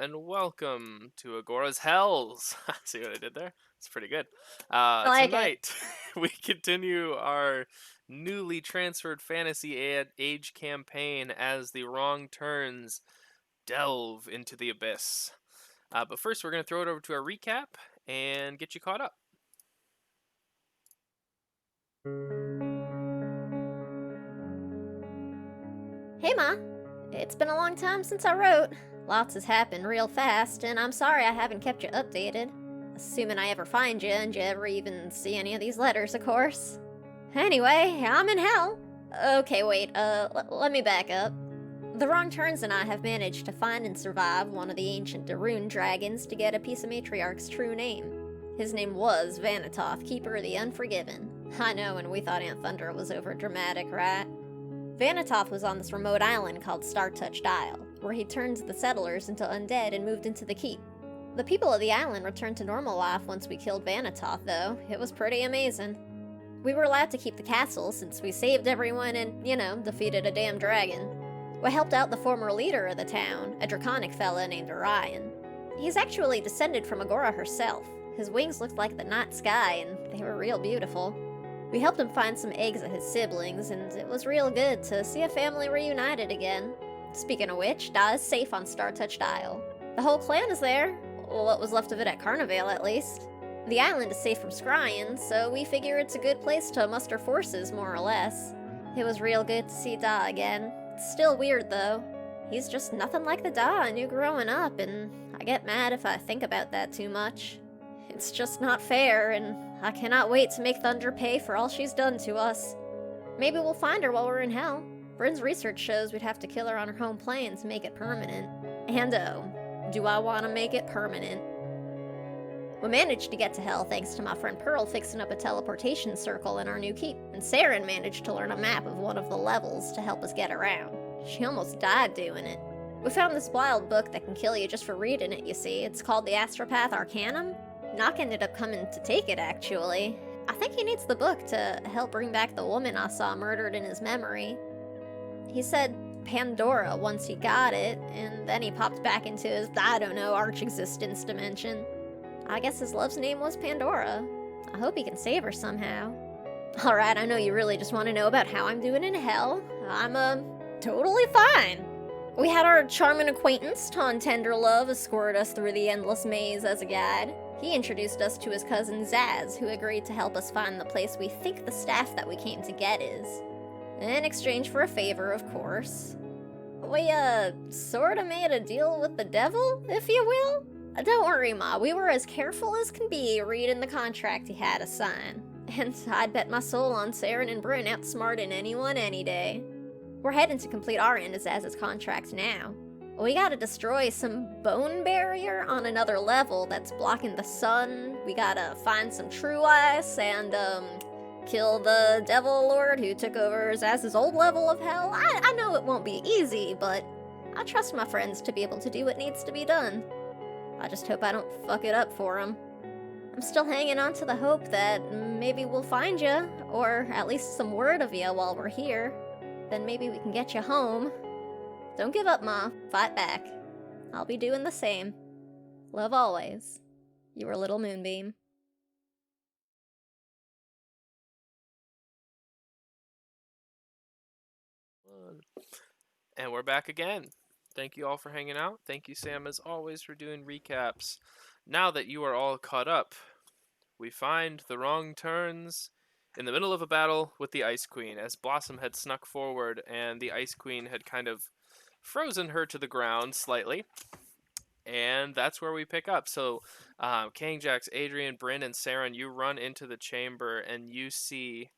and welcome to Agora's Hells. See what I did there? It's pretty good. I like it. Tonight, we continue our newly transferred fantasy age campaign as the wrong turns delve into the abyss. But first, we're going to throw it over to our recap and get you caught up. Hey, Ma. It's been a long time since I wrote. Lots has happened real fast, and I'm sorry I haven't kept you updated. Assuming I ever find you and you ever even see any of these letters, of course. Anyway, I'm in hell. Okay, wait, let me back up. The Wrong Turns and I have managed to find and survive one of the ancient Darun dragons to get a piece of Matriarch's true name. His name was Vanitoth, Keeper of the Unforgiven. I know, and we thought Aunt Thunder was over dramatic, right? Vanitoth was on this remote island called Star-Touched Isle, where he turned the settlers into undead and moved into the keep. The people of the island returned to normal life once we killed Vanitoth, though. It was pretty amazing. We were allowed to keep the castle since we saved everyone and, defeated a damn dragon. We helped out the former leader of the town, a draconic fella named Orion. He's actually descended from Agora herself. His wings looked like the night sky, and they were real beautiful. We helped him find some eggs of his siblings, and it was real good to see a family reunited again. Speaking of which, Da is safe on Star-Touched Isle. The whole clan is there. What was left of it at Carnival, at least. The island is safe from scrying, so we figure it's a good place to muster forces, more or less. It was real good to see Da again. It's still weird, though. He's just nothing like the Da I knew growing up, and I get mad if I think about that too much. It's just not fair, and I cannot wait to make Thunder pay for all she's done to us. Maybe we'll find her while we're in hell. Bryn's research shows we'd have to kill her on her home plane to make it permanent. And do I want to make it permanent? We managed to get to hell thanks to my friend Pearl fixing up a teleportation circle in our new keep, and Saren managed to learn a map of one of the levels to help us get around. She almost died doing it. We found this wild book that can kill you just for reading it, you see. It's called the Astropath Arcanum. Nock ended up coming to take it, actually. I think he needs the book to help bring back the woman I saw murdered in his memory. He said Pandora once he got it, and then he popped back into his, arch-existence dimension. I guess his love's name was Pandora. I hope he can save her somehow. Alright, I know you really just want to know about how I'm doing in hell. I'm, totally fine. We had our charming acquaintance, Ton Tenderlove, escort us through the endless maze as a guide. He introduced us to his cousin Zaz, who agreed to help us find the place we think the staff that we came to get is. In exchange for a favor, of course. We, sorta made a deal with the devil, if you will? Don't worry, Ma, we were as careful as can be reading the contract he had us sign. And I'd bet my soul on Saren and Bryn outsmarting anyone any day. We're heading to complete our end of Zaz's contract now. We gotta destroy some bone barrier on another level that's blocking the sun. We gotta find some true ice and, kill the devil lord who took over Zaz's old level of hell. I know it won't be easy, but I trust my friends to be able to do what needs to be done. I just hope I don't fuck it up for them. I'm still hanging on to the hope that maybe we'll find you, or at least some word of you while we're here. Then maybe we can get you home. Don't give up, Ma. Fight back. I'll be doing the same. Love always. Your little moonbeam. And we're back again. Thank you all for hanging out. Thank you, Sam, as always, for doing recaps. Now that you are all caught up, we find the wrong turns in the middle of a battle with the Ice Queen, as Blossom had snuck forward and the Ice Queen had kind of frozen her to the ground slightly. And that's where we pick up. So, Kang, Jax, Adrian, Bryn, and Saren, you run into the chamber and you see...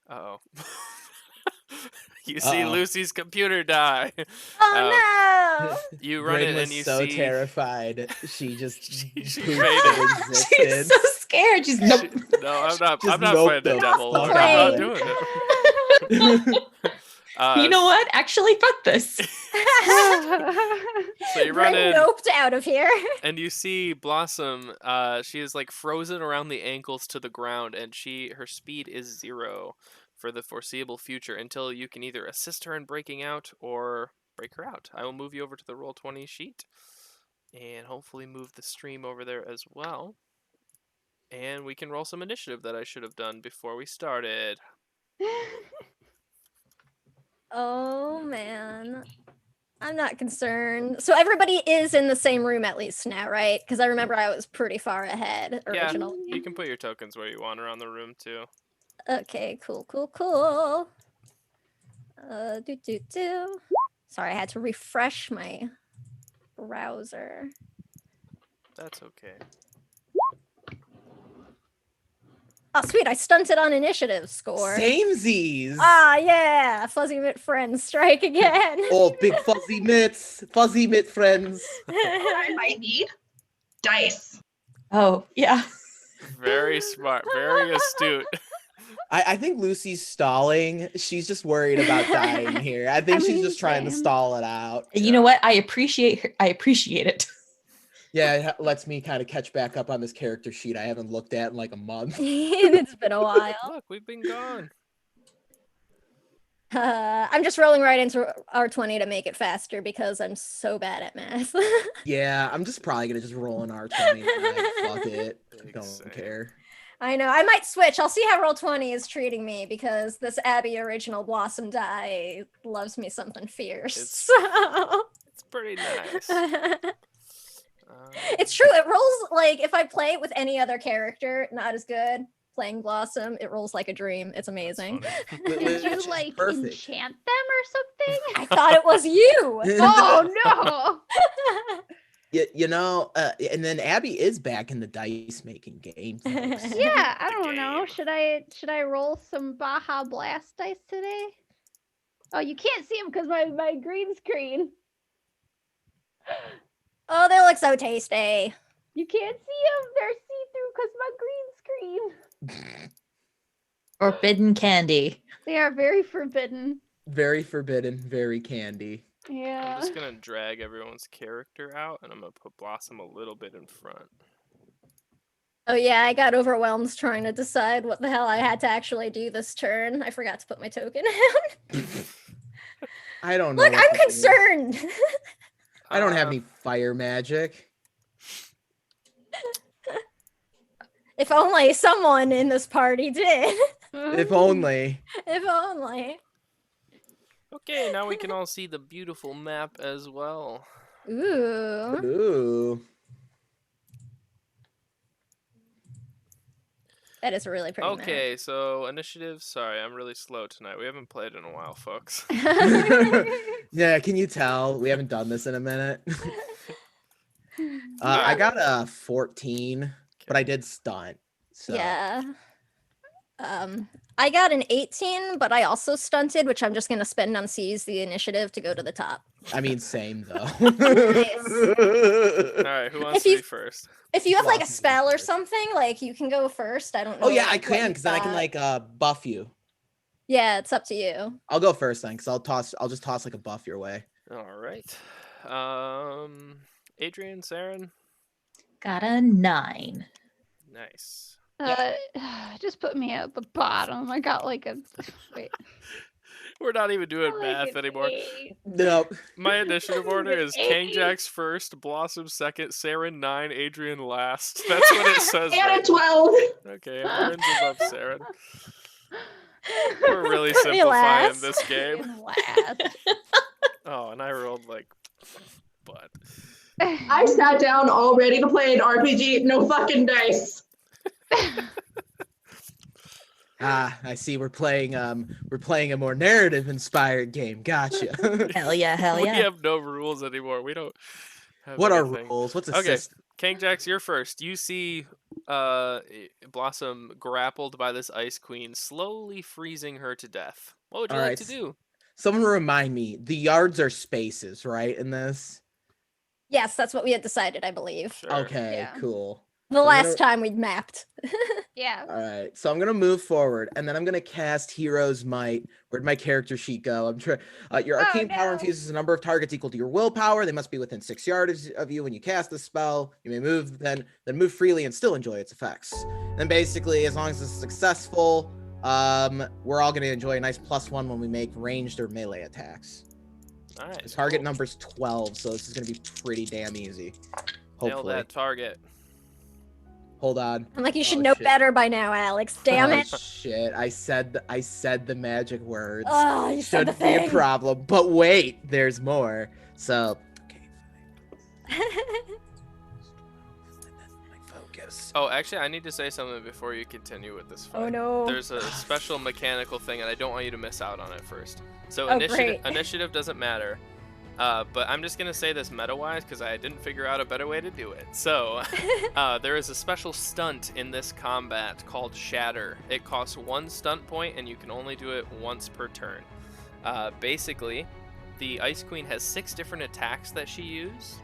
Uh-oh. You see Lucy's computer die. Oh no! You run in and you so see... terrified. She just she She's so scared. She's nope. No, I'm not Just fighting the nope devil. the Lord. fuck I'm not out. doing it. You know what? Actually, fuck this. So you run in Noped out of here. and you see Blossom. She is like frozen around the ankles to the ground, and her speed is 0 for the foreseeable future until you can either assist her in breaking out or break her out. I will move you over to the Roll20 sheet. and hopefully move the stream over there as well. And we can roll some initiative that I should have done before we started. Oh man. I'm not concerned. So everybody is in the same room at least now, right? Because I remember I was pretty far ahead Yeah, originally. you can put your tokens where you want around the room too. Okay, cool. Do. Sorry, I had to refresh my browser. That's okay. Oh, sweet, I stunted on initiative score. Samesies. Ah, yeah, Fuzzy Mitt friends strike again. Oh, big fuzzy mitt friends. I might need dice. Oh, yeah. Very smart, very astute. I think Lucy's stalling. She's just worried about dying here. I think she's just trying to stall it out. You know what? I appreciate her. I appreciate it. Yeah, it lets me kind of catch back up on this character sheet I haven't looked at in like a month. It's been a while. Look, we've been gone. I'm just rolling right into R20 to make it faster because I'm so bad at math. Yeah, I'm just probably gonna just roll an R20. Fuck it. Big Don't same. care. I know. I might switch. I'll see how Roll20 is treating me because this Abby original Blossom die loves me something fierce. It's pretty nice. It's true. It rolls like if I play it with any other character, not as good. Playing Blossom, it rolls like a dream. It's amazing. Which Did you is like perfect. enchant them or something? I thought it was you. Oh You know, and then Abby is back in the dice making game. folks. no! Yeah, I The don't know. game. Should I roll some Baja Blast dice today? Oh, you can't see them because my green screen. Oh, they look so tasty. You can't see them. They're see through because my green screen. Forbidden candy. They are very forbidden. Very forbidden, very candy. I'm Yeah. just gonna drag everyone's character out, and I'm gonna put Blossom a little bit in front. Oh yeah, I got overwhelmed trying to decide what the hell I had to actually do this turn. I forgot to put my token down. I don't know. Look, what I'm to do. concerned. I don't have any fire magic. If only someone in this party did. If only. If only. Okay, now we can all see the beautiful map as well. Ooh. Ooh. That is a really pretty Okay, so initiative. Sorry, I'm really slow tonight. We haven't played in a while, folks. map. Yeah, can you tell? We haven't done this in a minute. I got a 14, but I did stunt. So. Yeah. I got an 18, but I also stunted, which I'm just gonna spend on seize the initiative to go to the top. I mean, same though. All right, who wants If to you- be first? If you have like a Blossom spell or first. something, like you can go first. I don't know. Oh yeah, I what can you because then I can got. like buff you. Yeah, it's up to you. I'll go first then, because I'll just toss like a buff your way. All right. Adrian, Saren, Got a 9. nice. Just put me at the bottom. I got like a wait. We're not even doing like math an anymore. 8. Nope. My initiative order is Eight. King Jack's first, Blossom second, Saren 9, Adrian last. That's what it says. And right a 12. Okay, everyone's above Saren. We're really Put me simplifying last. this game. In last. Oh, and I rolled like butt. I sat down all ready to play an RPG. No fucking dice. Ah, I see. We're playing a more narrative inspired game. Gotcha. Hell yeah, hell We yeah. have no rules anymore. We don't have What are anything. rules? What's a Okay. system? King Jax, you're first. You see Blossom grappled by this ice queen, slowly freezing her to death. What would you like Alright, to do? Someone remind me. The yards are spaces, right? In this. Yes, that's what we had decided, I believe. Sure. Okay, Yeah. cool. The I'm last gonna- time we'd mapped. Yeah. All right, so I'm gonna move forward, and then I'm gonna cast Hero's Might. Where'd my character sheet go? I'm trying. Your Oh, arcane power no. infuses a number of targets equal to your willpower. They must be within 6 yards of you when you cast the spell. You may move then move freely and still enjoy its effects. And basically, as long as it's successful, we're all gonna enjoy a nice +1 when we make ranged or melee attacks. All right. The target cool. number's 12, so this is gonna be pretty damn easy. Nail Hopefully. that target. Hold on. I'm like, you should Oh, know shit. better by now, Alex. Damn Oh it. shit! I said the magic words. Oh, you said the Shouldn't be a thing. problem. But wait, there's more. So, okay, focus. Oh, actually, I need to say something before you continue with this fight. Oh no. There's a special mechanical thing, and I don't want you to miss out on it first. So Oh, initiative great. initiative doesn't matter. But I'm just gonna say this meta-wise because I didn't figure out a better way to do it. So, there is a special stunt in this combat called Shatter. It costs 1 stunt point, and you can only do it once per turn. Basically, the Ice Queen has 6 different attacks that she uses,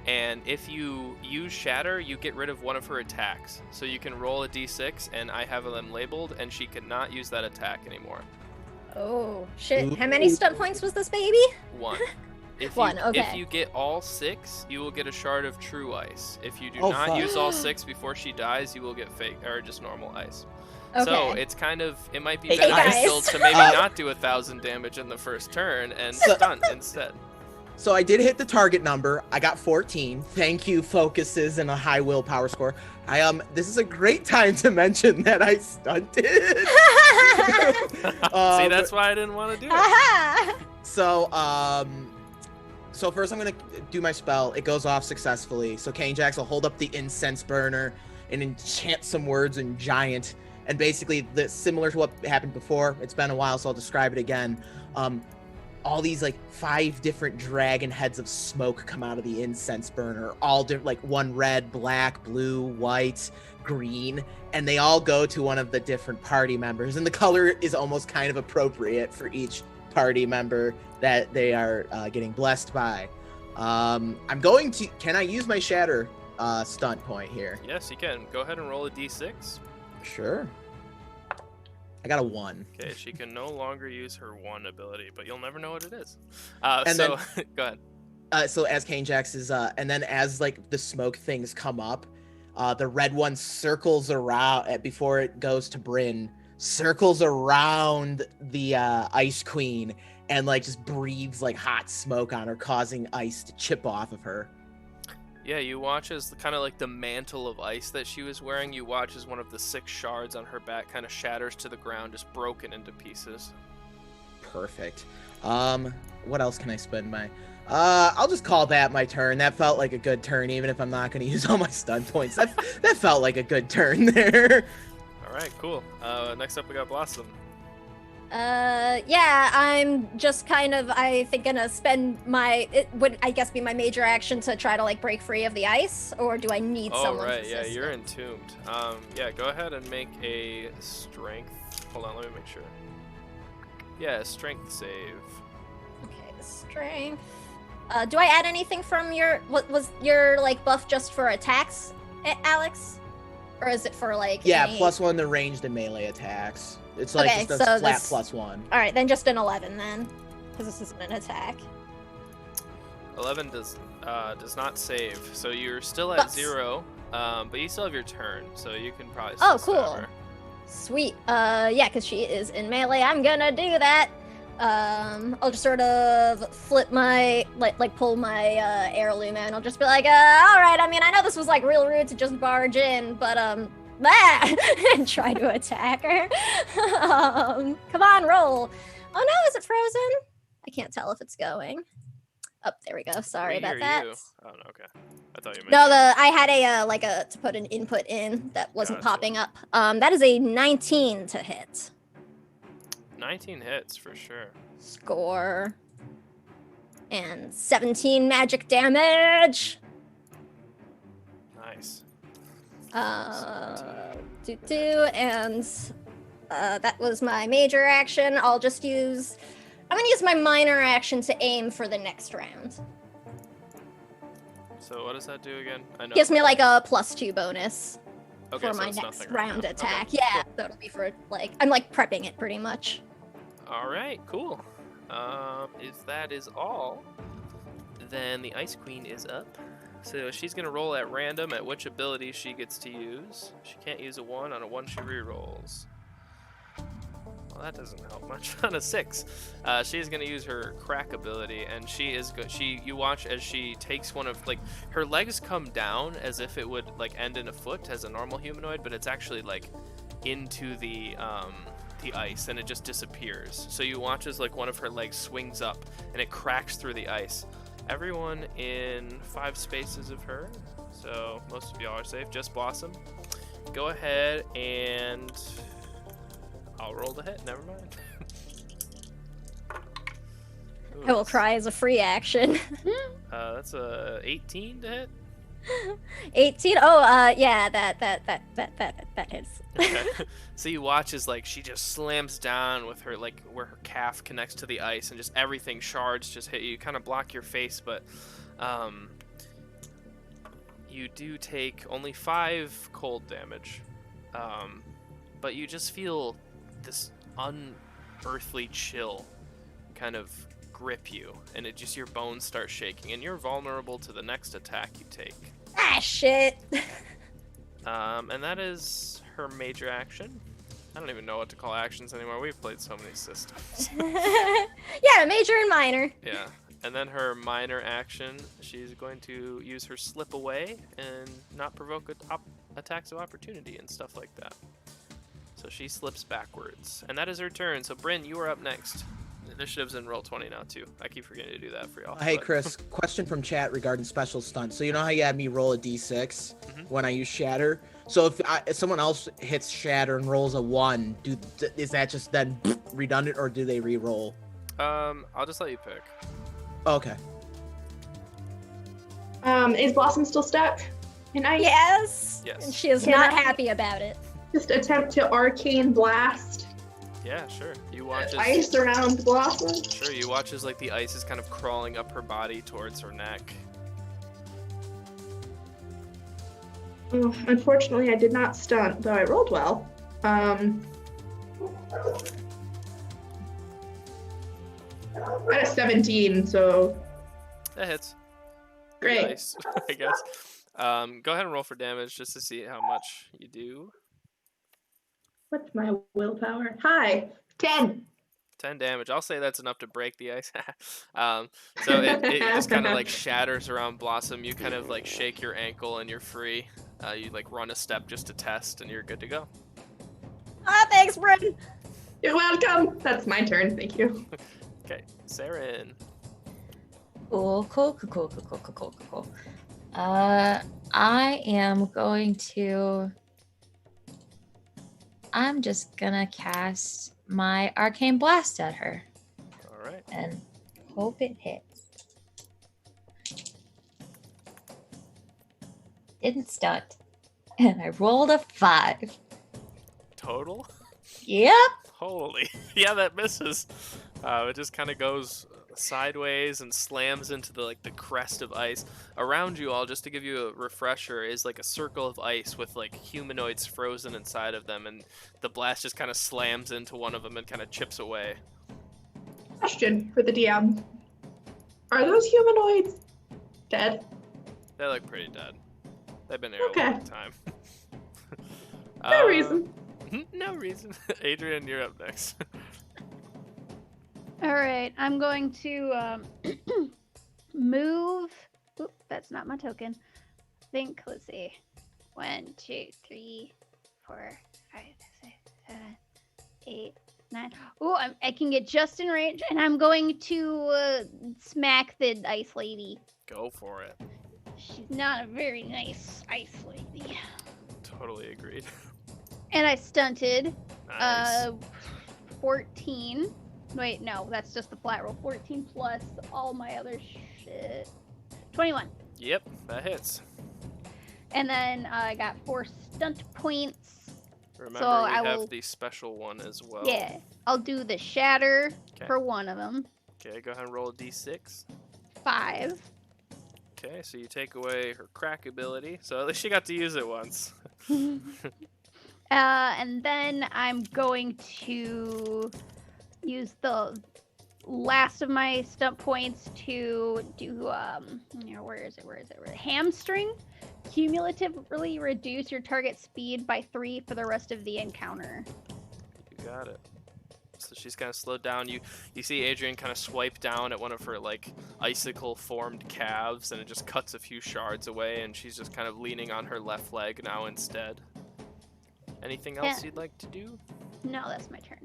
and if you use Shatter, you get rid of one of her attacks. So you can roll a d6, and I have them labeled, and she cannot use that attack anymore. Oh, shit. How many stunt points was this baby? 1. If One, you, okay. If you get all 6, you will get a shard of true ice. If you do Oh, not fuck. use all 6 before she dies, you will get fake or just normal ice. Okay. So it's kind of, it might be Fake beneficial ice. to maybe Uh, not do 1,000 damage in the first turn and So- stunt instead. So I did hit the target number. I got 14. Thank you, focuses and a high willpower score. This is a great time to mention that I stunted. See, that's why I didn't want to do it. Aha! So first I'm gonna do my spell. It goes off successfully. So Kane Jax will hold up the incense burner and enchant some words in giant. And basically, similar to what happened before. It's been a while, so I'll describe it again. All these like 5 different dragon heads of smoke come out of the incense burner, all different, like one red, black, blue, white, green, and they all go to one of the different party members. And the color is almost kind of appropriate for each party member that they are getting blessed by. I'm going to. Can I use my shatter stunt point here? Yes, you can. Go ahead and roll a d6. Sure. I got a 1. Okay, she can no longer use her 1 ability, but you'll never know what it is. And so, go ahead. So as Kane Jax is, and then as like the smoke things come up, the red one circles around before it goes to Bryn, circles around the Ice Queen and like just breathes like hot smoke on her, causing ice to chip off of her. Yeah, you watch as kind of like the mantle of ice that she was wearing, you watch as one of the 6 shards on her back kind of shatters to the ground, just broken into pieces. Perfect. What else can I spend my... I'll just call that my turn. That felt like a good turn, even if I'm not going to use all my stun points. That felt like a good turn there. All right, cool. Next up, we got Blossom. Yeah, I'm just kind of, I think, gonna spend it would, I guess, be my major action to try to, like, break free of the ice, or do I need Oh, someone's right, yeah, you're assistance? entombed. Yeah, go ahead and make a strength. Hold on, let me make sure. Yeah, a strength save. Okay, strength. Do I add anything from what was your, like, buff just for attacks, Alex? Or is it for, like, Yeah, any... +1 to ranged and melee attacks. It's like Okay, just a so flat this- +1. Alright, then just an 11, then. Because this isn't an attack. 11 does not save, so you're still at But- 0, but you still have your turn, so you can probably Oh, still stab cool. her. Sweet. Yeah, because she is in melee. I'm gonna do that. I'll just sort of flip my, like pull my heirloom and I'll just be like, alright, I mean, I know this was like real rude to just barge in, but and try to attack her. Come on, roll. Oh no, is it frozen? I can't tell if it's going. Oh, there we go. Sorry We about hear that. you. Oh, no, okay. I thought you meant... No, I had a to put an input in that wasn't Gotcha. popping up. That is a 19 to hit. 19 hits, for sure. Score. And 17 magic damage. Nice. And that was my major action. I'm gonna use my minor action to aim for the next round. So what does that do again? I know. Gives me like a +2 bonus Okay, for so my it's next nothing right round now. attack. Okay, Yeah, so it'll be for like, I'm like prepping it pretty much. cool. All right, cool. If that is all, then the Ice Queen is up. So she's gonna roll at random at which ability she gets to use. She can't use a 1 on a 1 she rerolls. Well, that doesn't help much. On a 6, she's gonna use her crack ability, and she is good. You watch as she takes one of, like, her legs come down as if it would like end in a foot as a normal humanoid, but it's actually like into the ice, and it just disappears. So you watch as like one of her legs swings up, and it cracks through the ice. Everyone in 5 spaces of her, so most of y'all are safe. Just Blossom. Go ahead and I'll roll the hit. Never mind. Ooh, I will try as a free action. That's a 18 to hit. 18. Oh, yeah, that hits. Okay. So you watch as like she just slams down with her, like where her calf connects to the ice, and just everything shards just hit you. You kind of block your face, but you do take only 5 cold damage. But you just feel this unearthly chill kind of grip you, and it just, your bones start shaking, and you're vulnerable to the next attack you take. Ah, shit. And that is her major action. I don't even know what to call actions anymore. We've played so many systems. Yeah, major and minor. Yeah. And then her minor action, she's going to use her slip away and not provoke attacks of opportunity and stuff like that. So she slips backwards. And that is her turn. So Bryn, you are up next. Initiative's in roll 20 now too. I keep forgetting to do that for y'all. Hey but- Chris, question from chat regarding special stunts. So you know how you had me roll a d6 when I use Shatter? So if someone else hits Shatter and rolls a 1, is that just then redundant, or do they re-roll? I'll just let you pick. Okay. Is Blossom still stuck? Can I Yes. Yes. And she is Can not I- happy about it. just attempt to arcane blast Yeah, sure. You watch as ice around Blossom? Sure, you watch as like the ice is kind of crawling up her body towards her neck. Oh, unfortunately, I did not stunt, though I rolled well. I got a 17, so That hits. great. Nice, I guess. Go ahead and roll for damage just to see how much you do. What's my willpower? Hi, 10. 10 damage. I'll say that's enough to break the ice. So it just kind of like shatters around Blossom. You kind of like shake your ankle and you're free. You like run a step just to test, and you're good to go. Ah, thanks, Bryn. You're welcome. That's my turn. Thank you. Okay, Saren. Cool. I am going to. I'm just gonna cast my Arcane Blast at her All right. and hope it hits. Didn't stunt. And I rolled a 5. Total? Yep. Holy. Yeah, that misses. It just kind of goes sideways and slams into the crest of ice. Around you all, just to give you a refresher, is like a circle of ice with like humanoids frozen inside of them, and the blast just kind of slams into one of them and kind of chips away. Question for the DM. Are those humanoids dead? They look pretty dead. They've been there a Okay. long time. No reason. No reason. Adrian, you're up next. All right, I'm going to move. Oop, that's not my token. Think. Let's see. 1, 2, 3, 4, 5, 6, 7, 8, 9. Oh, I can get just in range, and I'm going to smack the ice lady. Go for it. She's not a very nice ice lady. Totally agreed. And I stunted. Nice. 14. Wait, no, that's just the flat roll. 14 plus all my other shit. 21. Yep, that hits. And then I got 4 stunt points. Remember, So we I have will- the special one as well. Yeah, I'll do the shatter 'Kay. for one of them. Okay, go ahead and roll a d6. 5. Okay, so you take away her crack ability, so at least she got to use it once. And then I'm going to use the last of my stunt points to do where is it? Hamstring. Cumulatively reduce your target speed by 3 for the rest of the encounter. You got it. So she's kind of slowed down. You see Adrian kind of swipe down at one of her like icicle formed calves, and it just cuts a few shards away, and she's just kind of leaning on her left leg now instead. Anything else Yeah. you'd like to do? No, that's my turn.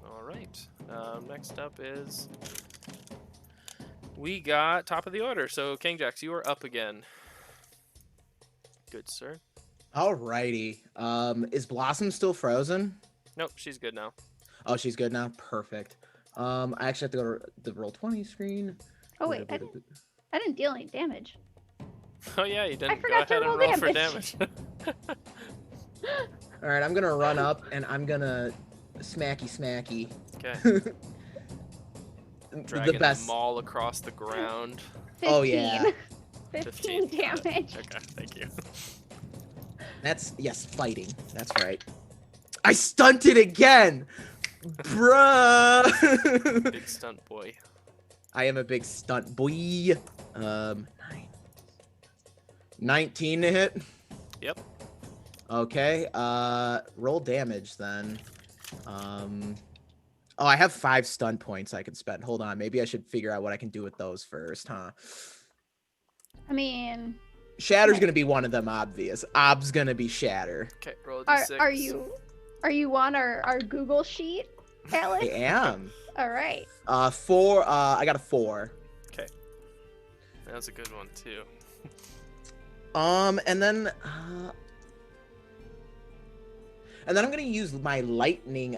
All right. Next up is we got top of the order. So King Jax, you are up again. Good sir. Alrighty. Is Blossom still frozen? Nope, she's good now. Oh, she's good now. Perfect. I actually have to go to the roll 20 screen. Oh wait, I didn't deal any damage. Oh yeah, you didn't. Go forgot to ahead and roll roll for damage. damage. All right, I'm gonna run up and I'm gonna smacky. Okay. Dragging The best. maul across the ground. 15. Oh, yeah. 15 got it. damage. Okay, thank you. That's yes, fighting. That's right. I stunted again, bruh. Big stunt boy. I am a big stunt boy. 19 to hit. Yep. Okay. Roll damage then. Oh, I have 5 stun points I can spend. Hold on. Maybe I should figure out what I can do with those first, huh? I mean, Shatter's gonna be one of them, obvious. Ob's gonna be Shatter. Okay, roll a are d6. are you on our Google sheet, I Alex? am. All right. 4. I got a 4. That's a good one too. And then I'm gonna use my lightning.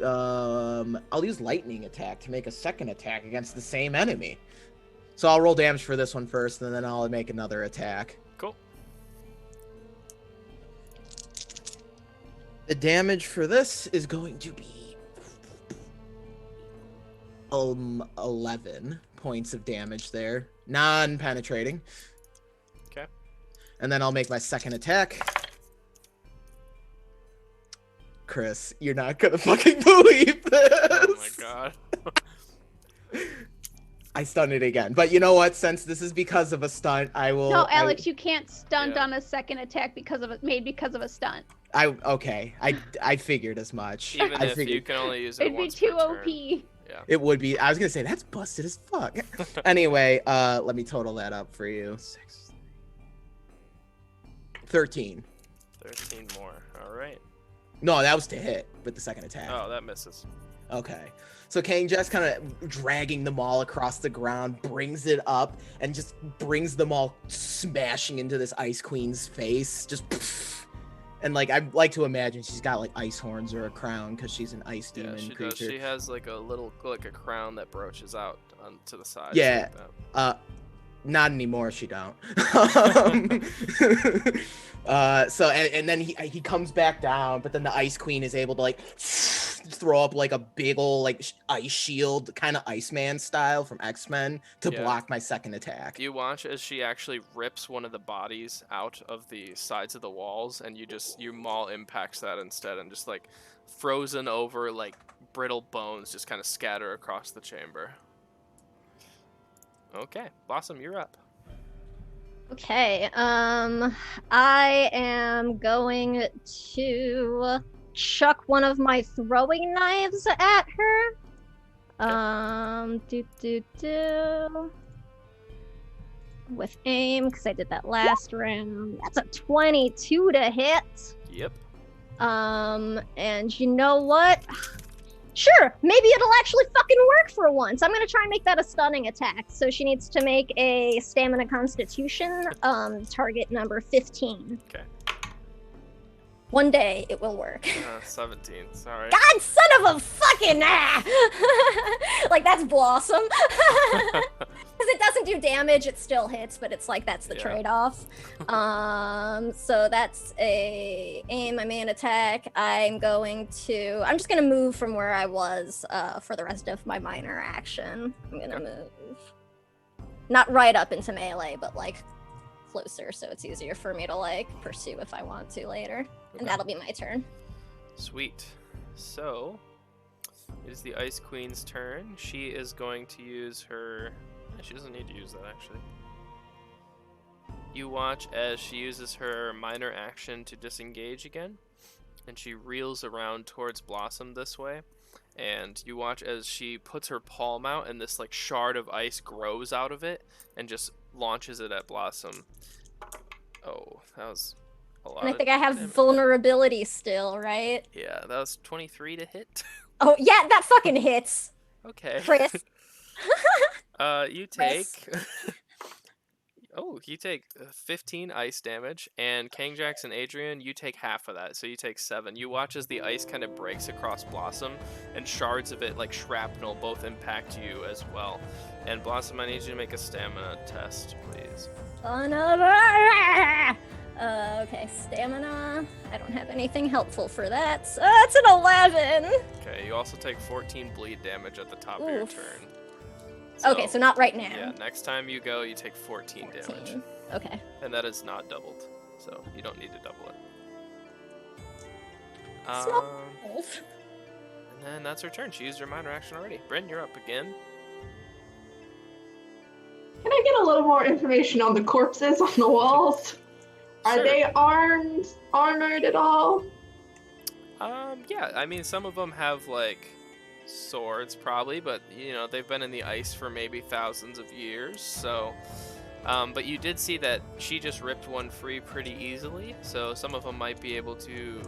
I'll use lightning attack to make a second attack against the same enemy. So I'll roll damage for this one first, and then I'll make another attack. Cool. The damage for this is going to be 11 points of damage there, non-penetrating. Okay. And then I'll make my second attack. Chris, you're not gonna fucking believe this. Oh my god. I stunned it again. But you know what? Since this is because of a stunt, I will. No, Alex, you can't stunt Yeah. on a second attack because of a stunt. Okay. I figued as much. Even I if you figured can only use it It'd be once too per turn. OP. Yeah. it would be. I was gonna say that's busted as fuck. Anyway, let me total that up for you. 6, 13. 13 more. All right. No, that was to hit with the second attack. Oh, that misses. Okay. So Kane just kind of dragging them all across the ground, brings it up, and just brings them all smashing into this Ice Queen's face. Just, and like I like to imagine she's got like ice horns or a crown because she's an ice Yeah, demon she creature. does. She has like a crown that broaches out to the side. Yeah. Like that. Not anymore. She don't. So and then he comes back down, but then the Ice Queen is able to like throw up like a big ol' like ice shield, kind of Iceman style from X-Men to Yeah. block my second attack. You watch as she actually rips one of the bodies out of the sides of the walls, and your maul impacts that instead, and just like frozen over like brittle bones just kind of scatter across the chamber. Okay, Blossom, you're up. Okay, I am going to chuck one of my throwing knives at her. With aim, because I did that last round. That's a 22 to hit. Yep. And you know what? Sure, maybe it'll actually fucking work for once. I'm gonna try and make that a stunning attack. So she needs to make a stamina constitution, target number 15. Okay. One day it will work. 17. Sorry. God, son of a fucking like that's Blossom. Because it doesn't do damage, it still hits, but it's like that's the Yeah. trade-off. So that's a aim, my main attack. I'm just gonna move from where I was for the rest of my minor action. I'm gonna move. Not right up into melee, but like closer, so it's easier for me to like pursue if I want to later. Okay. And that'll be my turn. Sweet. So, it is the Ice Queen's turn. She is going to use her... She doesn't need to use that, actually. You watch as she uses her minor action to disengage again. and she reels around towards Blossom this way. And you watch as she puts her palm out, and this like shard of ice grows out of it and just launches it at Blossom. Oh, that was a lot And I of think I have damage. vulnerability still, right? Yeah, that was 23 to hit. Oh, yeah, that fucking hits. Okay. Chris. You Chris. take. Oh, you take 15 ice damage, and King Jackson Adrian, you take half of that, so you take 7. You watch as the ice kind of breaks across Blossom, and shards of it, like shrapnel, both impact you as well. And Blossom, I need you to make a stamina test, please. Okay, stamina. I don't have anything helpful for that. So that's an 11. Okay, you also take 14 bleed damage at the top of your Oof. turn. Okay, so not right now. Yeah, next time you go, you take 14 damage. 14. Okay. And that is not doubled, so you don't need to double it. Small. And then that's her turn. She used her minor action already. Bryn, you're up again. Can I get a little more information on the corpses on the walls? Are Sure. they armored at all? Yeah, I mean, some of them have, like, swords, probably, but, you know, they've been in the ice for maybe thousands of years, so... but you did see that she just ripped one free pretty easily, so some of them might be able to,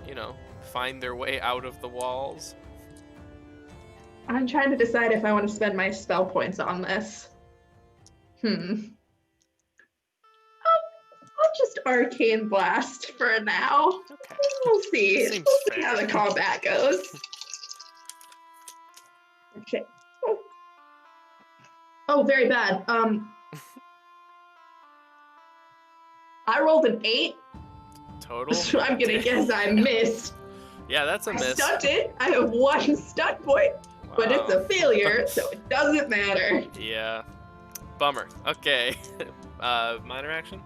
you know, find their way out of the walls. I'm trying to decide if I want to spend my spell points on this. I'll just Arcane Blast for now. Okay. We'll see. Seems We'll see how fair. the combat goes. Okay. Oh, very bad. I rolled an 8, Total? so I'm gonna guess I missed. Yeah, that's a I miss. stunted. I have 1 stunt point, but it's a Wow. failure, so it doesn't matter. Yeah. Bummer. Okay. Minor action?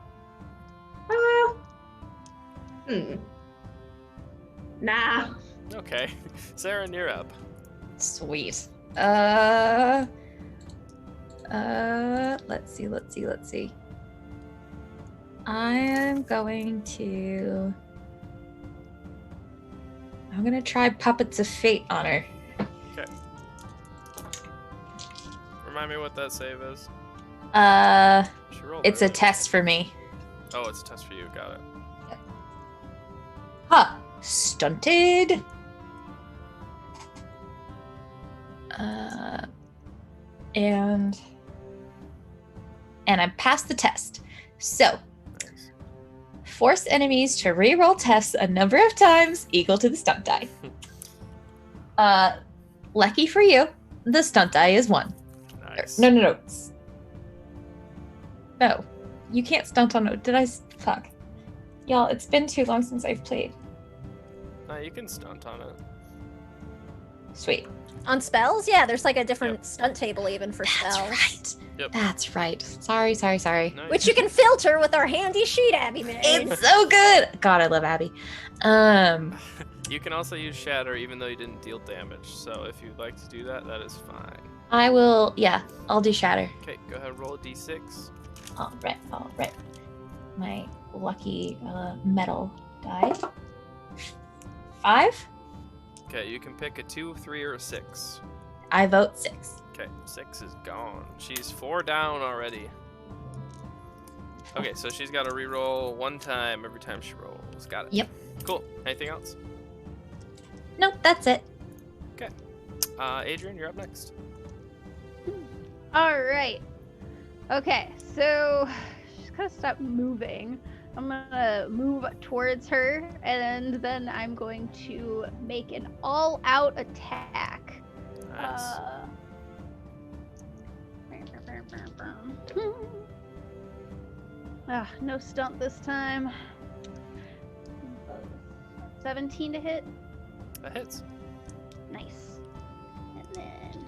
Nah. Okay. Sarah, you're up. Sweet. Let's see. I'm gonna try Puppets of Fate on her. Okay. Remind me what that save is. She rolled It's a right? test for me. Oh, it's a test for you. Got it. Huh. Stunted. And I passed the test. So, Nice. force enemies to reroll tests a number of times equal to the stunt die. Lucky for you, the stunt die is 1. Nice. No. No, you can't stunt on it. Fuck. Y'all, it's been too long since I've played. No, you can stunt on it. Sweet. On spells? Yeah, there's like a different stunt table even for That's spells. right. Yep. That's right. Sorry. No, Which you can filter with our handy sheet Abby made. It's so good. God, I love Abby. You can also use Shatter even though you didn't deal damage. So if you'd like to do that, that is fine. I will. Yeah, I'll do Shatter. Okay, go ahead and roll a d6. All right. My lucky metal die. 5. Okay, you can pick a 2, 3, or a 6. I vote 6. Okay, 6 is gone. She's 4 down already. Okay, so she's got to reroll 1 time every time she rolls. Got it. Yep. Cool. Anything else? Nope, that's it. Adrian, you're up next. All right. Okay, so she's gonna stop moving. I'm gonna move towards her, and then I'm going to make an all-out attack. Nice. No stunt this time. 17 to hit. That hits. Nice. And then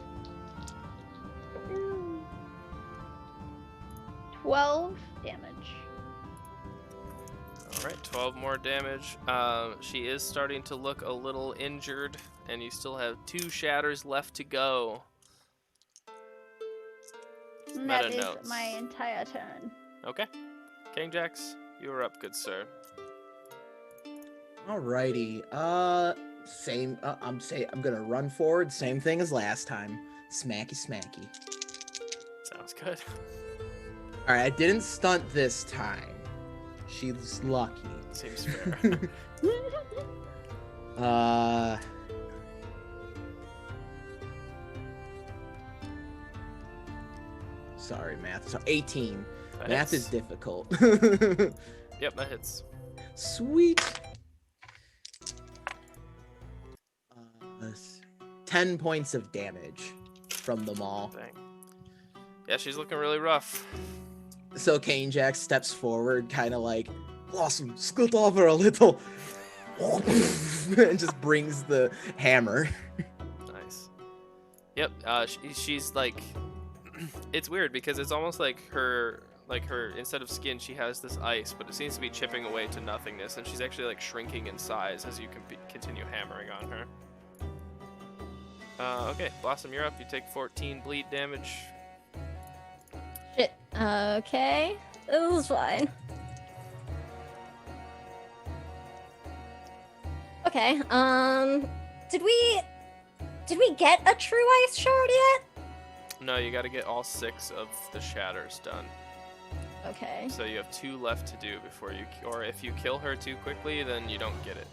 12 damage. Alright, 12 more damage. She is starting to look a little injured, and you still have 2 shatters left to go. And that Meta is notes. my entire turn. Okay. King Jax, you are up, good sir. Alrighty. Same. I'm gonna run forward. Same thing as last time. Smacky, smacky. Sounds good. All right. I didn't stunt this time. She's lucky. Seems fair. Sorry, math. So 18. That Math hits. is difficult. Yep, that hits. Sweet. 10 points of damage from them all. Dang. Yeah, she's looking really rough. So Kane Jack steps forward, kind of like, Blossom, scoot over a little. And just brings the hammer. Nice. Yep. She's like, it's weird because it's almost like her instead of skin, she has this ice, but it seems to be chipping away to nothingness, and she's actually like shrinking in size as you can continue hammering on her. Okay, Blossom, you're up. You take 14 bleed damage. Shit. Okay. This is fine. Okay, did we get a true ice shard yet? No, you got to get all 6 of the shatters done. Okay. So you have 2 left to do before you, or if you kill her too quickly, then you don't get it.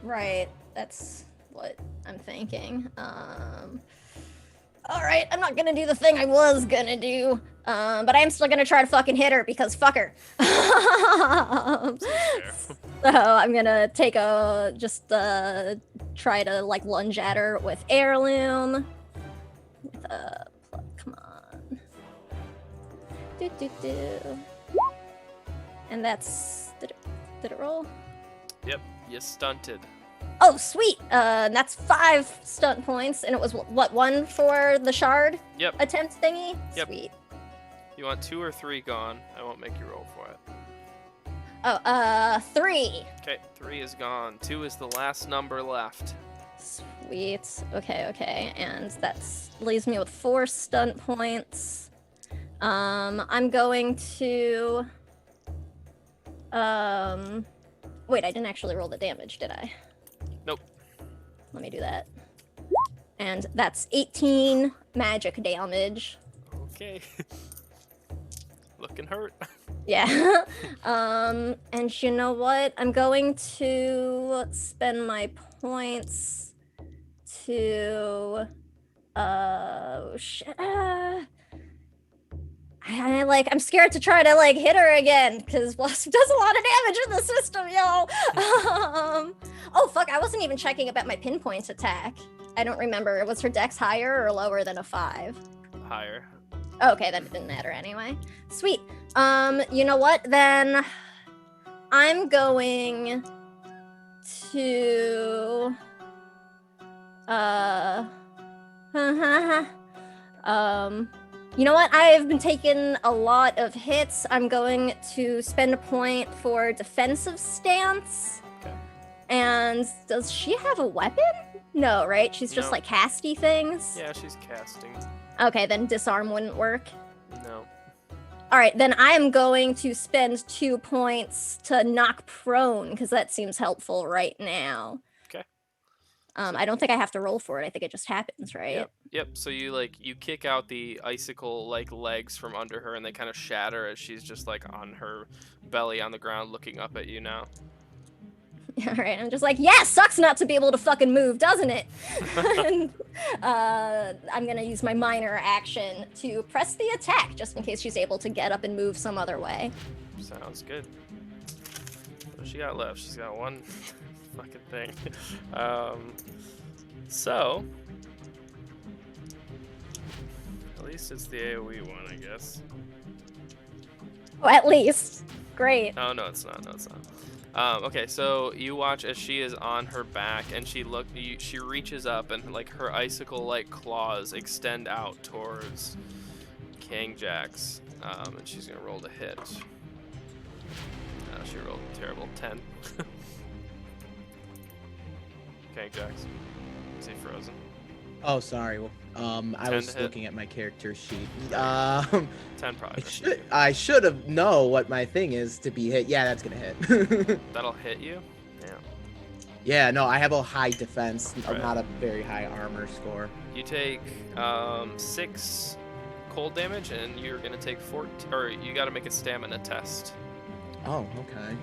Right. That's what I'm thinking. Alright, I'm not gonna do the thing I was gonna do. But I am still gonna try to fucking hit her because fuck her. So I'm gonna take try to like lunge at her with heirloom. With come on. Do. And that's did it roll? Yep, you stunted. Oh sweet. That's 5 stunt points, and it was what 1 for the shard Yep. attempt thingy. Yep. Sweet. You want 2 or 3 gone? I won't make you roll for it. Oh, 3. Okay, 3 is gone. 2 is the last number left. Sweet. Okay. And that leaves me with 4 stunt points. I'm going to... Wait, I didn't actually roll the damage, did I? Nope. Let me do that. And that's 18 magic damage. Okay. Looking hurt. Yeah. And you know what? I'm going to spend my points to I'm scared to try to like hit her again because Blossom does a lot of damage in the system, yo. Oh fuck, I wasn't even checking about my pinpoint attack. I don't remember. Was her dex higher or lower than a 5? Higher. Okay, that didn't matter anyway. Sweet. You know what? Then I'm going to you know what? I've been taking a lot of hits. I'm going to spend a point for defensive stance. Okay. And does she have a weapon? No, right? She's just No. like casty things? Yeah, she's casting. Okay, then disarm wouldn't work. No. Alright, then I'm going to spend 2 points to knock prone, because that seems helpful right now. Okay. I don't think I have to roll for it. I think it just happens, right? Yep. So you kick out the icicle legs from under her, and they kind of shatter as she's just like on her belly on the ground, looking up at you now. Alright, I'm just like, yeah, sucks not to be able to fucking move, doesn't it? And, I'm gonna use my minor action to press the attack, just in case she's able to get up and move some other way. Sounds good. What does she got left? She's got one fucking thing. So at least it's the AoE one, I guess. Oh, at least. Great. Oh no, it's not. No, it's not. Okay, so you watch as she is on her back, and she reaches up, and like her icicle-like claws extend out towards King Jax, and she's gonna roll to hit. She rolled a terrible 10. King Jax, is he frozen? Oh, sorry. Well, I 10 was to hit. looking at my character sheet. 10 probably. I should have know what my thing is to be hit. Yeah, that's gonna hit. That'll hit you. Yeah. Yeah, no, I have a high defense, Right. not a very high armor score. You take 6 cold damage, and you're gonna take 14. Or you got to make a stamina test. Oh, okay.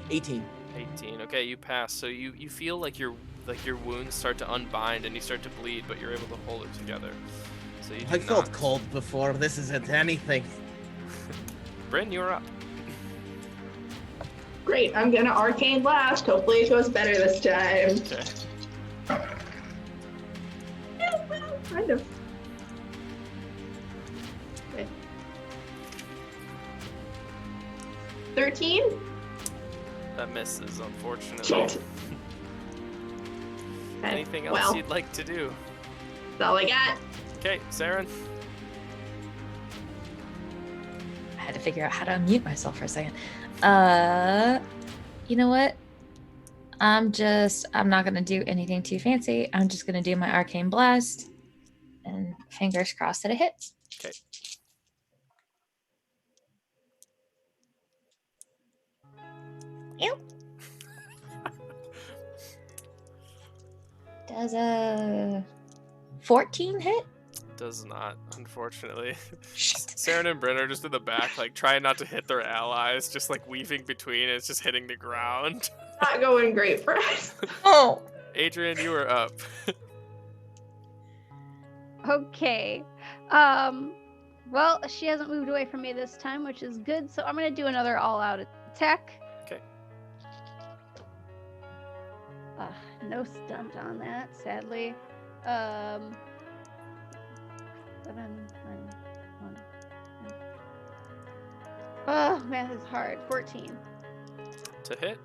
$18. 18. Okay, you pass. So you feel like your wounds start to unbind and you start to bleed, but you're able to hold it together. So you do I felt not. cold before. This isn't anything. Bryn, you're up. Great, I'm gonna Arcane Blast. Hopefully it goes better this time. Okay. Yeah, well, kind of. Okay. 13? That misses, unfortunately. Shit. Okay, Anything else well, you'd like to do? that's all I got. Okay, Saren. I had to figure out how to unmute myself for a second. You know what? I'm not gonna do anything too fancy. I'm just gonna do my arcane blast, and fingers crossed that it hits. Okay. Ew. Does a 14 hit? Does not, unfortunately. Shit. Saren and Bryn are just in the back, like trying not to hit their allies, just like weaving between, and it's just hitting the ground. Not going great for us. Oh. Adrian, you are up. Okay. Well, she hasn't moved away from me this time, which is good. So I'm gonna do another all-out attack. Okay. No stunt on that, sadly. 7, 9, 1. Oh, math is hard. 14. To hit,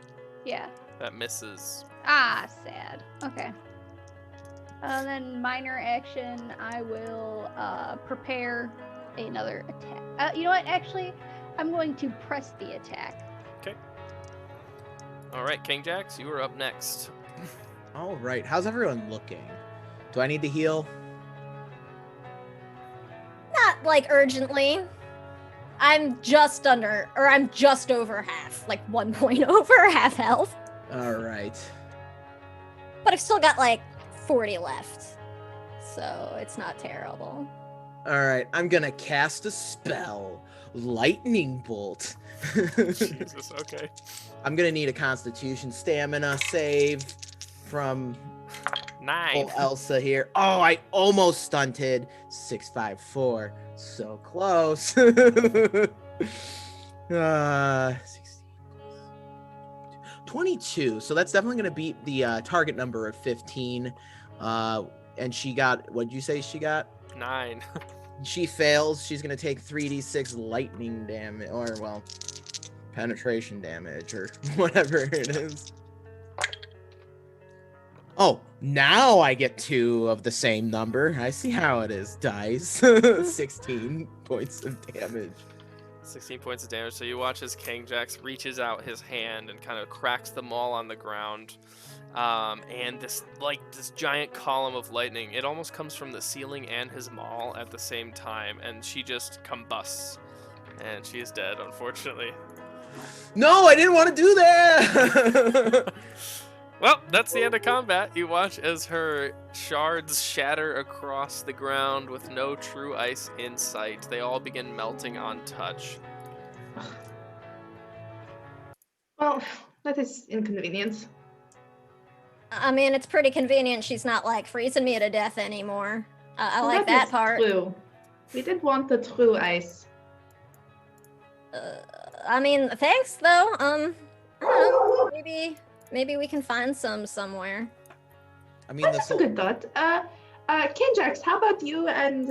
Yeah. that misses. Ah, sad. Okay. Then minor action, I will prepare another attack. You know what? Actually, I'm going to press the attack. All right, King Jax, you are up next. All right. How's everyone looking? Do I need to heal? Not like urgently. I'm just over half, like 1 point over half health. All right. But I've still got like 40 left. So it's not terrible. All right. I'm going to cast a spell. Lightning Bolt. Jesus, okay. I'm going to need a Constitution stamina save from 9. Elsa here. Oh, I almost stunted. 654. So close. 16. 22. So that's definitely going to beat the target number of 15. And she got, what did you say she got? 9. She fails. She's going to take 3d6 lightning damage, or, well, penetration damage, or whatever it is. Oh, now I get 2 of the same number. I see how it is, dice. 16 points of damage. 16 points of damage. So you watch as King Jax reaches out his hand and kind of cracks the maul on the ground. And this giant column of lightning, it almost comes from the ceiling and his maul at the same time, and she just combusts, and she is dead, unfortunately. No, I didn't want to do that. Well, that's the end of combat. You watch as her shards shatter across the ground with no true ice in sight. They all begin melting on touch. Well, that is inconvenience. I mean, it's pretty convenient she's not like freezing me to death anymore. I Well, like that is part. True. We did want the true ice. I mean, thanks though. I don't know, maybe we can find some somewhere. I mean, That's a good thought. Kenjax, how about you and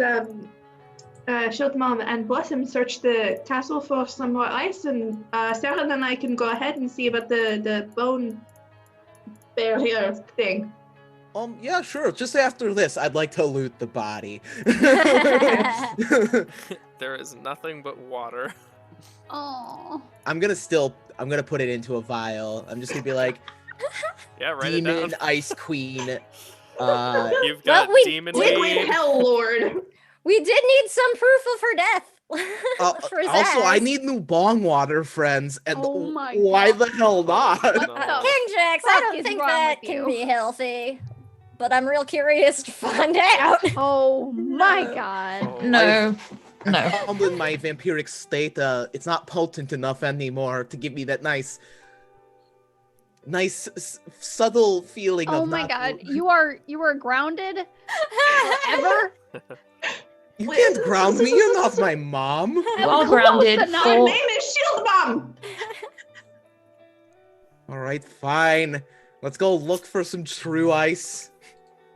Shiltmom and Blossom search the castle for some more ice, and Sarah and I can go ahead and see about the bone barrier thing. Yeah, sure. Just after this, I'd like to loot the body. There is nothing but water. Oh. I'm gonna put it into a vial. I'm just gonna be like, Yeah, write it Demon down. Ice Queen. You've got Well, we- Demon Liquid Aid. Hell Lord. We did need some proof of her death. For Also, I Zaz. need new bong water, friends, and Oh my why God. the hell not? Oh, What no. the King Jax, I fuck don't is think wrong that with can you? be healthy. But I'm real curious to find out. Oh my No. God. Oh, No. I No. found in my vampiric state, it's not potent enough anymore to give me that nice, subtle feeling Oh of my not. God. You are grounded forever. You can't ground me. You're not my mom. You all Close grounded. enough. Your Full. name is Shield Bomb. All right, fine. Let's go look for some true ice.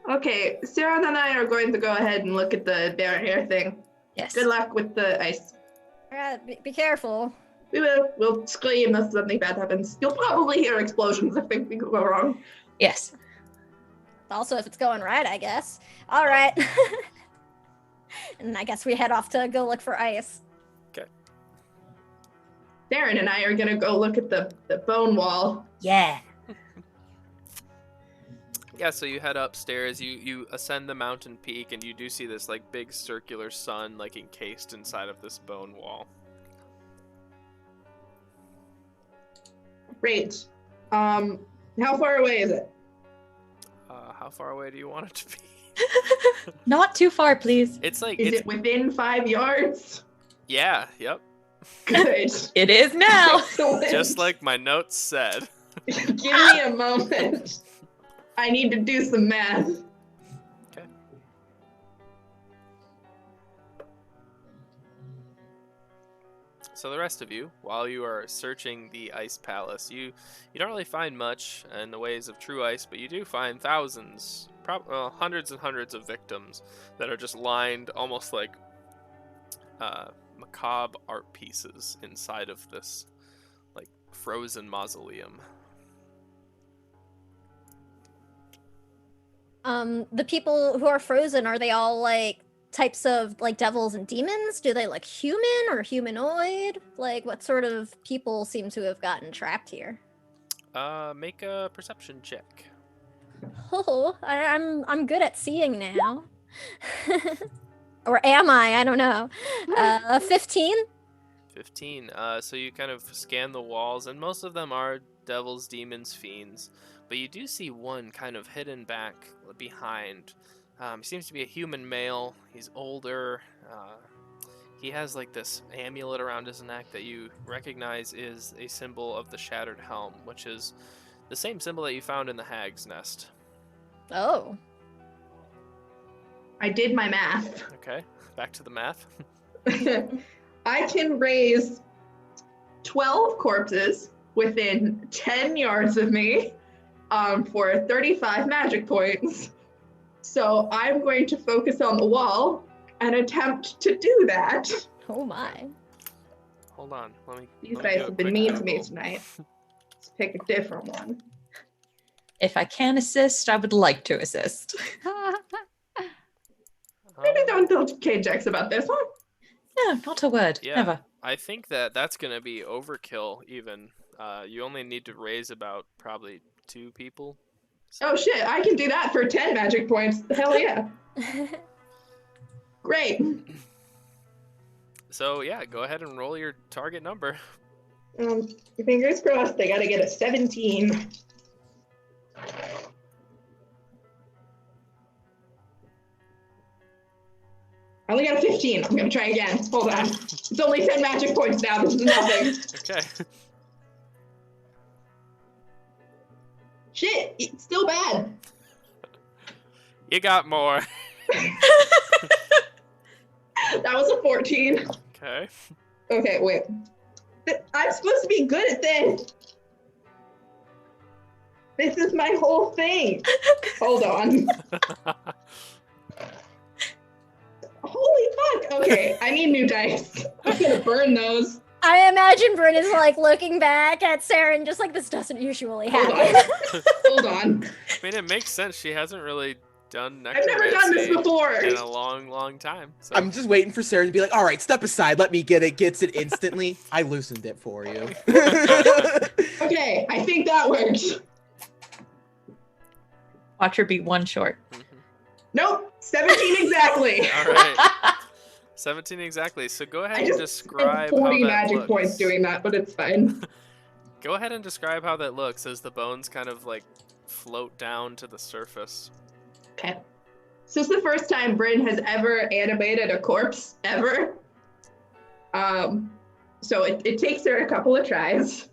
Okay, Sarah and I are going to go ahead and look at the barrier thing. Yes. Good luck with the ice. Be careful. We will. We'll scream if something bad happens. You'll probably hear explosions if things go wrong. Yes. Also, if it's going right, I guess. All right. And I guess we head off to go look for ice. Darren and I are gonna go look at the bone wall. Yeah. Yeah, so you head upstairs, you ascend the mountain peak, and you do see this like big circular sun like encased inside of this bone wall. Great. How far away is it? How far away do you want it to be? Not too far, please. It's like Is it's it within 5 yards? yeah, yep. Good. It is now. Excellent. Just like my notes said. Give me a moment. I need to do some math. Okay. So the rest of you, while you are searching the ice palace, you don't really find much in the ways of true ice, but you do find thousands, hundreds and hundreds of victims that are just lined almost like macabre art pieces inside of this like frozen mausoleum. The people who are frozen, are they all like types of like devils and demons? Do they look human or humanoid? Like what sort of people seem to have gotten trapped here? Make a perception check. Oh, I'm good at seeing now. Or am I? I don't know. 15? 15. So you kind of scan the walls, and most of them are devils, demons, fiends. But you do see one kind of hidden back behind. He seems to be a human male. He's older. He has like this amulet around his neck that you recognize is a symbol of the Shattered Helm, which is the same symbol that you found in the Hag's Nest. Oh. I did my math. Okay, back to the math. I can raise 12 corpses within 10 yards of me for 35 magic points. So I'm going to focus on the wall and attempt to do that. Oh my. Hold on, let me. These let me dice do a have been quick mean to me Google. tonight. Let's pick a different one. If I can assist, I would like to assist. Maybe don't tell K-Jax about this one. No, not a word. Yeah. Never. I think that's gonna be overkill. Even you only need to raise about probably 2 people. Oh shit, I can do that for 10 magic points. Hell yeah. Great. So yeah, go ahead and roll your target number. Fingers crossed, I gotta get a 17. I only got a 15. I'm gonna try again. Hold on. It's only 10 magic points now. This is nothing. Okay. Shit, it's still bad. You got more. That was a 14. Okay. Okay, wait. I'm supposed to be good at this. This is my whole thing. Hold on. Holy fuck. Okay, I need new dice. I'm gonna burn those. I imagine Bryn is like looking back at Sarah and just like, this doesn't usually Hold happen. on. Hold on. I mean, it makes sense. She hasn't really done I've never done this necromancy before. in a long, long time. So. I'm just waiting for Sarah to be like, all right, step aside, let me get it, gets it instantly. I loosened it for you. Okay, I think that works. Watch her be one short. Mhm. Nope, 17 exactly. All right. 17 exactly. So go I ahead and just describe spent 40 how that magic looks. points doing that, but it's fine. Go ahead and describe how that looks as the bones kind of like float down to the surface. Okay. So it's the first time Bryn has ever animated a corpse, ever. So it takes her a couple of tries.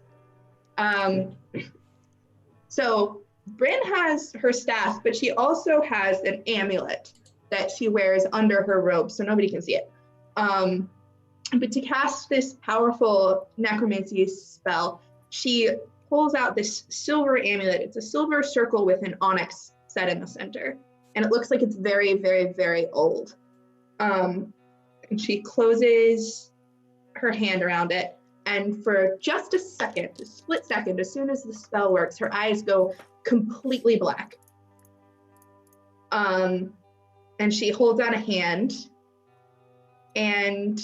So Bryn has her staff, but she also has an amulet that she wears under her robe, so nobody can see it. But to cast this powerful necromancy spell, she pulls out this silver amulet. It's a silver circle with an onyx set in the center, and it looks like it's very, very, very old. And she closes her hand around it, and for just a second, a split second, as soon as the spell works, her eyes go completely black. And she holds out a hand, and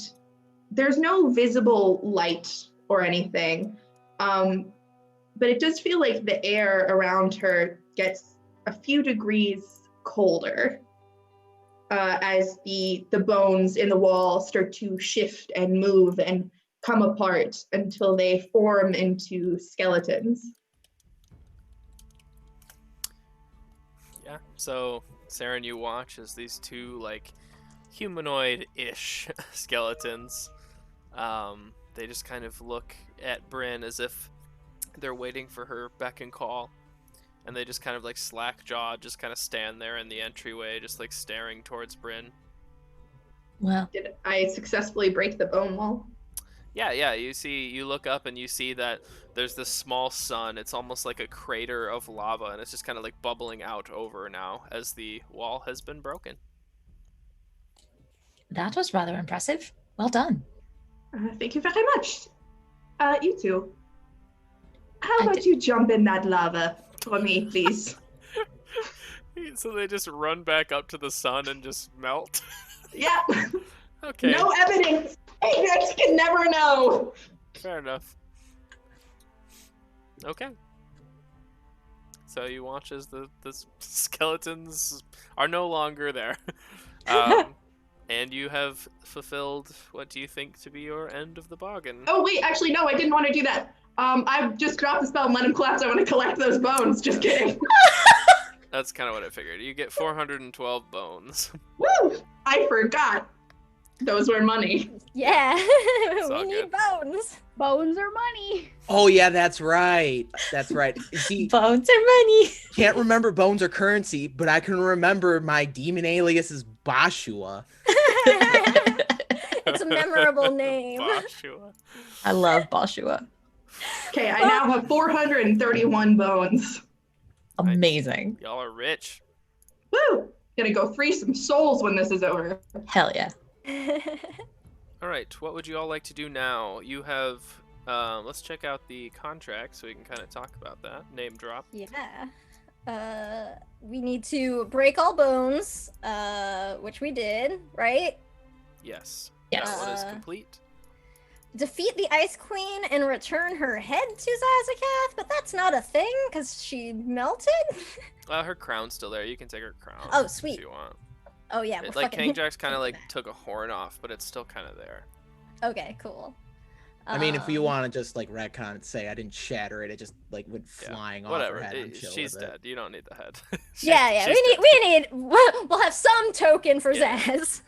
there's no visible light or anything, but it does feel like the air around her gets a few degrees colder as the bones in the wall start to shift and move and come apart until they form into skeletons. Yeah. So Saren, you watch as these two like humanoid-ish skeletons. They just kind of look at Bryn as if they're waiting for her beck and call, and they just kind of like slack-jawed, just kind of stand there in the entryway, just like staring towards Bryn. Well, Did I successfully break the bone wall? Yeah. You look up and you see that there's this small sun. It's almost like a crater of lava, and it's just kind of like bubbling out over now as the wall has been broken. that was rather impressive. Well done. Thank you very much. You two. How I about did- you jump in that lava for me, please? So they just run back up to the sun and just melt. Yeah. Okay, No evidence. You can never know. fair enough. Okay. So you watch as the skeletons are no longer there. And you have fulfilled what do you think to be your end of the bargain? Oh wait, actually no, I didn't want to do that. I just dropped the spell and let him collapse. I want to collect those bones. Just kidding. That's kind of what I figured. You get 412 bones. Woo! I forgot. Those were money. Yeah, all we need good. bones. Bones are money. Oh yeah, that's right. That's right. See, Bones are money. can't remember bones or currency, but I can remember my demon alias is Bashua. It's a memorable name. Joshua. I love Boshua. Okay, I now have 431 bones. Amazing. Y'all are rich. Woo! Gonna go free some souls when this is over. Hell yeah. All right, what would you all like to do now? You have, let's check out the contract so we can kind of talk about that. Name drop. Yeah. We need to break all bones, which we did, right? Yes. Yes. That one is Uh, complete. Defeat the Ice Queen and return her head to Zazakath, but that's not a thing because she melted. Her crown's still there. You can take her crown. Oh, sweet. If you want. Oh yeah, we're Like fucking. Kangjax kind of like took a horn off, but it's still kind of there. Okay, cool. I mean, if you Um, want to just like retcon and say I didn't shatter it, it just like went Yeah, flying off Whatever. her head. I'm chill She's with it. dead. You don't need the head. Yeah, She's we dead. need. We'll have some token for Yeah. Zaz.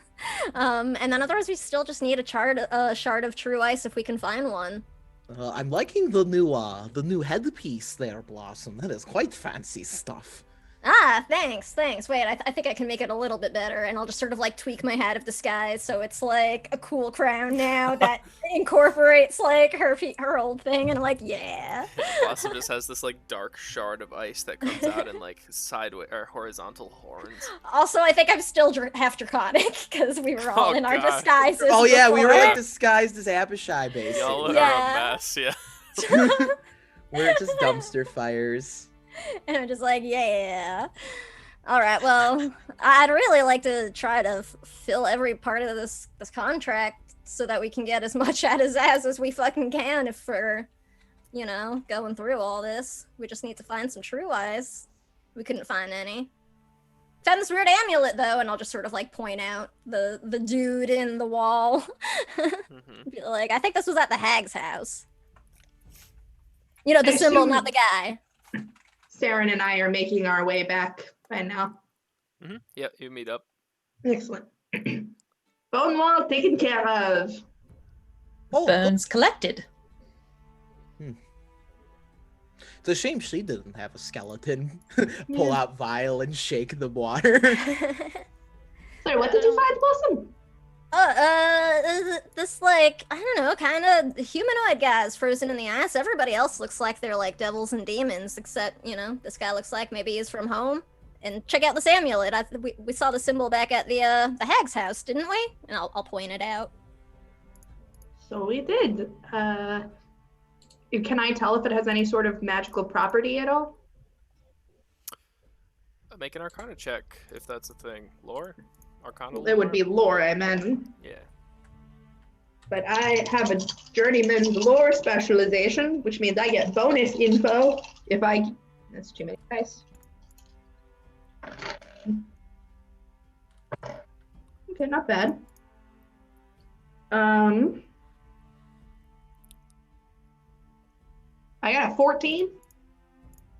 And then otherwise we still just need a shard of true ice if we can find one. I'm liking the new headpiece there, Blossom. That is quite fancy stuff. Ah, thanks. Wait, I think I can make it a little bit better, and I'll just sort of like tweak my hat of disguise so it's like a cool crown now that incorporates like her old thing, and I'm like, yeah. Blossom just has this like dark shard of ice that comes out in like sideways or horizontal horns. Also, I think I'm still half draconic because we were all Oh, in our God. disguises. Oh yeah, we were like before. disguised as Abishai, basically. Y'all are Yeah. a mess. Yeah. We're just dumpster fires. And I'm just like, yeah. All right, well, I'd really like to try to fill every part of this contract so that we can get as much out of Zaz as we fucking can if we're, going through all this. We just need to find some true eyes. We couldn't find any. Found this weird amulet though, and I'll just sort of like point out the dude in the wall. Mm-hmm. Be like, I think this was at the hag's house. You know, the I symbol, assume- not the guy. Saren and I are making our way back by now. Mm-hmm. Yep, you meet up. Excellent. Bone wall taken care of. Oh, Bones collected. it's a shame she didn't have a skeleton. Pull out vial and shake the water. Sorry, what did you find, Blossom? This like, I don't know, kind of humanoid guys frozen in the ice. Everybody else looks like they're like devils and demons, except, you know, this guy looks like maybe he's from home. And check out this amulet. We saw the symbol back at the hag's house, didn't we? And I'll point it out. So we did. Can I tell if it has any sort of magical property at all? Make an Arcana check if that's a thing. Lore? Arcana. It would lore? be lore, I meant. Yeah. But I have a journeyman's lore specialization, which means I get bonus info if I. That's too many dice. Okay, not bad. I got a 14.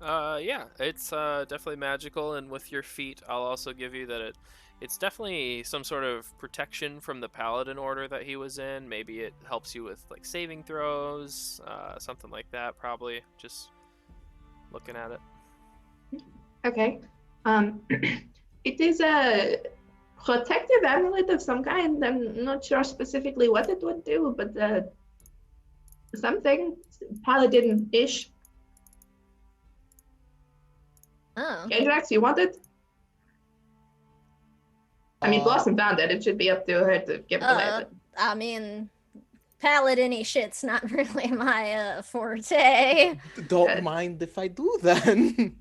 Yeah, it's definitely magical, and with your feat, I'll also give you that it's definitely some sort of protection from the paladin order that he was in. Maybe it helps you with like saving throws, something like that. Probably just looking at it. Okay. It is a protective amulet of some kind. I'm not sure specifically what it would do, but something paladin-ish. Oh. Ajax, you want it? I mean, Uh, Blossom found it. It should be up to her to give it away. But I mean, paladin-y shit's not really my forte. Don't mind if I do then.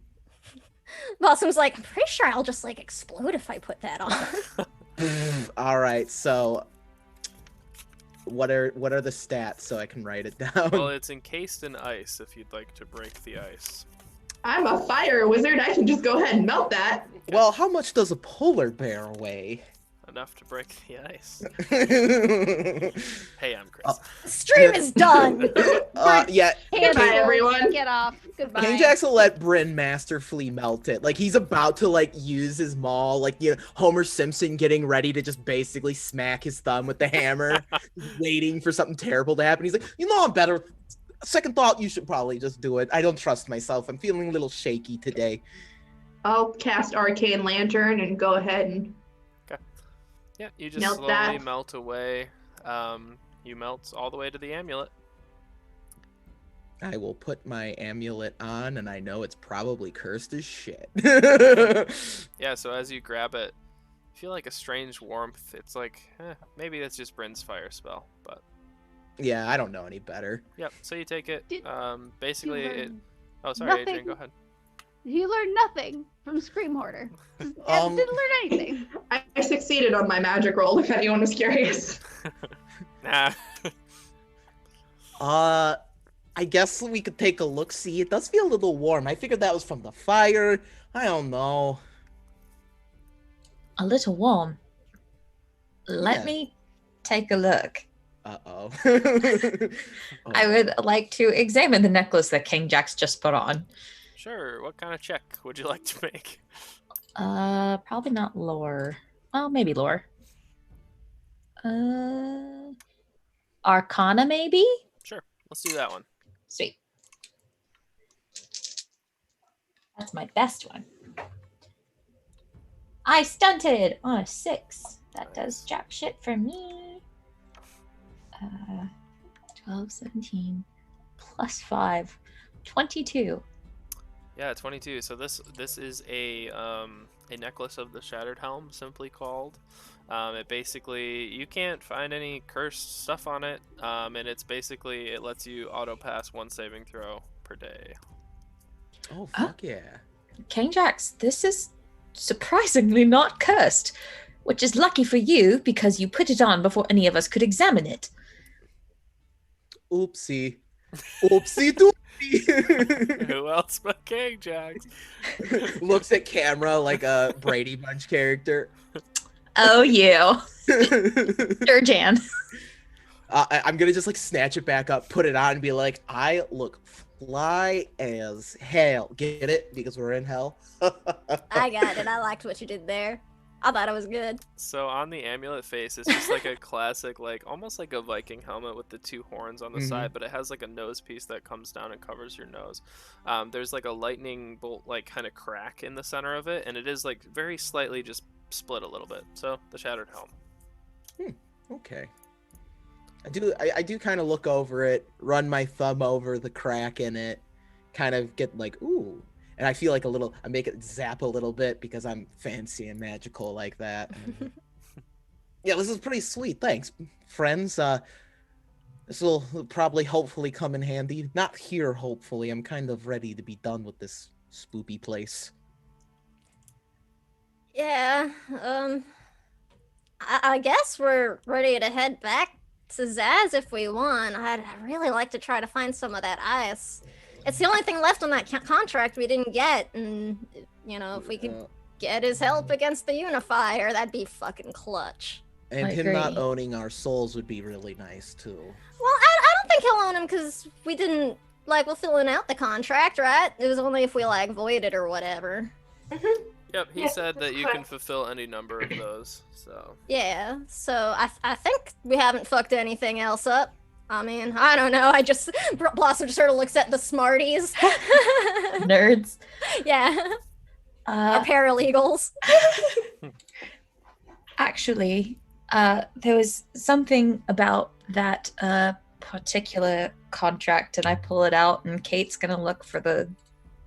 Blossom's like, I'm pretty sure I'll just like explode if I put that on. All right, so what are the stats so I can write it down? Well, it's encased in ice. If you'd like to break the ice. I'm a fire wizard. I can just go ahead and melt that. Well, how much does a polar bear weigh? Enough to break the ice. Yeah, Hey, I'm Chris. Stream is done. yeah. Goodbye, everyone. Get off. Goodbye. King Jax will let Bryn masterfully melt it. Like he's about to like use his maul, like you know, Homer Simpson getting ready to just basically smack his thumb with the hammer, waiting for something terrible to happen. He's like, you know, I'm better. Second thought, you should probably just do it. I don't trust myself. I'm feeling a little shaky today. I'll cast Arcane Lantern and go ahead and. Yeah, you just Melt slowly that. melt away. You melt all the way to the amulet. I will put my amulet on, and I know it's probably cursed as shit. Yeah, so as you grab it, you feel like a strange warmth. It's like, maybe that's just Bryn's fire spell, but Yeah, I don't know any better. yep. So you take it. Did Basically, you it. learn Oh, sorry, Adrian. nothing? Go ahead. You learned nothing from Scream Hoarder. Didn't learn anything. I succeeded on my magic roll, if anyone was curious. Nah. I guess we could take a look. See, it does feel a little warm. I figured that was from the fire. I don't know. A little warm. Let Yeah. me take a look. Uh-oh. I would like to examine the necklace that King Jax just put on. Sure. What kind of check would you like to make? Probably not lore. Well, maybe lore. Arcana, maybe? Sure. Let's do that one. Sweet. That's my best one. I stunted on a 6. That does jack shit for me. 12, 17, plus 5. 22. Yeah, 22. So this is a necklace of the Shattered Helm, simply called. It basically, you can't find any cursed stuff on it, and it's basically, it lets you auto pass one saving throw per day. Oh, fuck yeah. King Jax, this is surprisingly not cursed, which is lucky for you because you put it on before any of us could examine it. Oopsie. Oopsie doopsie. Who else but King Jax. Looks at camera like a Brady Bunch character. Oh, you. Sure, Jan. I'm gonna just like snatch it back up, put it on, and be like, I look fly as hell. Get it? Because we're in hell. I got it. I liked what you did there. I thought it was good. So on the amulet face, it's just like a classic, like almost like a Viking helmet with the two horns on the side, but it has like a nose piece that comes down and covers your nose. There's like a lightning bolt, like kind of crack in the center of it, and it is like very slightly just split a little bit. So the shattered helm. Okay. I do kind of look over it, run my thumb over the crack in it, kind of get like, ooh. And I feel like I make it zap a little bit because I'm fancy and magical like that. Yeah, this is pretty sweet. Thanks, friends. This will probably hopefully come in handy. Not here, hopefully. I'm kind of ready to be done with this spoopy place. Yeah, I guess we're ready to head back to Zaz if we want. I'd really like to try to find some of that ice. It's the only thing left on that contract we didn't get, and, you know, if we could get his help against the Unifier, that'd be fucking clutch. And I him not agree. owning our souls would be really nice, too. Well, I don't think he'll own him, because we didn't, like, we're filling out the contract, right? It was only if we, like, voided or whatever. Yep, he Yeah, said that's that you can correct. fulfill any number of those. So Yeah, so I think we haven't fucked anything else up. I mean, I don't know. Blossom just sort of looks at the Smarties. Nerds. Yeah, our paralegals. Actually, there was something about that particular contract, and I pull it out, and Kate's gonna look for the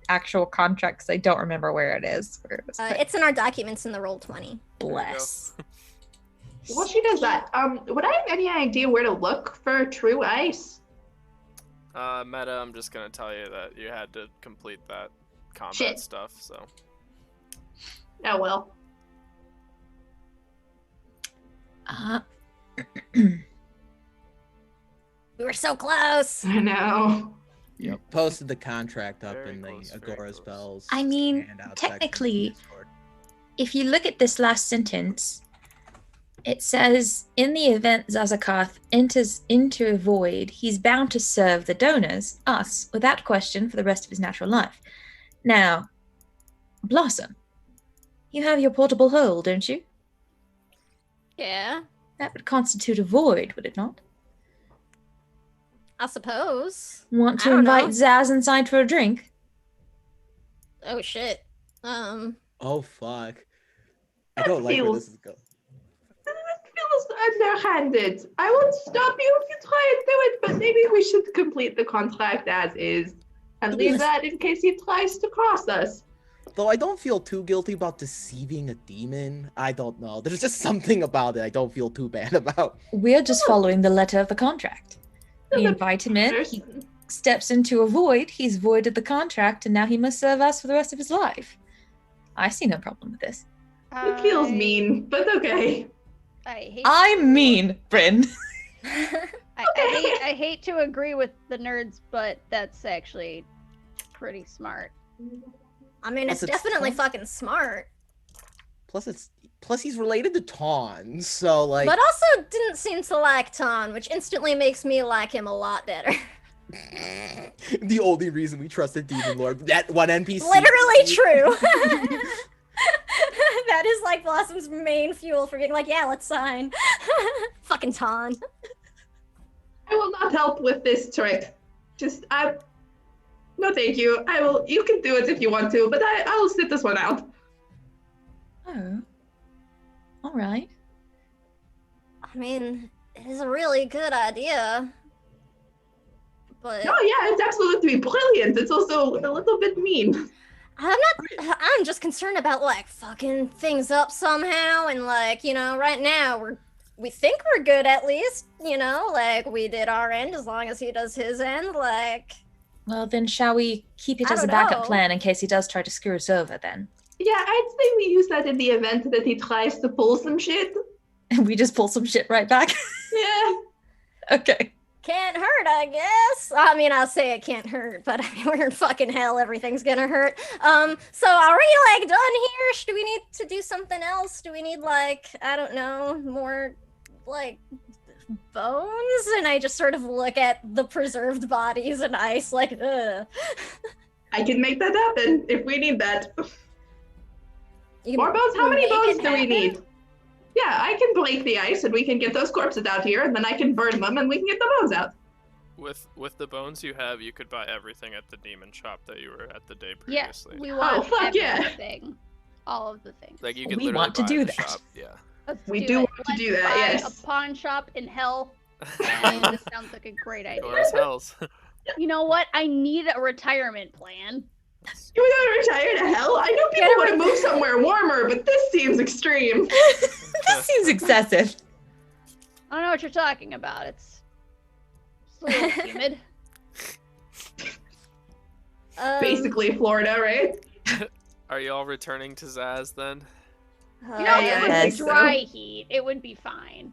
actual contract because I don't remember where it is. Where it was put. It's in our documents in the Roll20. Bless. While she does that, would I have any idea where to look for true ice? Meta, I'm just gonna tell you that you had to complete that combat Shit. stuff. So Oh well. We were so close. I know. Posted the contract up Very in the close, very Agora close. spells. I mean, handout section of technically, Discord. if you look at this last sentence, it says, in the event Zazakarth enters into a void, he's bound to serve the donors, us, without question for the rest of his natural life. Now, Blossom, you have your portable hole, don't you? Yeah, That would constitute a void, would it not? I suppose. Want I to don't invite know. Zaz inside for a drink? Oh shit. Oh, fuck. I don't like where feels- this is going. Feels underhanded. I won't stop you if you try and do it, but maybe we should complete the contract as is and leave that in case he tries to cross us. Though I don't feel too guilty about deceiving a demon. I don't know. There's just something about it I don't feel too bad about. We're just following the letter of the contract. We invite him in, he steps into a void, he's voided the contract, and now he must serve us for the rest of his life. I see no problem with this. It feels mean, but okay. I hate. I'm mean, Bryn. I hate to agree with the nerds, but that's actually pretty smart. I mean, Plus it's it's definitely fun. fucking smart. Plus he's related to Tawn, so like But also didn't seem to like Ton, which instantly makes me like him a lot better. the only reason we trusted Demon Lord, that one NPC. Literally true. That is like Blossom's main fuel for being like, yeah, let's sign. Fucking Ton. I will not help with this trick. No, thank you. I will. You can do it if you want to, but I'll sit this one out. Oh. All right. I mean, it is a really good idea. But No, yeah, it's absolutely brilliant. It's also a little bit mean. I'm just concerned about like fucking things up somehow, and like, you know, right now we think we're good at least, you know, like we did our end as long as he does his end, like. Well, then shall we keep it I as a don't backup know. plan in case he does try to screw us over then? Yeah, I'd say we use that in the event that he tries to pull some shit. And we just pull some shit right back? Yeah. Okay. can't hurt, I guess. I mean, I'll say it can't hurt, but I mean, we're in fucking hell. Everything's gonna hurt. So are we like done here? Do we need to do something else? Do we need like, I don't know, more like bones? And I just sort of look at the preserved bodies and ice, like, ugh. I can make that happen if we need that. You More bones? How many make bones it do we happen? need? Yeah, I can break the ice and we can get those corpses out here, and then I can burn them and we can get the bones out. With the bones you have, you could buy everything at the demon shop that you were at the day Yes, previously. we want fuck yeah. everything. All of the things. Like you could We literally want to buy do the that. shop. Yeah. Let's We do do it. want to Let's do that, buy yes. a pawn shop in hell. And this sounds like a great idea. Agora's hells. You know what? I need a retirement plan. You want to retire to hell? I know people want to move somewhere warmer, but this seems extreme. This seems excessive. I don't know what you're talking about. It's a little humid. Basically Florida, right? Are you all returning to Zaz then? You know, Yeah, if it I was think dry so. heat, it would be fine.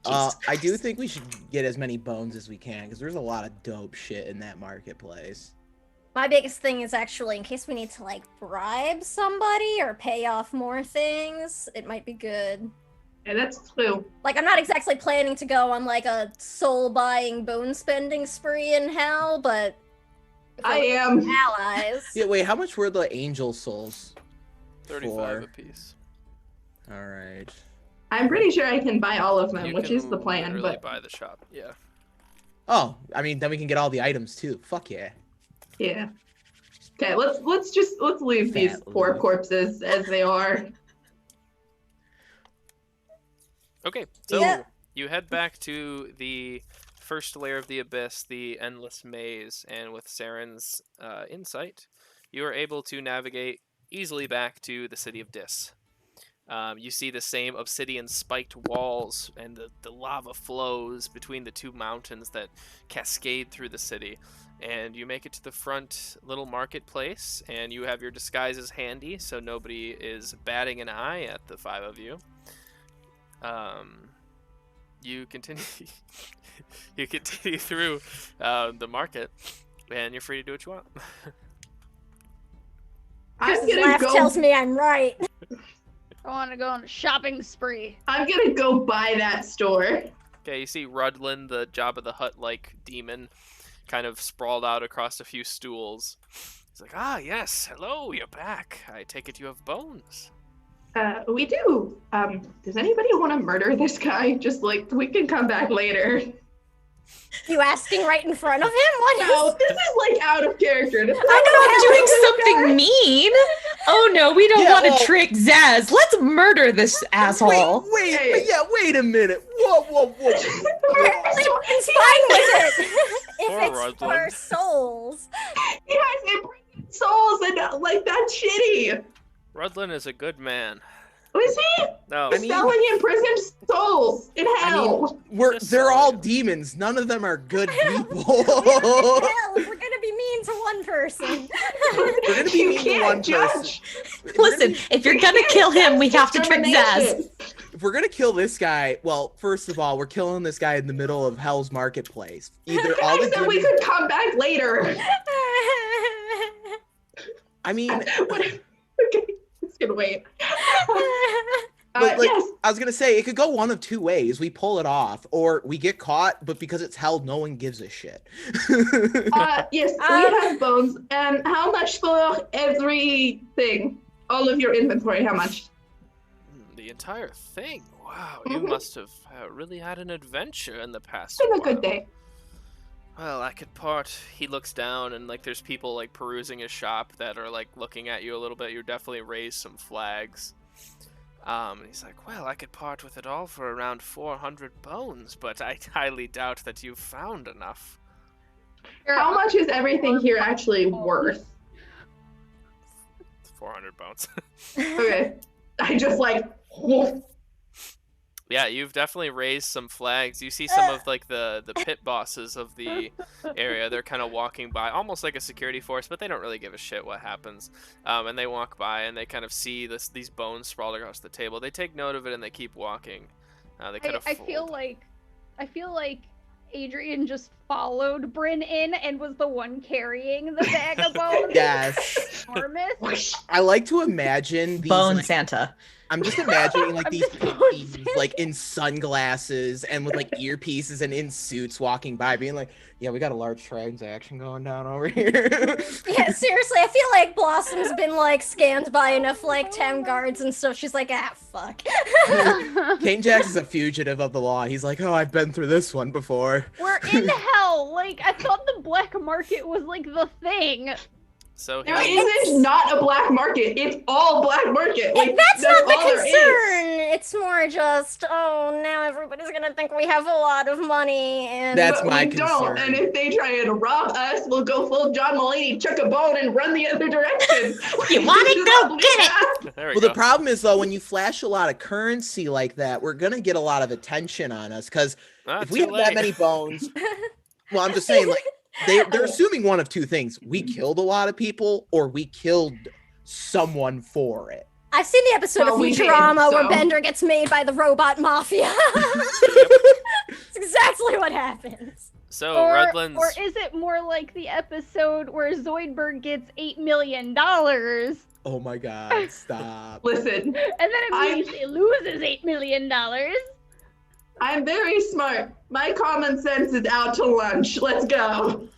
I do think we should get as many bones as we can, because there's a lot of dope shit in that marketplace. My biggest thing is actually, in case we need to like bribe somebody or pay off more things, it might be good. Yeah, that's true. Like, I'm not exactly planning to go on like a soul buying bone spending spree in hell, but if I we're am. allies. Yeah, wait, how much were the angel souls? 35 For- apiece. All right. I'm pretty sure I can buy all of them, You which can is the plan, literally but buy the shop. Yeah. Oh, I mean, then we can get all the items too. Fuck yeah. yeah. Okay, let's leave these Fat poor loot. corpses as they are. Okay, so Yeah. you head back to the first layer of the abyss, the endless maze, and with Saren's insight, you are able to navigate easily back to the city of Dis. You see the same obsidian spiked walls and the lava flows between the two mountains that cascade through the city. And you make it to the front little marketplace, and you have your disguises handy, so nobody is batting an eye at the five of you. You continue. You continue through the market, and you're free to do what you want. I'm Chris's gonna laugh go. tells me I'm right. I want to go on a shopping spree. I'm gonna go buy that store. Okay, you see Rudlin, the Jabba the Hutt-like demon, kind of sprawled out across a few stools. He's like, "Ah, yes, hello, you're back. I take it you have bones." We do. Does anybody want to murder this guy? Just like we can come back later. You asking right in front of him? What is? No, this is like out of character. This is I'm doing something mean. Oh no, we don't Yeah, want to well- trick Zaz. Let's murder this asshole. Wait a minute. Whoa. It's fine with it. Poor If it's Rudlin. for souls. He has imprisoned souls, and like that's shitty. Rudlin is a good man. Was he No, I mean- selling imprisoned souls in hell? Just They're all solid. demons. None of them are good people. Hell, if we're gonna be mean to one person. We're gonna be You mean to can't one judge. person. Listen, if you're gonna kill him, we have to trick Zaz. Discrimination. If we're gonna kill this guy, well, first of all, we're killing this guy in the middle of Hell's Marketplace. Either all I the said we demons. could come back later. I mean, Okay, it's gonna wait. But, like, Yes, I was gonna say it could go one of two ways. We pull it off, or we get caught, but because it's Hell, no one gives a shit. yes, we have bones. How much for everything? All of your inventory, how much? the entire thing. Wow, you Mhm. must have really had an adventure in the past. It's been a good while. day. Well, I could part. He looks down, and like there's people like perusing his shop that are like looking at you a little bit. You definitely raised some flags. He's like, well, I could part with it all for around 400 bones, but I highly doubt that you've found enough. How much is everything here actually worth? 400 bones. Okay, I just like. woof. Yeah, you've definitely raised some flags. You see some of like the pit bosses of the area. They're kind of walking by, almost like a security force, but they don't really give a shit what happens. And they walk by and they kind of see these bones sprawled across the table. They take note of it and they keep walking. They kind of I feel like I feel like Adrian just followed Bryn in and was the one carrying the bag of bones. Yes. Enormous. I like to imagine these Bone like, Santa. I'm just imagining like I'm these just bone hippies like in sunglasses and with like earpieces and in suits walking by being like, yeah, we got a large transaction going down over here. Yeah, seriously, I feel like Blossom's been like scanned by enough like town guards and stuff. She's like, ah, fuck. Kane Jax is a fugitive of the law. He's like, oh, I've been through this one before. We're in hell. Like, I thought the black market was like the thing. So There he, isn't not a black market. It's all black market. Like That's not the all there is. concern. It's more just, oh, now everybody's gonna think we have a lot of money, and That's But my we don't. concern. And if they try and rob us, we'll go full John Mulaney, chuck a bone, and run the other direction. You want it? Go get it! there we Well, go. the problem is though, when you flash a lot of currency like that, we're gonna get a lot of attention on us because if we Too have that late. many bones, well, I'm just saying, like they're assuming one of two things: we killed a lot of people, or we killed someone for it. I've seen the episode Well, of we did, Futurama where so- Bender gets made by the robot mafia. It's exactly what happens. So Or Redlands. is it more like the episode where Zoidberg gets $8 million and Oh my god, stop. Listen, then immediately loses $8 million? I'm very smart. My common sense is out to lunch. Let's go.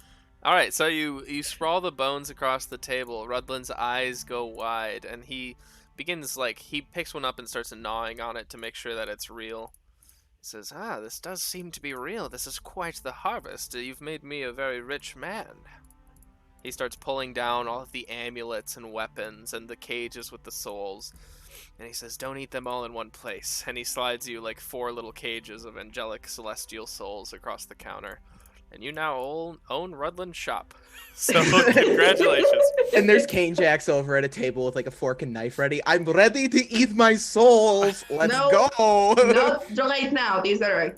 All right, so you sprawl the bones across the table. Rudland's eyes go wide, and he begins he picks one up and starts gnawing on it to make sure that it's real. He says, this does seem to be real. This is quite the harvest. You've made me a very rich man. He starts pulling down all of the amulets and weapons and the cages with the souls. And he says, don't eat them all in one place. And he slides you 4 little cages of angelic celestial souls across the counter. And you now own Rudland's shop. So congratulations. And there's Kane Jax over at a table with a fork and knife ready. I'm ready to eat my souls. Let's No. go. Not right now. These are a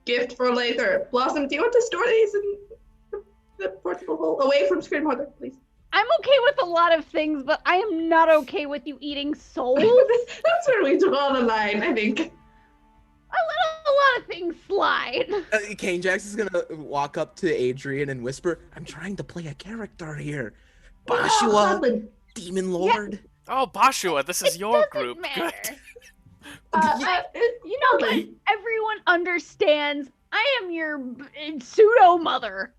gift for later. Blossom, do you want to store these in the portable hole away from Scream Mother, please? I'm okay with a lot of things, but I am not okay with you eating souls. That's where we draw the line, I think. I let a lot of things slide. Kane Jax is gonna walk up to Adrian and whisper, I'm trying to play a character here. Bashua, Goblin. Demon Lord. Oh, Bashua, this is your Doesn't group. matter. Good. You know what? Everyone understands. I am your pseudo mother.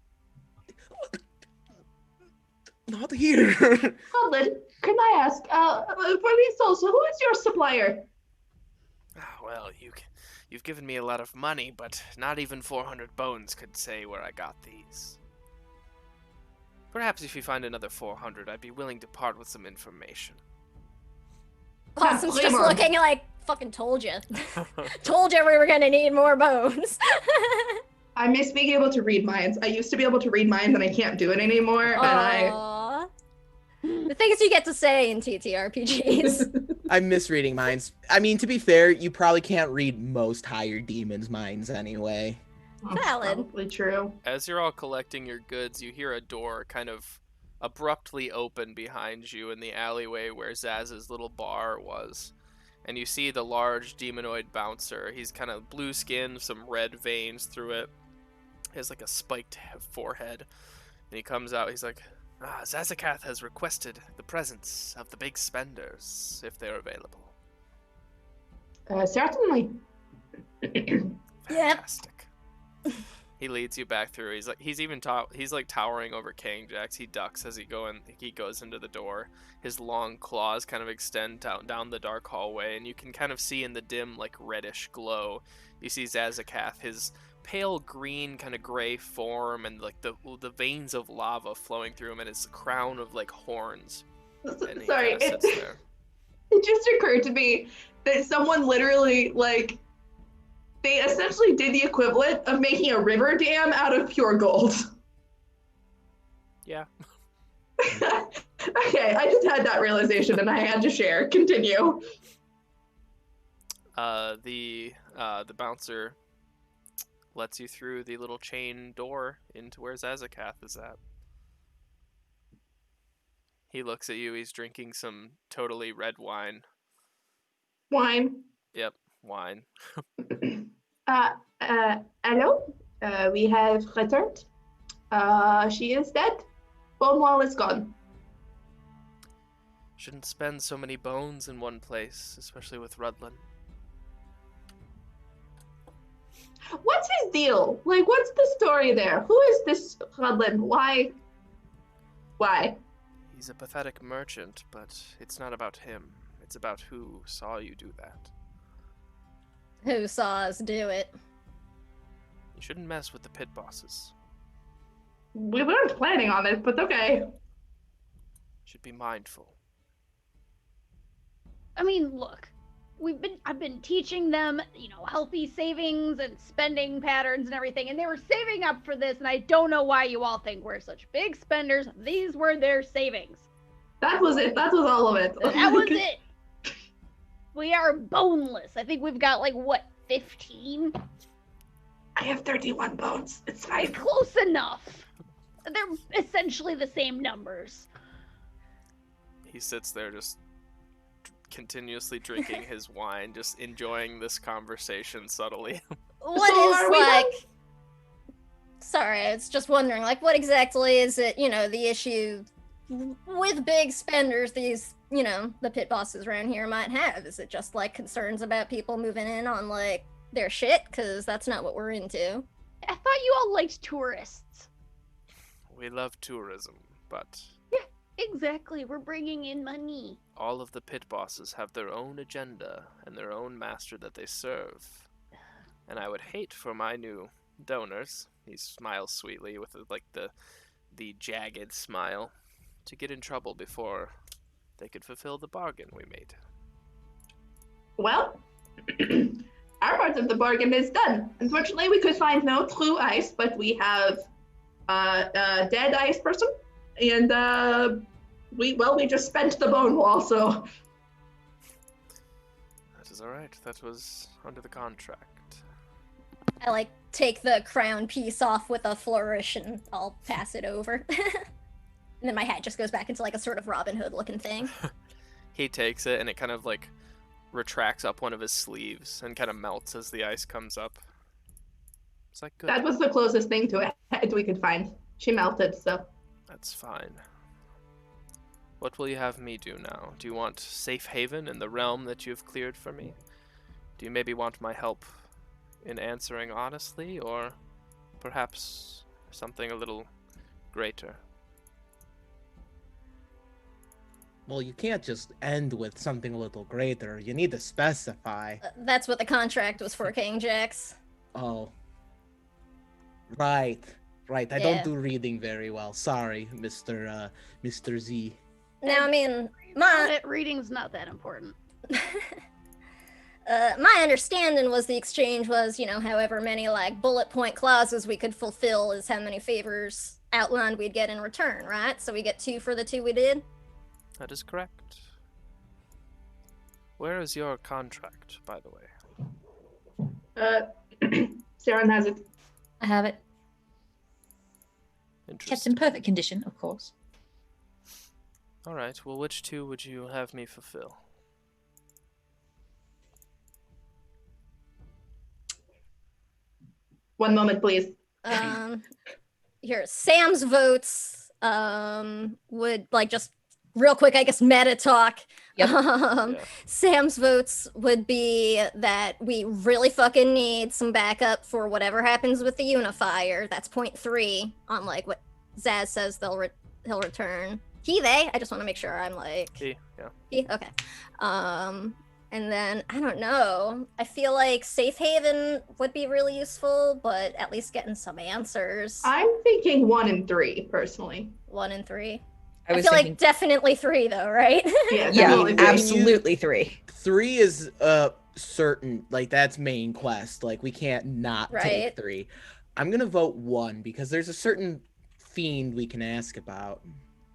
Not here. Goblin, can I ask, for these souls, who is your supplier? Well, you've given me a lot of money, but not even 400 bones could say where I got these. Perhaps if you find another 400, I'd be willing to part with some information. Blossom's just Claymore. looking like, fucking told you. Told you we were gonna need more bones. I miss being able to read minds. I used to be able to read minds, and I can't do it anymore. And I Aww. The things you get to say in TTRPGs. I'm misreading minds. I mean, to be fair, you probably can't read most higher demons' minds anyway. That's Valid. probably true. As you're all collecting your goods, you hear a door kind of abruptly open behind you in the alleyway where Zaz's little bar was. And you see the large demonoid bouncer. He's kind of blue skinned, some red veins through it. He has a spiked forehead. And he comes out, he's like, Zazakath has requested the presence of the big spenders, if they're available. Certainly. Yep. Fantastic. He leads you back through. He's even towering over Kang Jax. He ducks as he goes into the door. His long claws kind of extend down the dark hallway, and you can kind of see in the dim reddish glow. You see Zazakath, his pale green kind of gray form, and the veins of lava flowing through him, and his crown of horns. And he Sorry, kinda sits there. it just occurred to me that someone literally they essentially did the equivalent of making a river dam out of pure gold. Yeah. Okay, I just had that realization and I had to share. Continue. The bouncer lets you through the little chain door into where Zazakath is at. He looks at you. He's drinking some totally red wine. Wine. Yep, wine. Hello? We have returned. She is dead. Bone wall is gone. Shouldn't spend so many bones in one place, especially with Rudlin. What's his deal? Like, what's the story there? Who is this Rudlin? Why? He's a pathetic merchant, but it's not about him. It's about who saw you do that. Who saw us do it? You shouldn't mess with the pit bosses. We weren't planning on it, but okay. Should be mindful. I mean, look, I've been teaching them, healthy savings and spending patterns and everything, and they were saving up for this, and I don't know why you all think we're such big spenders. These were their savings. That was it. That was all of it. That was it. We are boneless. I think we've got 15? I have 31 bones. It's fine. Close enough. They're essentially the same numbers. He sits there just continuously drinking his wine, just enjoying this conversation subtly. What So is are we done? Sorry, I was just wondering, what exactly is it, the issue with big spenders these, the pit bosses around here might have? Is it just, concerns about people moving in on, their shit? Because that's not what we're into. I thought you all liked tourists. We love tourism, but Exactly, we're bringing in money. all of the pit bosses have their own agenda and their own master that they serve. And I would hate for my new donors, he smiles sweetly with the jagged smile, to get in trouble before they could fulfill the bargain we made. Well, our part of the bargain is done. Unfortunately, we could find no true ice, but we have a dead ice person, and we just spent the bone wall, so That is alright, that was under the contract. I take the crown piece off with a flourish and I'll pass it over. And then my hat just goes back into a sort of Robin Hood looking thing. He takes it and it kind of retracts up one of his sleeves and kind of melts as the ice comes up. It's good. that was the closest thing to a head we could find. She melted, so. That's fine. What will you have me do now? Do you want safe haven in the realm that you have cleared for me? Do you maybe want my help in answering honestly, or perhaps something a little greater? Well, you can't just end with something a little greater. You need to specify. That's what the contract was for, King Jax. Oh. Right. Right. I Yeah. don't do reading very well. Sorry, Mr. Z. Now, I mean, my Reading's not that important. my understanding was the exchange was, however many bullet point clauses we could fulfill is how many favors outlined we'd get in return, right? So we get 2 for the 2 we did. That is correct. Where is your contract, by the way? Saren has it. I have it. Kept Interesting. in perfect condition, of course. Alright, well, which 2 would you have me fulfill? One moment, please. Here, Sam's votes would just real quick, I guess, meta talk. Yep. Yeah. Sam's votes would be that we really fucking need some backup for whatever happens with the unifier. That's 0.3 on what Zaz says he'll return. They. I just want to make sure I'm Yeah. he? Okay. And then I don't know. I feel like safe haven would be really useful, but at least getting some answers. I'm thinking 1 and 3, personally. 1 and 3. I I was feel thinking, like definitely 3 though, right? Yeah, yeah, definitely three. absolutely 3. 3 is certain. That's main quest. We can't not Right. take 3. I'm gonna vote 1 because there's a certain fiend we can ask about.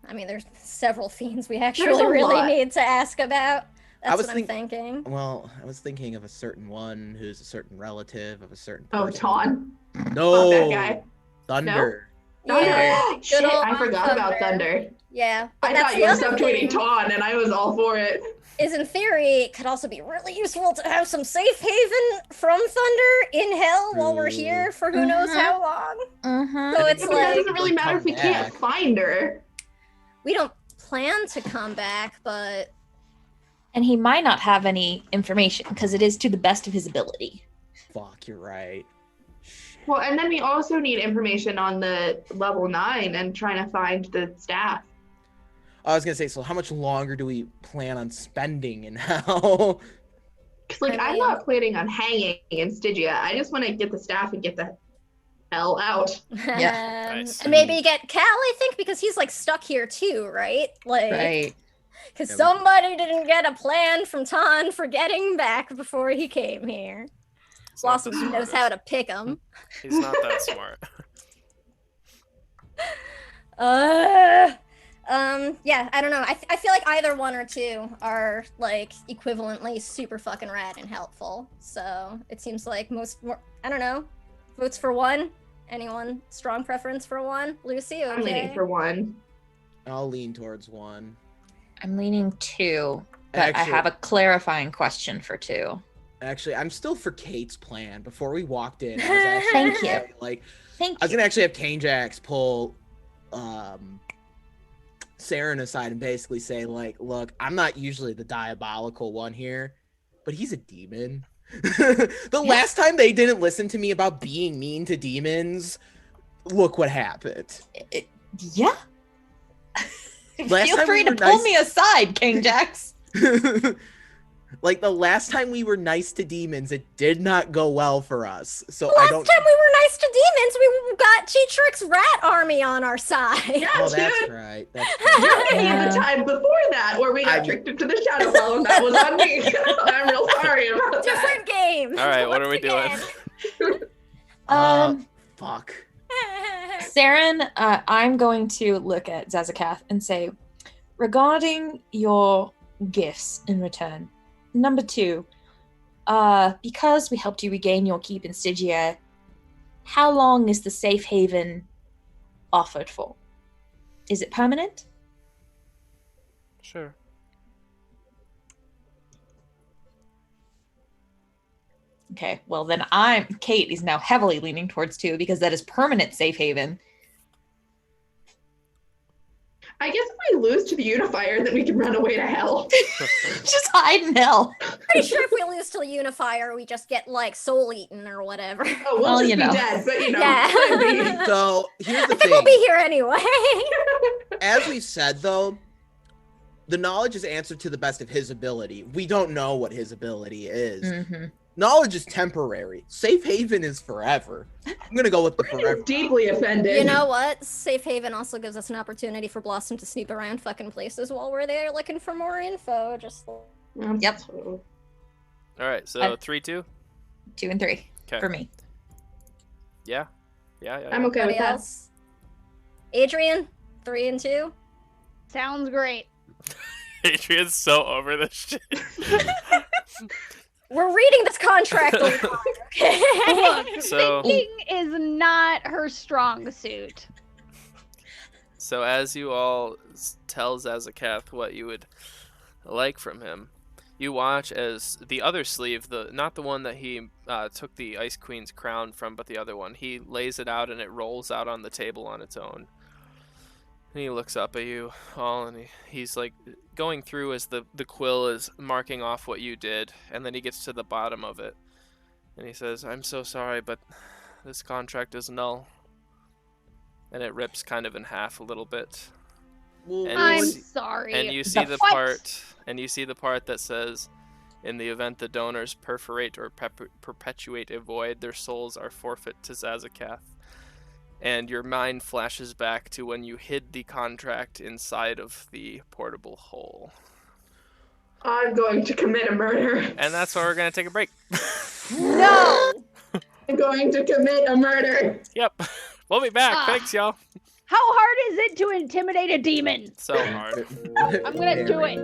I mean, there's several fiends we actually There's a really lot. need to ask about. That's was what I'm thinking. Well, I was thinking of a certain one who's a certain relative of a certain Oh, person. Tawn. No, that guy. Thunder. Thunder. Yeah, Shit, good old I forgot about Thunder. Yeah, but I that's thought the you were other subtweeting thing. Tawn, and I was all for it. Is in theory, it could also be really useful to have some safe haven from Thunder in hell while we're here for who knows how long. Mm-hmm. So I it's think But that like doesn't really matter if we come can't back. find her. we don't plan to come back, but And he might not have any information because it is to the best of his ability. Fuck, you're right. Well, and then we also need information on the level 9 and trying to find the staff. I was gonna say, so how much longer do we plan on spending in hell? Because, like, I I'm mean- not planning on hanging in Stygia. I just want to get the staff and get the hell out. Nice. And maybe get Cal, I think, because he's like stuck here too, right? Like, Right. because Yeah, we- somebody didn't get a plan from Tan for getting back before he came here. He's not the Blossom knows how smartest. to pick him. He's not that smart. Yeah, I don't know. I feel like either one or two are like equivalently super fucking rad and helpful. So it seems like I don't know, votes for one. Anyone strong preference for one? Lucy, okay. I'm leaning for 1. I'll lean towards 1. I'm leaning 2, but I Actually- have a clarifying question for 2. Actually, I'm still for Kate's plan. Before we walked in, I was actually Thank gonna you. say, like, Thank I was you. gonna actually have Kane-Jax pull Saren aside and basically say, like, look, I'm not usually the diabolical one here, but he's a demon. The last time they didn't listen to me about being mean to demons, look what happened. Yeah. Last Feel time free we to were pull nice- me aside, King Jax. Like the last time we were nice to demons, it did not go well for us. So The I last don't. time we were nice to demons, we got Cheatrix rat army on our side. Yeah, Oh, that's dude. right. That's You're right. thinking of Yeah. the time before that where we got I- tricked into the Shadowfell, and that was on me. I'm real sorry about that. Different game. All right, what are we Once doing? Fuck. Saren, I'm going to look at Zazakath and say, regarding your gifts in return, number 2, because we helped you regain your keep in Stygia, how long is the safe haven offered for? Is it permanent? Sure. Okay, well then Kate is now heavily leaning towards 2 because that is permanent safe haven. I guess if we lose to the Unifier, then we can run away to hell. Just hide in hell. Pretty sure if we lose to the Unifier, we just get like soul eaten or whatever. Oh, we'll Well, just you be know. dead, but you know, Yeah. plan B. So here's the I think we'll thing. be here anyway. As we said, though, the knowledge is answered to the best of his ability. We don't know what his ability is. Mm-hmm. Knowledge is temporary. Safe haven is forever. I'm gonna go with the forever. Deeply offended. You know what? Safe Haven also gives us an opportunity for Blossom to sneak around fucking places while we're there looking for more info. Just Yep. All right, so I- 3-2. 2 and 3 Okay. for me. Yeah. Yeah. I'm okay with anybody that. else? Adrian, 3 and 2. Sounds great. Adrian's so over this shit. We're reading this contract. over, okay? Look, So- thinking is not her strong suit. So as you all tell Zazakath what you would like from him, you watch as the other sleeve, not the one that he took the Ice Queen's crown from, but the other one, he lays it out and it rolls out on the table on its own. And he looks up at you all, and he's like going through as the quill is marking off what you did, and then he gets to the bottom of it, and he says, "I'm so sorry, but this contract is null." And it rips kind of in half a little bit. Well, And I'm you see- sorry. And you see the What? part that says, in the event the donors perforate or perpetuate a void, their souls are forfeit to Zazakath. And your mind flashes back to when you hid the contract inside of the portable hole. I'm going to commit a murder. And that's why we're going to take a break. No. I'm going to commit a murder. Yep. We'll be back. Ah. Thanks, y'all. How hard is it to intimidate a demon? So hard. I'm gonna do it.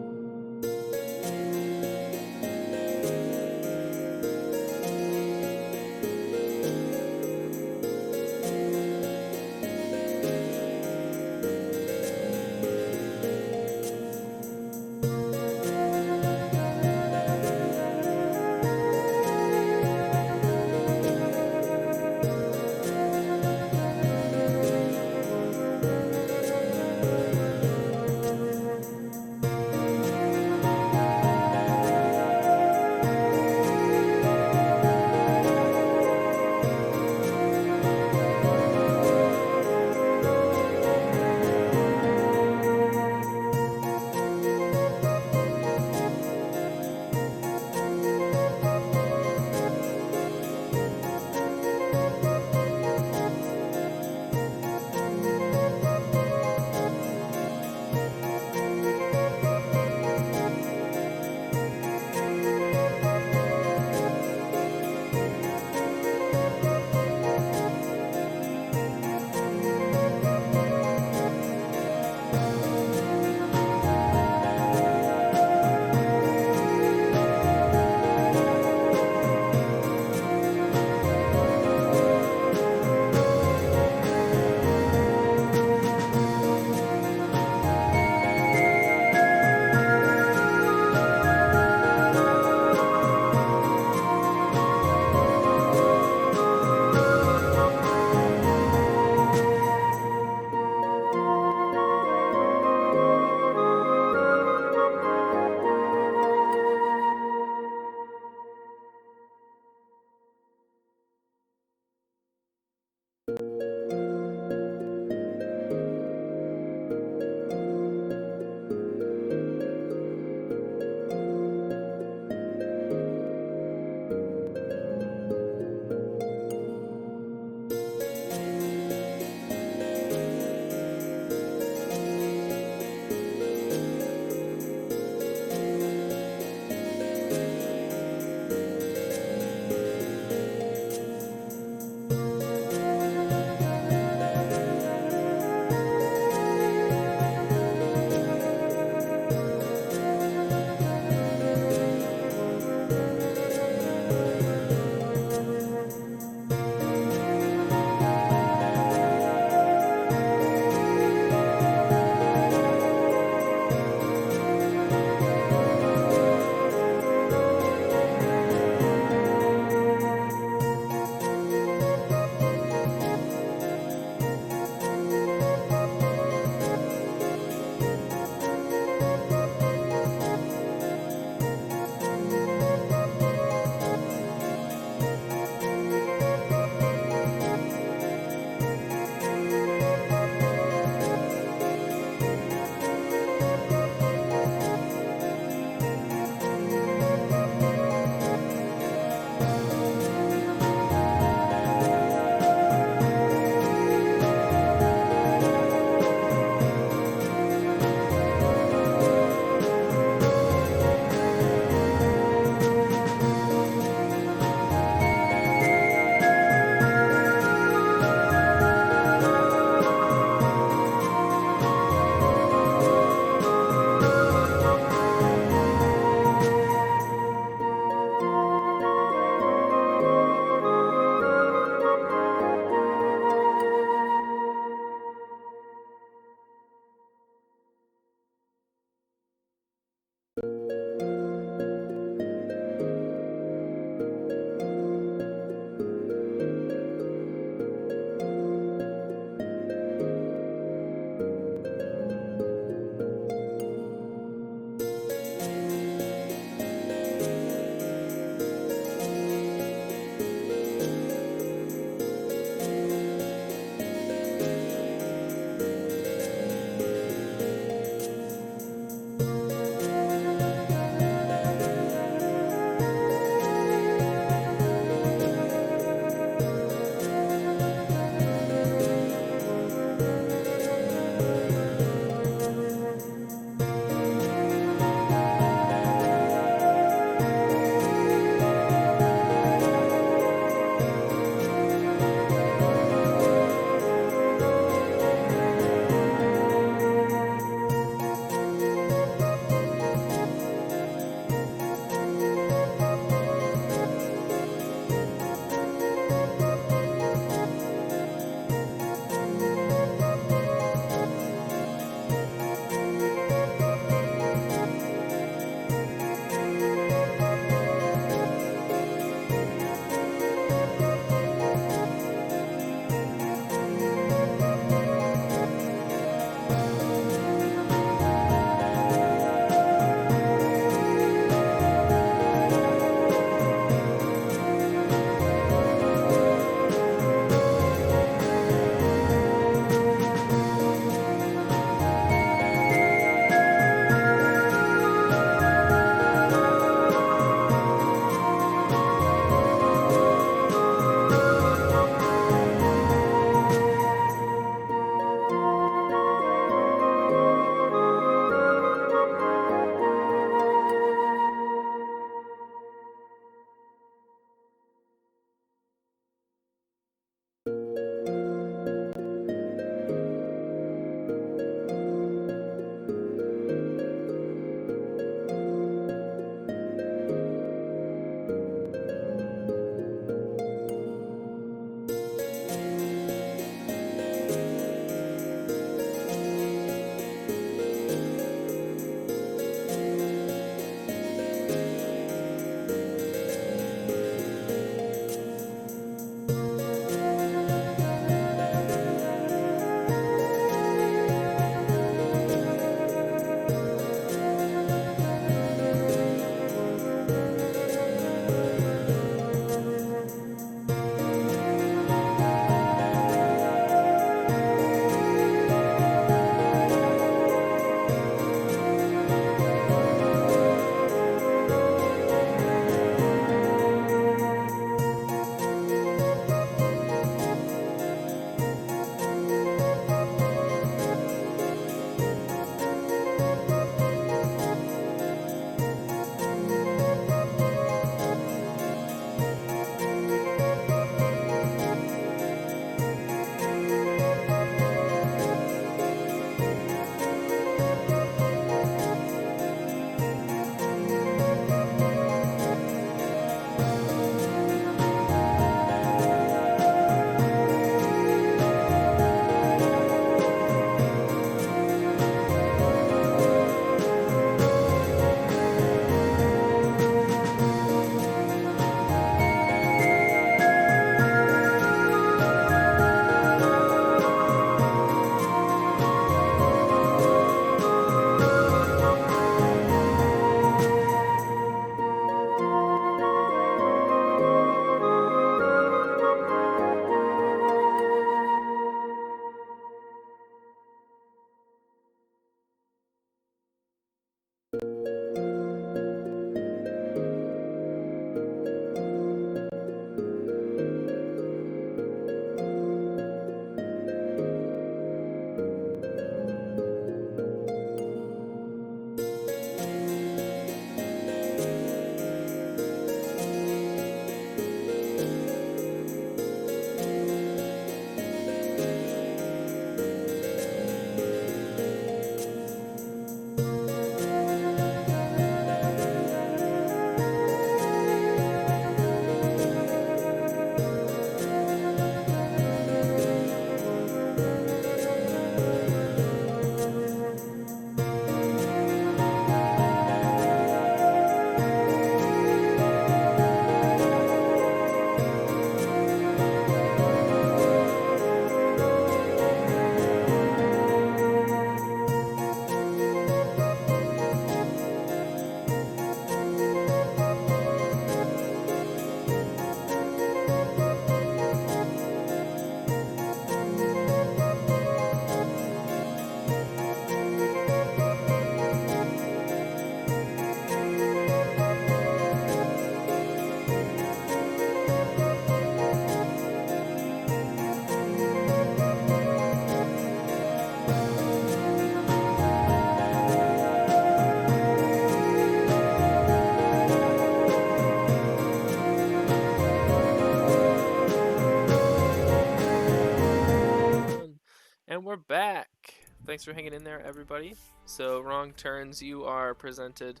And we're back. Thanks for hanging in there, everybody. So, Wrong Turns, you are presented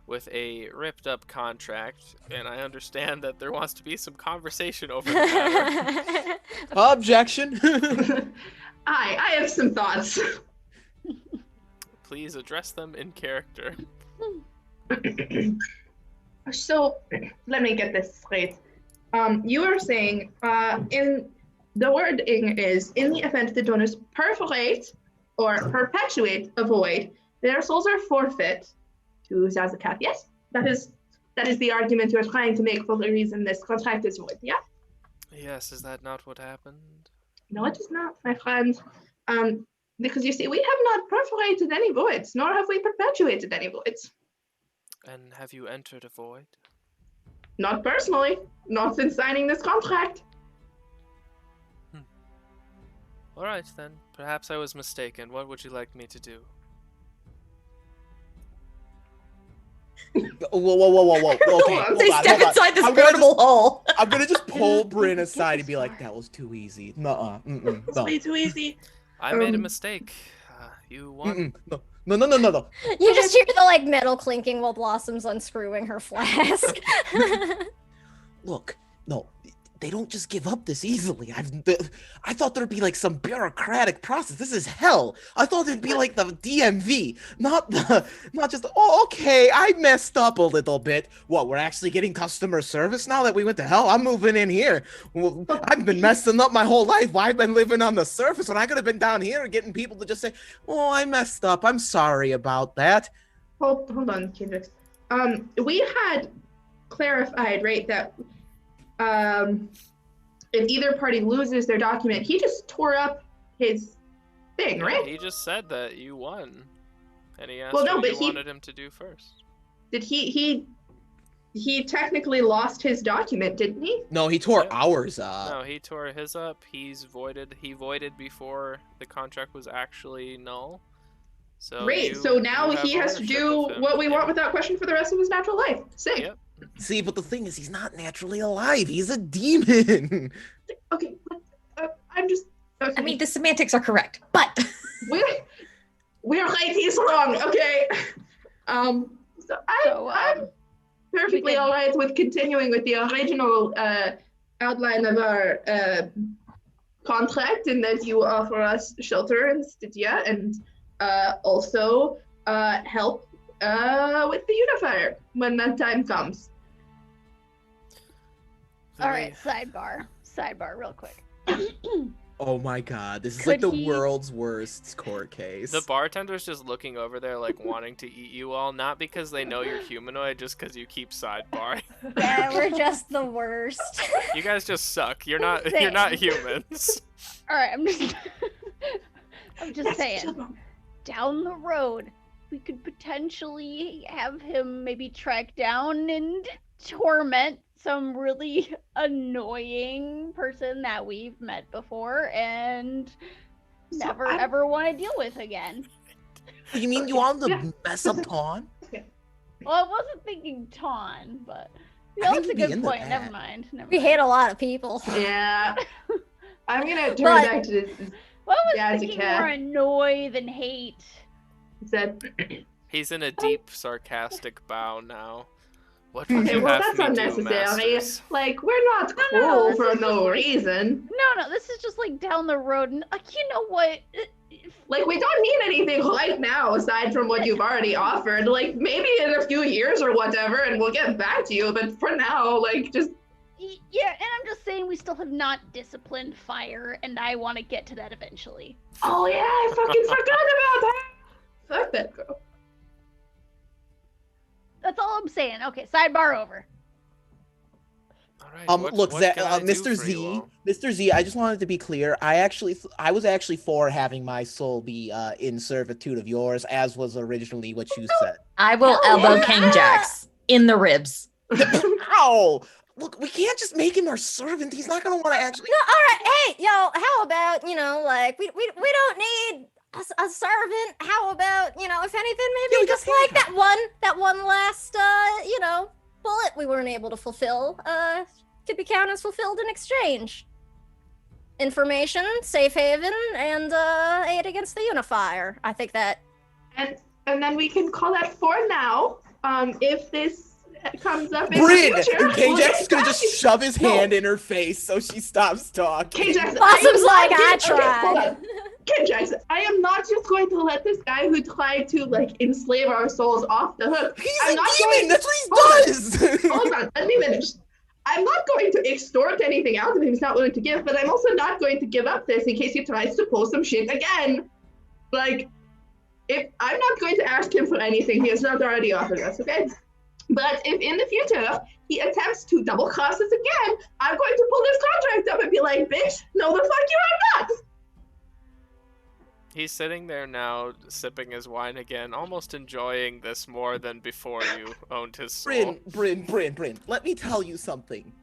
with a ripped up contract, and I understand that there wants to be some conversation over the matter. Objection. I have some thoughts. Please address them in character. So, let me get this straight. You are saying, in the wording is, in the event the donors perforate or perpetuate a void, their souls are forfeit to Zazakat. Yes, that is the argument you're trying to make for the reason this contract is void. Yeah. Yes, is that not what happened? No, it is not, my friend. Because you see, we have not perforated any voids, nor have we perpetuated any voids. And have you entered a void? Not personally, not since signing this contract. Alright then, perhaps I was mistaken. What would you like me to do? Whoa. Okay, They hold step on. inside this I'm gonna portable hole. I'm gonna just pull Bryn Get aside this and be like, far. that was too easy. Nuh-uh. Mm-mm. It's No. way too easy. I made a Um, mistake. You won. Mm-mm. No. You just hear the like metal clinking while Blossom's unscrewing her flask. Look, no, they don't just give up this easily. I thought there'd be like some bureaucratic process. This is hell. I thought it'd be like the DMV, not just, oh, okay, I messed up a little bit. What, we're actually getting customer service now that we went to hell? I'm moving in here. Well, I've been messing up my whole life. Why I've been living on the surface when I could have been down here and getting people to just say, oh, I messed up. I'm sorry about that. Hold on, Kendricks. We had clarified, right, that if either party loses their document, he just tore up his thing, right? He just said that you won. And he asked Well, no, what but you he- wanted him to do first. Did he technically lost his document, didn't he? No, he tore Yep. ours up. No, he tore his up. He voided before the contract was actually null. So Great. you- So now you have he has to ownership do of him. what we Yeah. want without question for the rest of his natural life. Sick. Yep. See, but the thing is, he's not naturally alive. He's a demon. Okay, but, I'm just. Okay. I mean, the semantics are correct, but we're right. He's wrong. Okay. So I'm perfectly we can- all right with continuing with the original outline of our contract, in that you offer us shelter in Stygia and also help with the unifier when that time comes. All right, sidebar, real quick. Oh my god, this is like Could the he- world's worst court case. The bartender's just looking over there, like wanting to eat you all, not because they know you're humanoid, just because you keep sidebarring. Yeah, we're just the worst. You guys just suck. You're not humans. All right, I'm just saying. Down the road, we could potentially have him maybe track down and torment some really annoying person that we've met before and So never I'm- ever want to deal with again. You mean you want to Yeah. mess up Tawn? Well, I wasn't thinking Tawn, but I think that's a he'd be good into point. that. Never mind. We hate a lot of people. Yeah. I'm gonna turn But- back to this. Well, I was Yeah, as a thinking cat. more annoy than hate. Said, He's in a deep, sarcastic bow now. What would okay, you well, have that's me do, unnecessary. masters? Like, we're not No, cruel this for is no just- reason. No, this is just like down the road, and you know what? Like, we don't need anything right now aside from what you've already offered. Like, maybe in a few years or whatever, and we'll get back to you. But for now, like, just Yeah, and I'm just saying we still have not disciplined Fire, and I want to get to that eventually. oh yeah, I fucking forgot about that. Fuck that girl. That's all I'm saying. Okay, sidebar over. All right, Look, what can I do Mr. for you Z, all? Mr. Z, I just wanted to be clear. I was actually for having my soul be in servitude of yours, as was originally what you said. I will Hell elbow yeah. King Jax in the ribs. Ow! Look, we can't just make him our servant. He's not gonna want to actually. No, all right. Hey, yo, how about, like, we don't need a servant. How about, if anything, maybe Yeah, we just got like that one last, bullet we weren't able to fulfill, could be counted as fulfilled in exchange. information, safe haven, and aid against the unifier. I think that. And then we can call that for now. If this comes up in Bryn! the future, And K-Jack's gonna back just and- shove his No. hand in her face so she stops talking. K-Jax, Possum's like, I Okay, hold tried. on. K-Jax, I am not just going to let this guy who tried to like enslave our souls off the hook. He's I'm a not demon! going- That's Hold what he does! Hold on, let me finish. I'm not going to extort anything out of him he's not willing to give, but I'm also not going to give up this in case he tries to pull some shit again. Like, if I'm not going to ask him for anything he has not already offered us, okay? But if in the future he attempts to double cross us again, I'm going to pull this contract up and be like, bitch, no the fuck you are not! He's sitting there now, sipping his wine again, almost enjoying this more than before you owned his soul. Bryn, let me tell you something.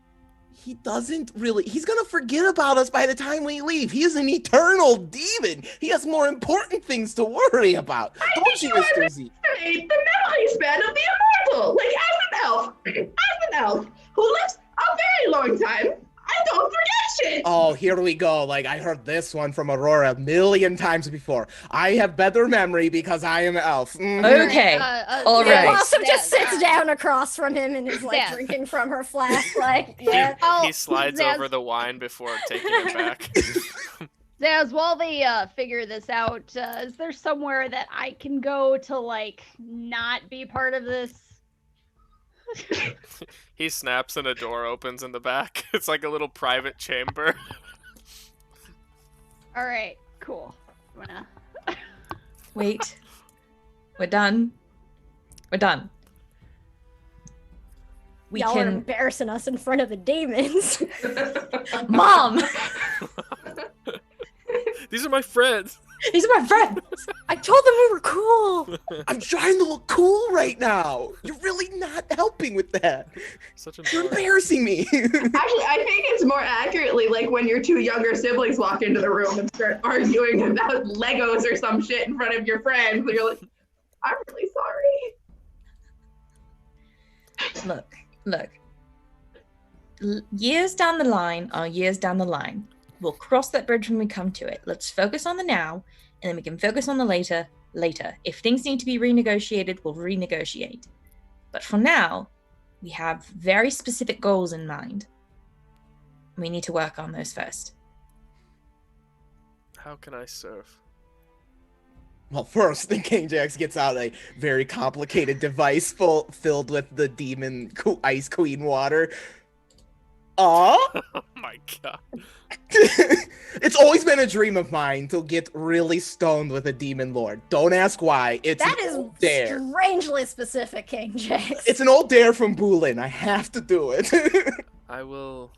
He doesn't really, he's gonna forget about us by the time we leave. He is an eternal demon. He has more important things to worry about. Don't you, Mr. Z? The memory span of the immortal! Like, as an elf, who lives a very long time, I don't forget shit! Oh, here we go. Like, I heard this one from Aurora a million times before. I have better memory because I am an elf. Mhm. Okay. All Yeah, right. Possum just sits down across from him and is like Zaz. drinking from her flask. Like, yeah. He slides Zaz, over the wine before taking it back. Zaz, while they figure this out, is there somewhere that I can go to, like, not be part of this? He snaps and a door opens in the back. It's like a little private chamber. All right, cool. I'm gonna... Wait. We're done. We're done. We Y'all are can. embarrassing us in front of the demons. Mom! These are my friends. These are my friends! I told them we were cool. I'm trying to look cool right now. You're really not helping with that. Such a You're dork. embarrassing me. Actually, I think it's more accurately like when your two younger siblings walk into the room and start arguing about Legos or some shit in front of your friends. And you're like, I'm really sorry. Look. Years down the line are years down the line. We'll cross that bridge when we come to it. Let's focus on the now, and then we can focus on the later. If things need to be renegotiated, we'll renegotiate. But for now, we have very specific goals in mind. We need to work on those first. How can I serve? Well, first, the King Jax gets out a very complicated device filled with the demon ice queen water. Oh my god. It's always been a dream of mine to get really stoned with a demon lord. Don't ask why. It's That an is old dare. strangely specific, King Jax. It's an old dare from Bulin. I have to do it. I will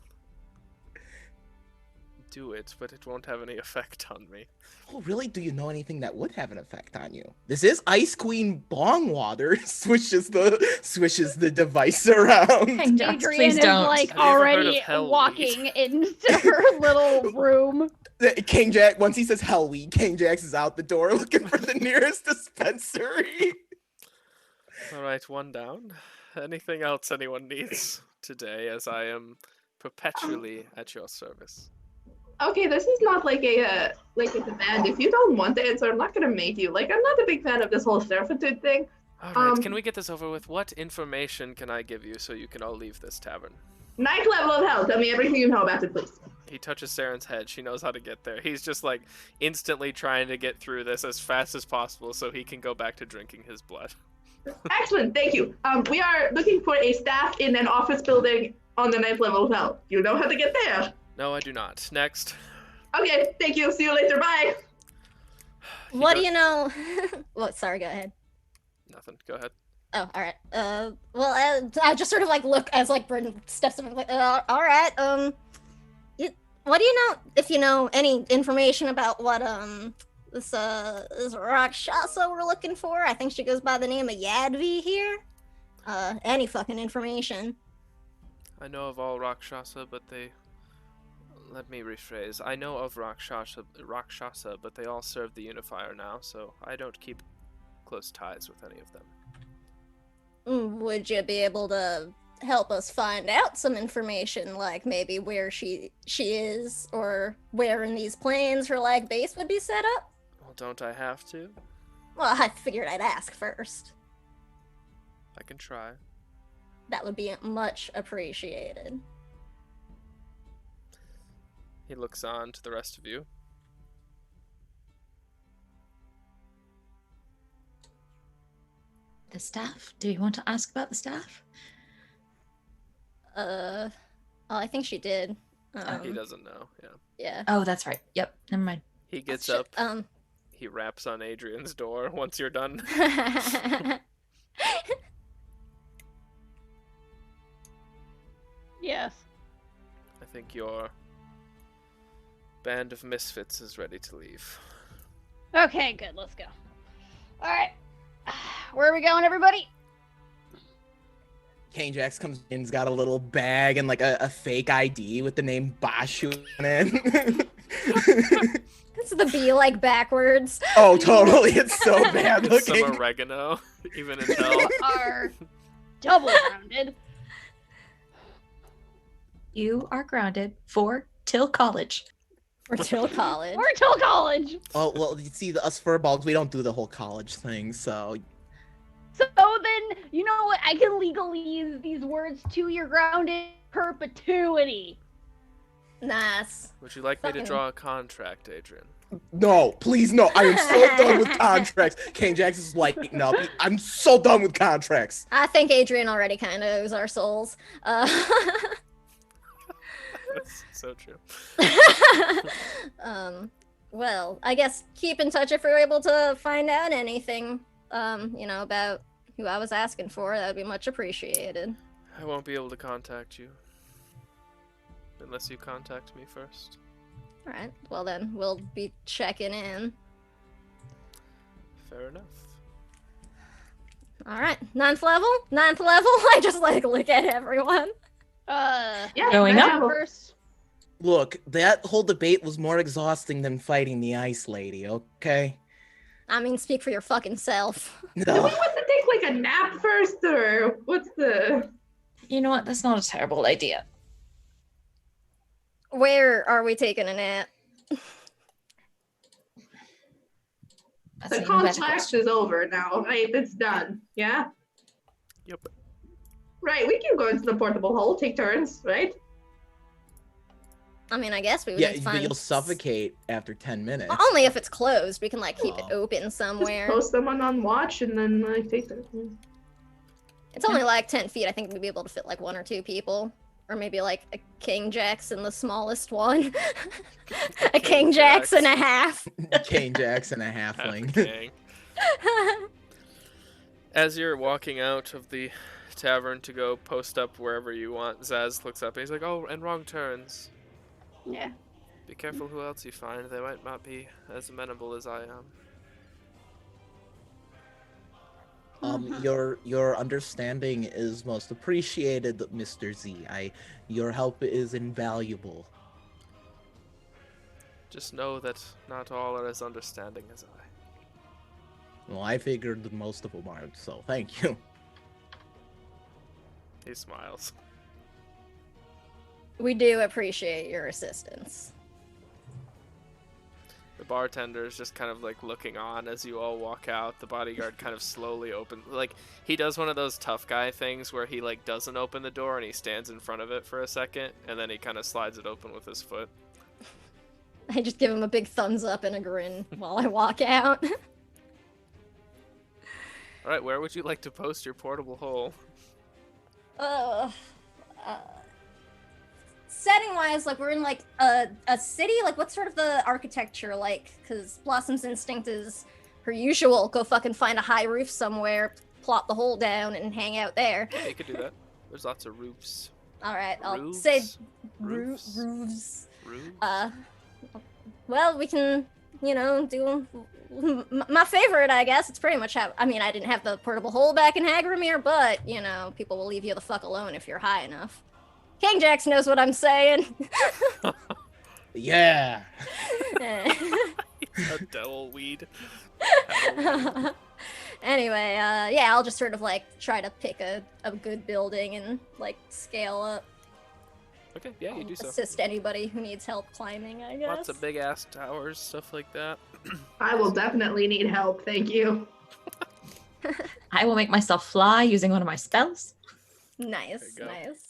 do it, but it won't have any effect on me. Oh, really? Do you know anything that would have an effect on you? This is Ice Queen bong water. Swishes the device around. King Jax, Adrian please is don't. like Have you ever heard of already hell walking into her little room. King Jax, once he says hellweed, King Jax is out the door looking for the nearest dispensary. Alright, one down. Anything else anyone needs today, as I am perpetually at your service? Okay, this is not like a demand. If you don't want the answer, I'm not gonna make you. Like, I'm not a big fan of this whole servitude thing. Alright, can we get this over with? What information can I give you so you can all leave this tavern? Ninth level of hell. Tell me everything you know about it, please. He touches Saren's head. She knows how to get there. He's just like instantly trying to get through this as fast as possible so he can go back to drinking his blood. Excellent, thank you. We are looking for a staff in an office building on the ninth level of hell. You know how to get there. No, I do not. Next. Okay, thank you. See you later. Bye. What do you know? What? Sorry, go ahead. Nothing. Go ahead. Oh, all right. I just sort of like look as like Britton steps up and like, all right. What do you know? If you know any information about what this Rakshasa we're looking for? I think she goes by the name of Yadvi here. Any fucking information. I know of all Rakshasa, but they... Let me rephrase. I know of Rakshasa, but they all serve the Unifier now, so I don't keep close ties with any of them. Would you be able to help us find out some information, like maybe where she is, or where in these planes her like base would be set up? Well, don't I have to? Well, I figured I'd ask first. I can try. That would be much appreciated. He looks on to the rest of you. The staff? Do you want to ask about the staff? Oh, I think she did. He doesn't know, yeah. Yeah. Oh, that's right. Yep, never mind. He gets Shit, up, he raps on Adrian's door once you're done. Yes. I think your band of misfits is ready to leave. Okay, good. Let's go. All right. Where are we going, everybody? Kane Jax comes in, he's got a little bag and like a fake ID with the name Bashu on it. It's the B like backwards. Oh, totally. It's so bad Get some looking. oregano, even in hell. You are double grounded. You are grounded for till college. We're till college. We're till college. Oh, well, you see, us furballs, we don't do the whole college thing, so. So then, you know what? I can legally use these words to your grounded perpetuity. Nice. Would you like me to Fucking- draw a contract, Adrian? No, please, no. I am so done with contracts. Kane Jax is like, no, I'm so done with contracts. I think Adrian already kind of owes our souls. That's so true. Well, I guess keep in touch if we're able to find out anything, about who I was asking for. That would be much appreciated. I won't be able to contact you. Unless you contact me first. All right. Well, then we'll be checking in. Fair enough. All right. Ninth level. I just like look at everyone. Yeah, Going that's up? how- First. Look, that whole debate was more exhausting than fighting the ice lady, okay? I mean, speak for your fucking self. Do we want to take like a nap first, or what's the? You know what? That's not a terrible idea. Where are we taking a nap? That's The an even better contract question. is over now, right? It's done. Yeah. Yep. Right. We can go into the portable hole, take turns, right? I mean, I guess we would Yeah, need to but find you'll suffocate after 10 minutes. Only if it's closed. We can like keep it Oh. open Just somewhere. post someone on watch and then like take the. It's only like 10 feet. I think we'd be able to fit like one or two people. Or maybe like a King Jackson, the smallest one. A King Jackson and a half. Kane Jax and a Half the halfling. gang. As you're walking out of the tavern to go post up wherever you want, Zaz looks up and he's like, "Oh, and wrong turns. Yeah. Be careful who else you find. They might not be as amenable as I am." Your understanding is most appreciated, Mr. Z. Your help is invaluable. Just know that not all are as understanding as I. Well, I figured that most of them aren't, so thank you. He smiles. We do appreciate your assistance. The bartender is just kind of like looking on as you all walk out. The bodyguard kind of slowly opens, like he does one of those tough guy things where he like doesn't open the door and he stands in front of it for a second and then he kind of slides it open with his foot. I just give him a big thumbs up and a grin while I walk out. All right, where would you like to post your portable hole? Setting wise, like we're in like a city. Like what's sort of the architecture like? Because Blossom's instinct is her usual: go fucking find a high roof somewhere, plop the hole down, and hang out there. Yeah, you could do that. There's lots of roofs. All right, I'll Roofs? say Roofs? roofs. Roofs? Well, we can, do my favorite, I guess. It's pretty much how. I mean, I didn't have the portable hole back in Hagramir, but people will leave you the fuck alone if you're high enough. King Jax knows what I'm saying. Yeah. A devil weed. Anyway, yeah, I'll just sort of like try to pick a good building and like scale up. Okay, yeah, you I'll do so. assist anybody who needs help climbing, I guess. Lots of big ass towers, stuff like that. I will definitely need help. Thank you. I will make myself fly using one of my spells. Nice, There you go. nice.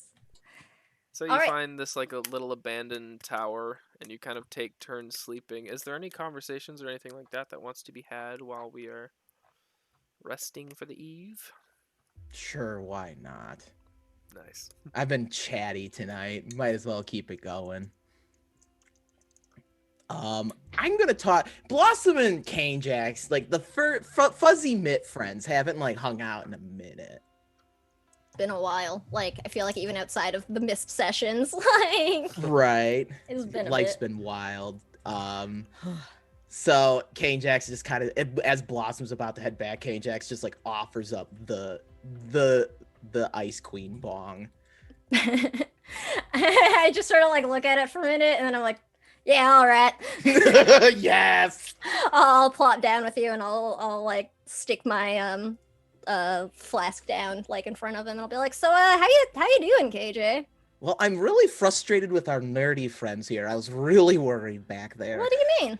So you Alright. find this like a little abandoned tower, and you kind of take turns sleeping. Is there any conversations or anything like that that wants to be had while we are resting for the eve? Sure, why not? Nice. I've been chatty tonight. Might as well keep it going. I'm gonna talk Blossom and Cane Jacks, like the fuzzy mitt friends haven't like hung out in a minute. It's been a while. Like, I feel like even outside of the missed sessions, like, Right. it's been a Life's bit. been wild. So Cane Jacks just kind of, as Blossom's about to head back, Cane Jacks just like offers up the Ice Queen bong. I just sort of like look at it for a minute, and then I'm like, yeah, all right. Yes. I'll plop down with you, and I'll like stick my flask down like in front of him, and I'll be like, so how you doing, KJ? Well, I'm really frustrated with our nerdy friends here. I was really worried back there. What do you mean?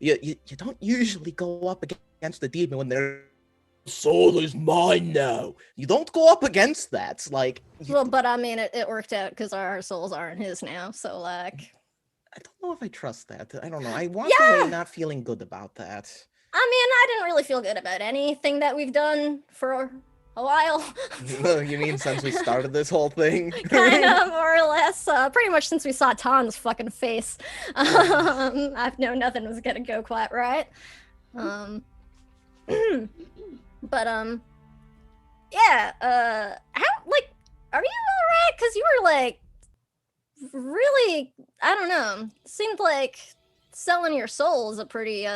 You don't usually go up against the demon when their soul is mine now. You don't go up against that. It's like, Well, but I mean, it worked out because our souls aren't his now, so like. I don't know if I trust that. I don't know. I walked Yeah. away not feeling good about that. I mean, I didn't really feel good about anything that we've done for a while. You mean since we started this whole thing? Kind of, more or less. Pretty much since we saw Ton's fucking face. I've known nothing was gonna go quite right. But, yeah, how, like, are you alright? Because you were, like, really, I don't know, seemed like selling your soul is a pretty,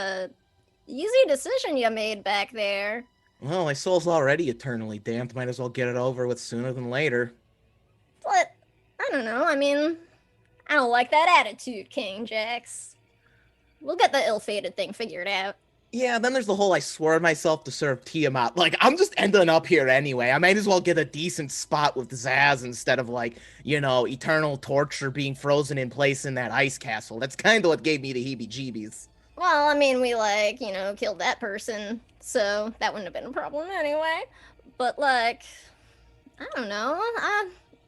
easy decision you made back there. Well, my soul's already eternally damned. Might as well get it over with sooner than later. But, I don't know, I mean, I don't like that attitude, King Jax. We'll get the ill-fated thing figured out. Yeah, then there's the whole I swore myself to serve Tiamat. Like, I'm just ending up here anyway. I might as well get a decent spot with Zaz instead of, like, you know, eternal torture being frozen in place in that ice castle. That's kind of what gave me the heebie-jeebies. Well, I mean, we, like, you know, killed that person, so that wouldn't have been a problem anyway. But, like, I don't know,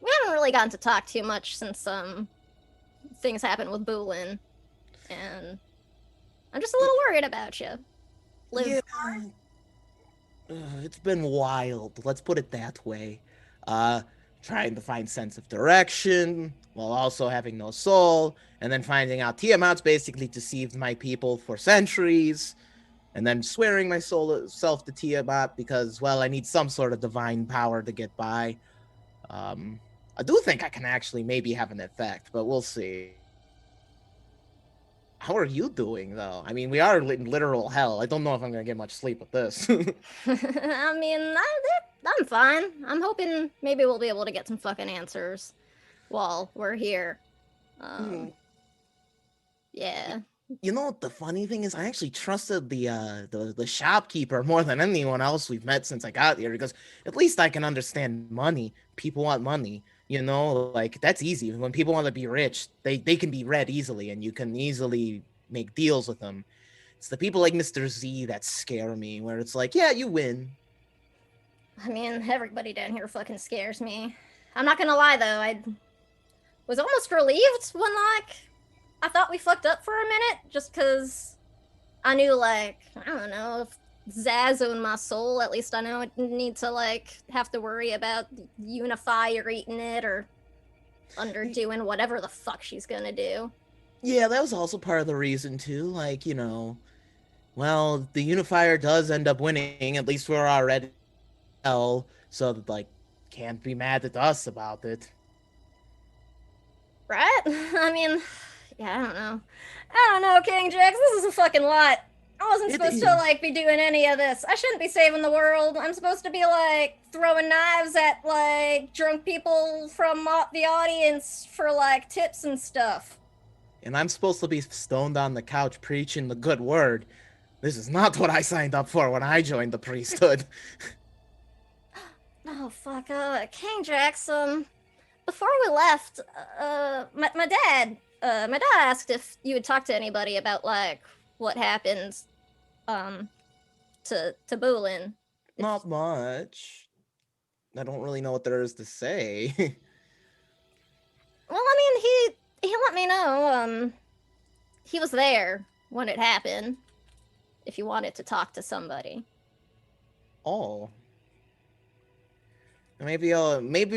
we haven't really gotten to talk too much since, things happened with Boolin. And I'm just a little worried about you. Yeah. It's been wild. Let's put it that way. Trying to find sense of direction while also having no soul, and then finding out Tiamat's basically deceived my people for centuries, and then swearing my self to Tiamat because, well, I need some sort of divine power to get by. I do think I can actually maybe have an effect, but we'll see. How are you doing, though? I mean, we are in literal hell. I don't know if I'm going to get much sleep with this. I mean, I'm fine. I'm hoping maybe we'll be able to get some fucking answers while we're here. Yeah. You know what the funny thing is? I actually trusted the shopkeeper more than anyone else we've met since I got here, because at least I can understand money. People want money. You know, like, that's easy. When people want to be rich, they can be read easily, and you can easily make deals with them. It's the people like Mr. Z that scare me, where it's like, yeah, you win. I mean, everybody down here fucking scares me. I'm not gonna lie, though, I was almost relieved when, like, I thought we fucked up for a minute, just because I knew, like, I don't know, if Zaz owned my soul, at least I know I didn't need to, like, have to worry about Unify or eating it or underdoing whatever the fuck she's gonna do. Yeah, that was also part of the reason, too. Like, you know, well, the Unifier does end up winning. At least we're already hell, so that, like, can't be mad at us about it. Right? I mean, yeah, I don't know, King Jax, this is a fucking lot. I wasn't It supposed to, is. like, be doing any of this. I shouldn't be saving the world. I'm supposed to be, like, throwing knives at, like, drunk people from the audience for, like, tips and stuff. And I'm supposed to be stoned on the couch preaching the good word. This is not what I signed up for when I joined the priesthood. Oh, fuck. King Jackson. Before we left, my dad asked if you had talked to anybody about, like, what happened, to Boolin. Not much. I don't really know what there is to say. Well, I mean, he let me know, he was there when it happened. If you wanted to talk to somebody. Oh. Maybe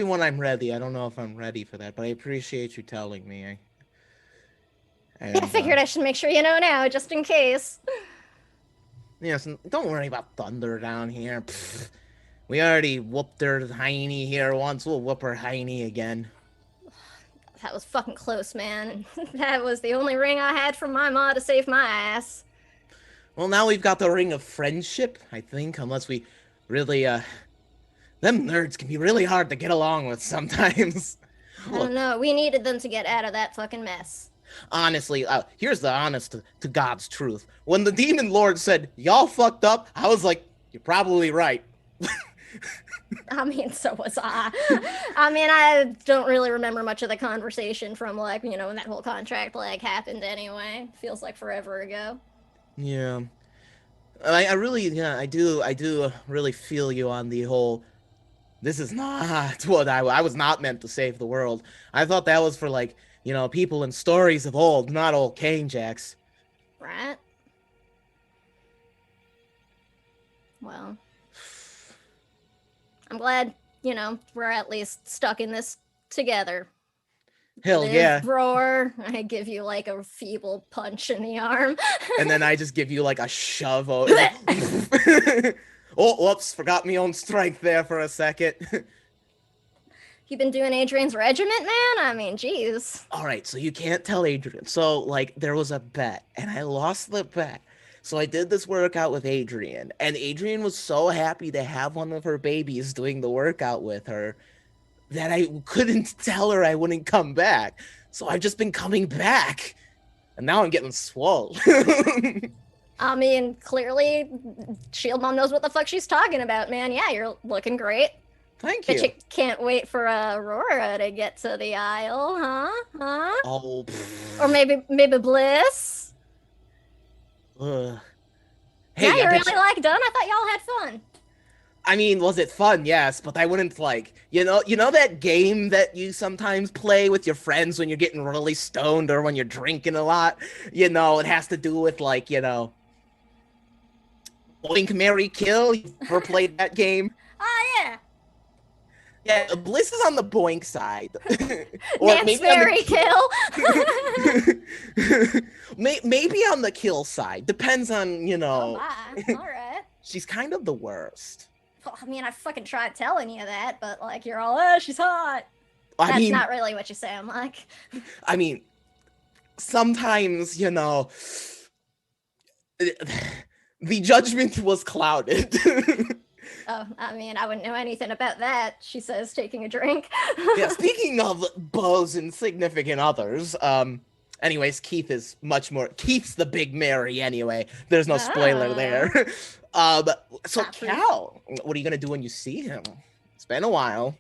when I'm ready. I don't know if I'm ready for that, but I appreciate you telling me. I figured I should make sure you know now, just in case. Yes, don't worry about Thunder down here. Pfft. We already whooped her hiney here once. We'll whoop her hiney again. That was fucking close, man. That was the only ring I had from my ma to save my ass. Well, now we've got the ring of friendship, I think, unless we really, them nerds can be really hard to get along with sometimes. I don't know. We needed them to get out of that fucking mess. Honestly, here's the honest to God's truth. When the Demon Lord said, y'all fucked up, I was like, you're probably right. I mean, so was I. I mean, I don't really remember much of the conversation from, like, when that whole contract, like, happened anyway. Feels like forever ago. Yeah. I really, yeah, I do really feel you on the whole, this is not what I was not meant to save the world. I thought that was for, like, people in stories of old, not old Cane Jacks. Right? Well, I'm glad, we're at least stuck in this together. Hell Live, yeah. roar. I give you, like, a feeble punch in the arm. And then I just give you, like, a shove. Oh, whoops, forgot my own strength there for a second. You been doing Adrian's regiment, man? I mean, jeez. All right, so you can't tell Adrian. So, like, there was a bet, and I lost the bet. So I did this workout with Adrian, and Adrian was so happy to have one of her babies doing the workout with her that I couldn't tell her I wouldn't come back. So I've just been coming back, and now I'm getting swole. I mean, clearly, Shield Mom knows what the fuck she's talking about, man. Yeah, you're looking great. Thank Bet you. you can't wait for Aurora to get to the Isle, huh? Oh, Or maybe Bliss? Hey, Yeah, you I bet really like Dunn? I thought y'all had fun. I mean, was it fun? Yes, but I wouldn't like, you know that game that you sometimes play with your friends when you're getting really stoned or when you're drinking a lot? It has to do with like, Boink, Marry, Kill. You ever played that game? Oh, yeah. Yeah, Bliss is on the Boink side. Dance, Marry, Kill. Maybe on the kill side. Depends on, Oh, my. All right. She's kind of the worst. Well, I mean, I fucking tried telling you that, but, like, you're all, oh, she's hot. That's not really what you sound like. I mean, sometimes, the judgment was clouded. Oh, I mean, I wouldn't know anything about that, she says, taking a drink. Yeah, speaking of beaux and significant others, anyways, Keith's the Big Mary anyway. There's no spoiler there. So Cal, what are you gonna do when you see him? It's been a while.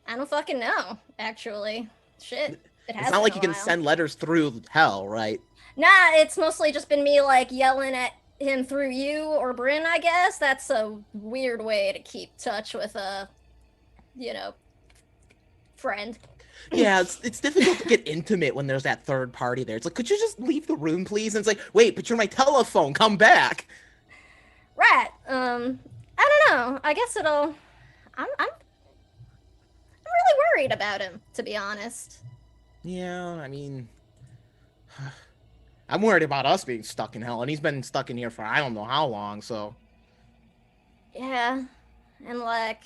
I don't fucking know, actually. Shit. It's not like you can send letters through hell, right? Nah, it's mostly just been me, like, yelling at him through you or Bryn, I guess. That's a weird way to keep touch with a, friend. Yeah, it's difficult to get intimate when there's that third party there. It's like, could you just leave the room, please? And it's like, wait, but you're my telephone. Come back. Right. I don't know. I guess I'm really worried about him, to be honest. Yeah, I mean, I'm worried about us being stuck in hell, and he's been stuck in here for I don't know how long, so. Yeah, and like,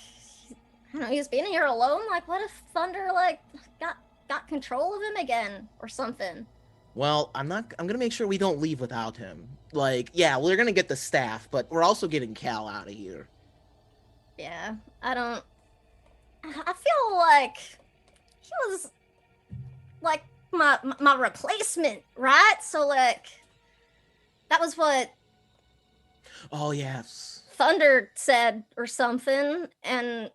I don't know, he's been here alone. Like, what if Thunder like got control of him again or something? Well, I'm gonna make sure we don't leave without him. Like, yeah, we're gonna get the staff, but we're also getting Cal out of here. Yeah, I feel like he was like my replacement, right? So like, that was what Oh, yes. Thunder said or something, and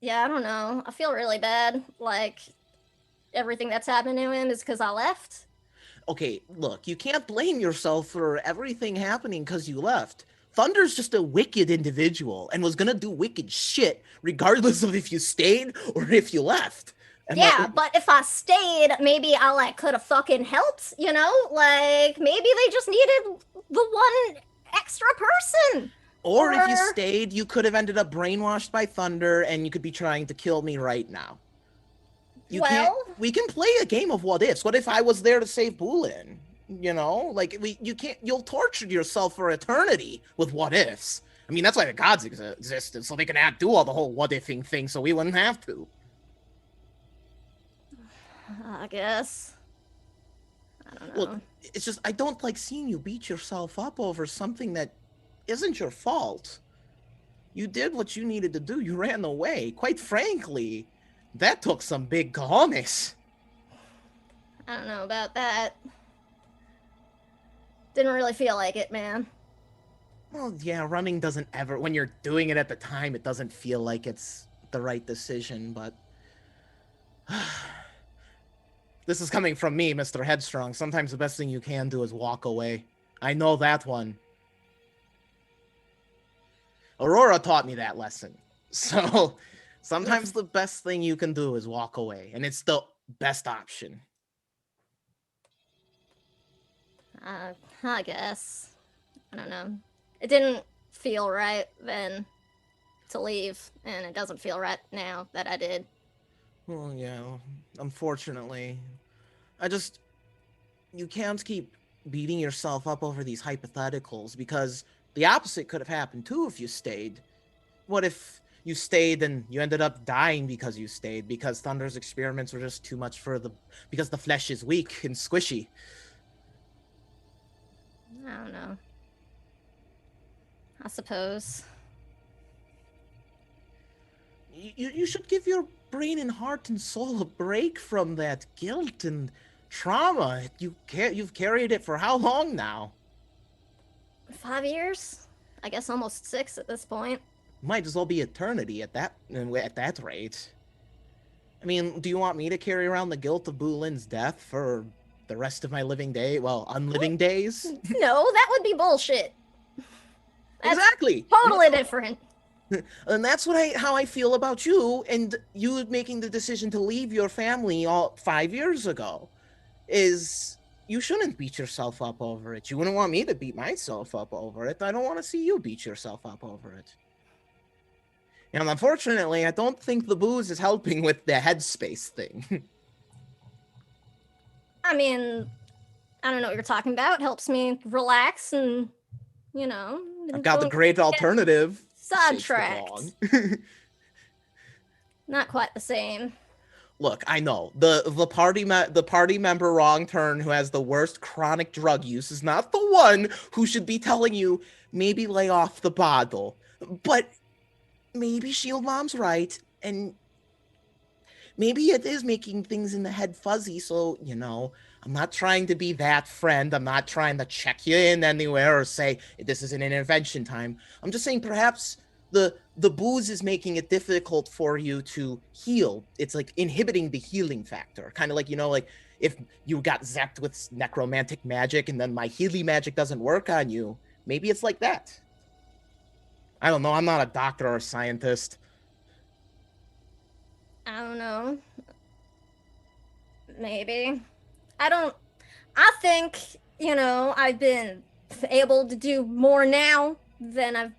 yeah, I don't know. I feel really bad. Like, everything that's happened to him is because I left. Okay, look, you can't blame yourself for everything happening because you left. Thunder's just a wicked individual and was gonna do wicked shit regardless of if you stayed or if you left. Am I, Yeah, but if I stayed, maybe I like could have fucking helped, you know? Like maybe they just needed the one extra person. or if you Or stayed, you could have ended up brainwashed by Thunder and you could be trying to kill me right now. You can't. well, We can play a game of what ifs. What if I was there to save Bulin? You know, like you can't. You'll torture yourself for eternity with what ifs. I mean, that's why the gods existed, so they can do all the whole what ifing thing, so we wouldn't have to. I guess. I don't know. Look, it's just I don't like seeing you beat yourself up over something that isn't your fault. You did what you needed to do. You ran away. Quite frankly, that took some big cojones. I don't know about that. Didn't really feel like it, man. Well, yeah, running doesn't ever, when you're doing it at the time, it doesn't feel like it's the right decision, but. This is coming from me, Mr. Headstrong. Sometimes the best thing you can do is walk away. I know that one. Aurora taught me that lesson. So, sometimes the best thing you can do is walk away, and it's the best option. I guess. I don't know. It didn't feel right then to leave, and it doesn't feel right now that I did. Well, yeah, unfortunately. You can't keep beating yourself up over these hypotheticals because the opposite could have happened too if you stayed. What if you stayed and you ended up dying because you stayed because Thunder's experiments were just too much because the flesh is weak and squishy? I don't know. I suppose. You should give your brain and heart and soul a break from that guilt and trauma. You've carried it for how long now? 5 years? I guess almost 6 at this point. Might as well be eternity at that rate. I mean, do you want me to carry around the guilt of Bulin's death for the rest of my unliving days? No, that would be bullshit. That's Exactly. totally different. And that's how I feel about you and you making the decision to leave your family 5 years ago. Is you shouldn't beat yourself up over it. You wouldn't want me to beat myself up over it. I don't want to see you beat yourself up over it. And unfortunately, I don't think the booze is helping with the headspace thing. I mean, I don't know what you're talking about. It helps me relax and, I've got the don't great alternative. sidetracked. Not quite the same. Look, I know the party member wrong turn who has the worst chronic drug use is not the one who should be telling you maybe lay off the bottle. But maybe Shield Mom's right, and maybe it is making things in the head fuzzy. So I'm not trying to be that friend. I'm not trying to check you in anywhere or say this is an intervention time. I'm just saying perhaps the booze is making it difficult for you to heal. It's like inhibiting the healing factor. Kind of like, like if you got zapped with necromantic magic and then my healing magic doesn't work on you, maybe it's like that. I don't know. I'm not a doctor or a scientist. I don't know. Maybe. I think, I've been able to do more now than I've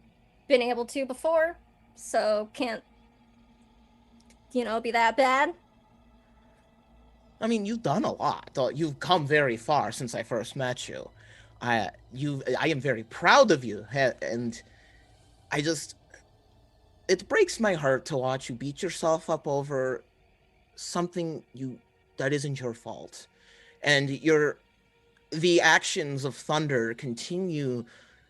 been able to before. So can't, be that bad. I mean, you've done a lot. You've come very far since I first met you. I am very proud of you, and it breaks my heart to watch you beat yourself up over something that isn't your fault. And the actions of Thunder continue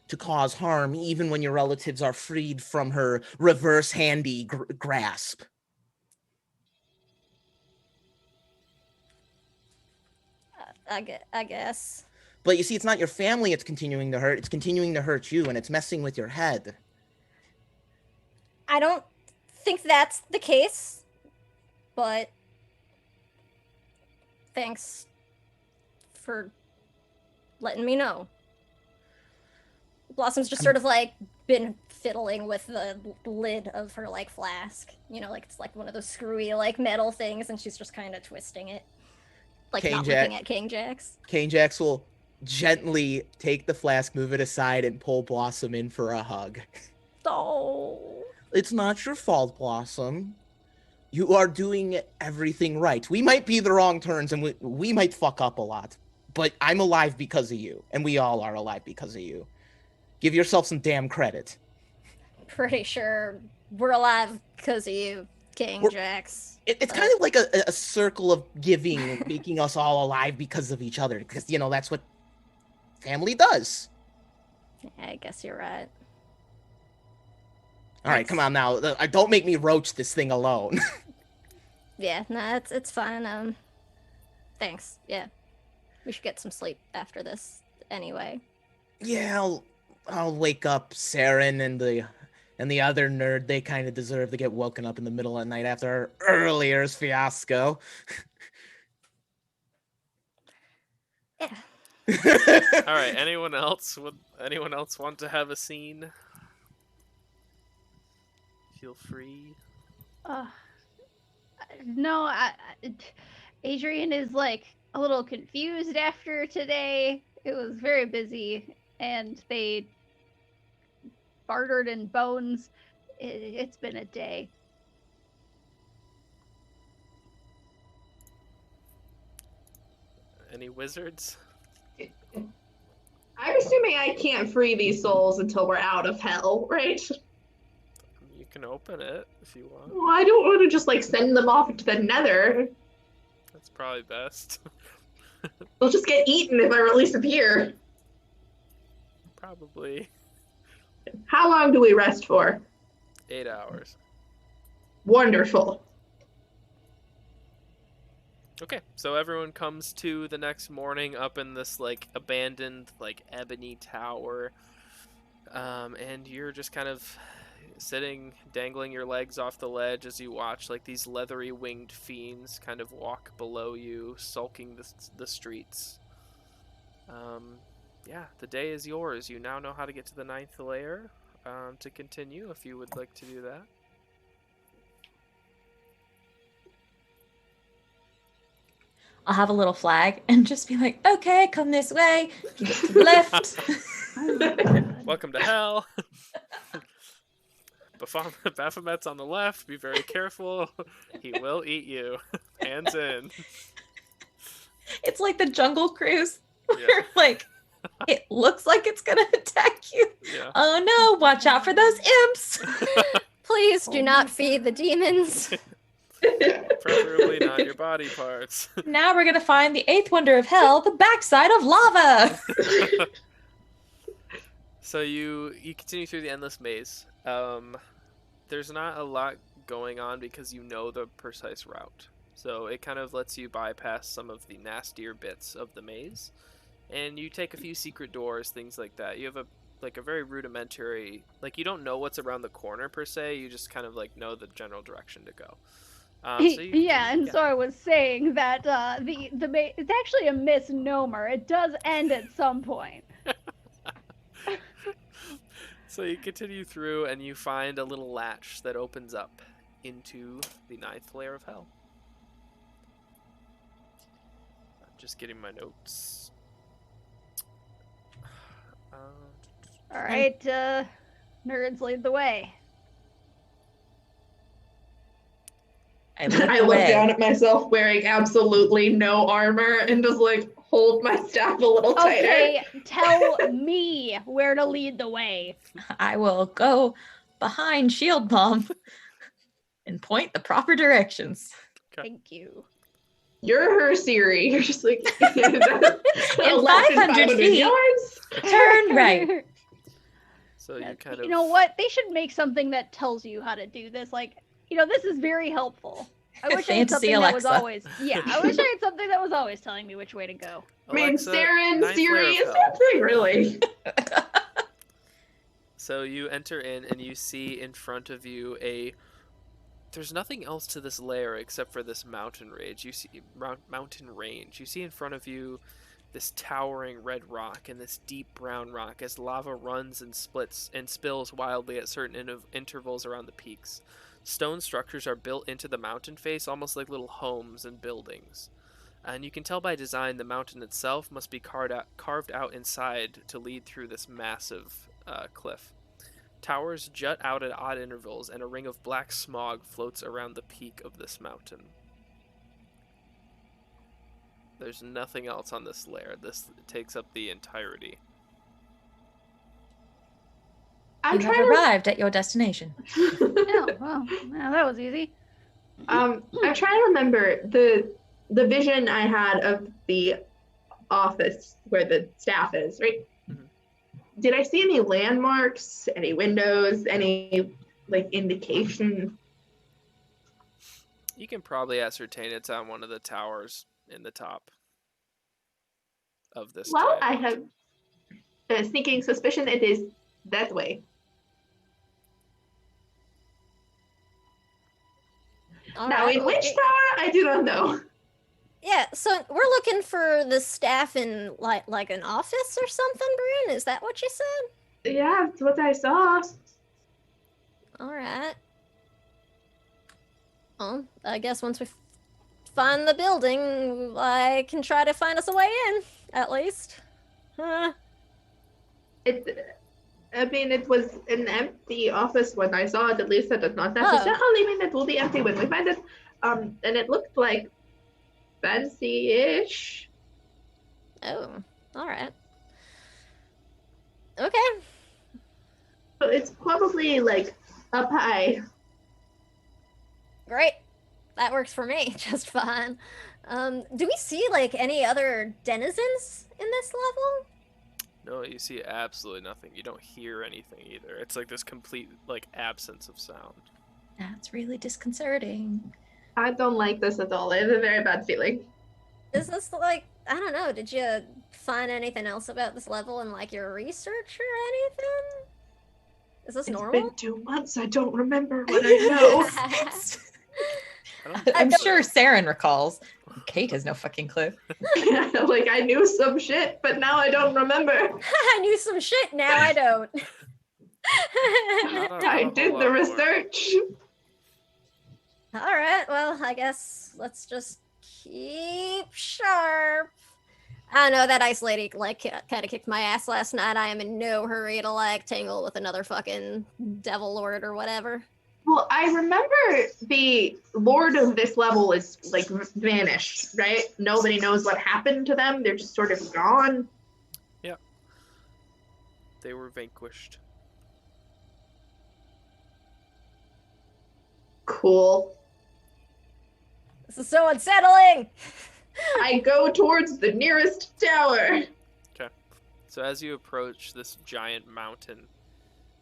to cause harm even when your relatives are freed from her reverse handy grasp. I guess. But you see, it's not your family it's continuing to hurt. It's continuing to hurt you, and it's messing with your head. I don't think that's the case, but thanks for letting me know. Blossom's just sort of like been fiddling with the lid of her like flask. You know, like it's like one of those screwy like metal things, and she's just kind of twisting it, like not looking at King Jax. King Jax will gently take the flask, move it aside, and pull Blossom in for a hug. Oh. It's not your fault, Blossom. You are doing everything right. We might be the wrong turns, and we might fuck up a lot. But I'm alive because of you, and we all are alive because of you. Give yourself some damn credit. Pretty sure we're alive because of you, King Jax. It's kind of like a circle of giving, making us all alive because of each other. Because, you know, that's what family does. Yeah, I guess you're right. All right, come on now. Don't make me roach this thing alone. Yeah, nah, it's fine. Thanks. Yeah, we should get some sleep after this, anyway. Yeah, I'll wake up Saren and the other nerd. They kind of deserve to get woken up in the middle of the night after our earlier fiasco. Yeah. All right. Anyone else? Would anyone else want to have a scene? Feel free. No, Adrian is like a little confused after today. It was very busy, and they bartered in bones. It's been a day. Any wizards? I'm assuming I can't free these souls until we're out of hell, right? You can open it if you want. Well, I don't want to just like send them off to the nether. That's probably best. They'll just get eaten if I release them here. Probably. How long do we rest for? 8 hours. Wonderful. Okay, so everyone comes to the next morning up in this like abandoned like ebony tower, and you're just kind of sitting, dangling your legs off the ledge as you watch like these leathery winged fiends kind of walk below you, sulking the streets. Yeah, the day is yours. You now know how to get to the 9th layer. To continue, if you would like to do that. I'll have a little flag and just be like, okay, come this way. Keep it to the left. Welcome to hell. Baphomet's on the left. Be very careful. He will eat you. Hands in. It's like the Jungle Cruise. Where, Yeah. like, it looks like it's going to attack you. Yeah. Oh, no. Watch out for those imps. Please do not feed the demons. Preferably not your body parts. Now we're going to find the 8th wonder of hell, the backside of lava. So you continue through the endless maze. There's not a lot going on because you know the precise route. So it kind of lets you bypass some of the nastier bits of the maze. And you take a few secret doors, things like that. You have a very rudimentary, like you don't know what's around the corner per se, you just kind of like know the general direction to go. So I was saying that it's actually a misnomer. It does end at some point. So you continue through and you find a little latch that opens up into the 9th layer of hell. I'm just getting my notes. All right, nerds lead the way. I look I look down at myself wearing absolutely no armor and just like hold my staff a little tighter. Okay, tell me where to lead the way. I will go behind Shield Bomb and point the proper directions. Thank you. You're her Siri. You're just like In 500 feet, yards. turn right. So you kind of... You know what? They should make something that tells you how to do this. Like, this is very helpful. I wish I had Fantasy something that was Alexa. always. Yeah, I wish I had something that was always telling me which way to go. I mean, Alexa, Saren, ninth Siri, layer of is hell. nothing really. So you enter in and you see in front of you there's nothing else to this layer except for this mountain range. You see mountain range. You see in front of you this towering red rock and this deep brown rock as lava runs and splits and spills wildly at certain intervals around the peaks. Stone structures are built into the mountain face almost like little homes and buildings. And you can tell by design the mountain itself must be carved out inside to lead through this massive cliff. Towers jut out at odd intervals, and a ring of black smog floats around the peak of this mountain. There's nothing else on this layer. This takes up the entirety. I'm You have trying arrived at your destination. Oh, well, that was easy. I'm trying to remember the vision I had of the office where the staff is, right? Mhm. Did I see any landmarks, any windows, any like indication? You can probably ascertain it's on one of the towers in the top of this. Well, giant I mountain. have a sneaking suspicion it is that way. Now, Alright, in which okay. tower, I do not know. Yeah, so we're looking for the staff in like an office or something, Brune? Is that what you said? Yeah, that's what I saw. Alright. Well, I guess once we find the building, I can try to find us a way in, at least. Huh. I mean, it was an empty office when I saw it. At least that does not necessarily mean it will be empty when we find it. And it looked like fancy-ish. Oh, alright. Okay. So it's probably like up high. Great. That works for me just fine. Do we see like any other denizens in this level? No, you see absolutely nothing. You don't hear anything either. It's like this complete like absence of sound. That's really disconcerting. I don't like this at all. I have a very bad feeling. Is this like, I don't know, did you find anything else about this level in like your research or anything? Is this It's normal? been 2 months. I don't remember what I know. I don't I'm think so. sure Saren recalls. Kate has no fucking clue. Like I knew some shit, but now I don't remember. I knew some shit, now I don't. Not a I whole did lot the more. research. Alright, well, I guess let's just keep sharp. I know that ice lady like kind of kicked my ass last night. I am in no hurry to like tangle with another fucking devil lord or whatever. Well, I remember the lord of this level is like vanished, right? Nobody knows what happened to them. They're just sort of gone. They were vanquished. Cool. This is so unsettling! I go towards the nearest tower. So as you approach this giant mountain,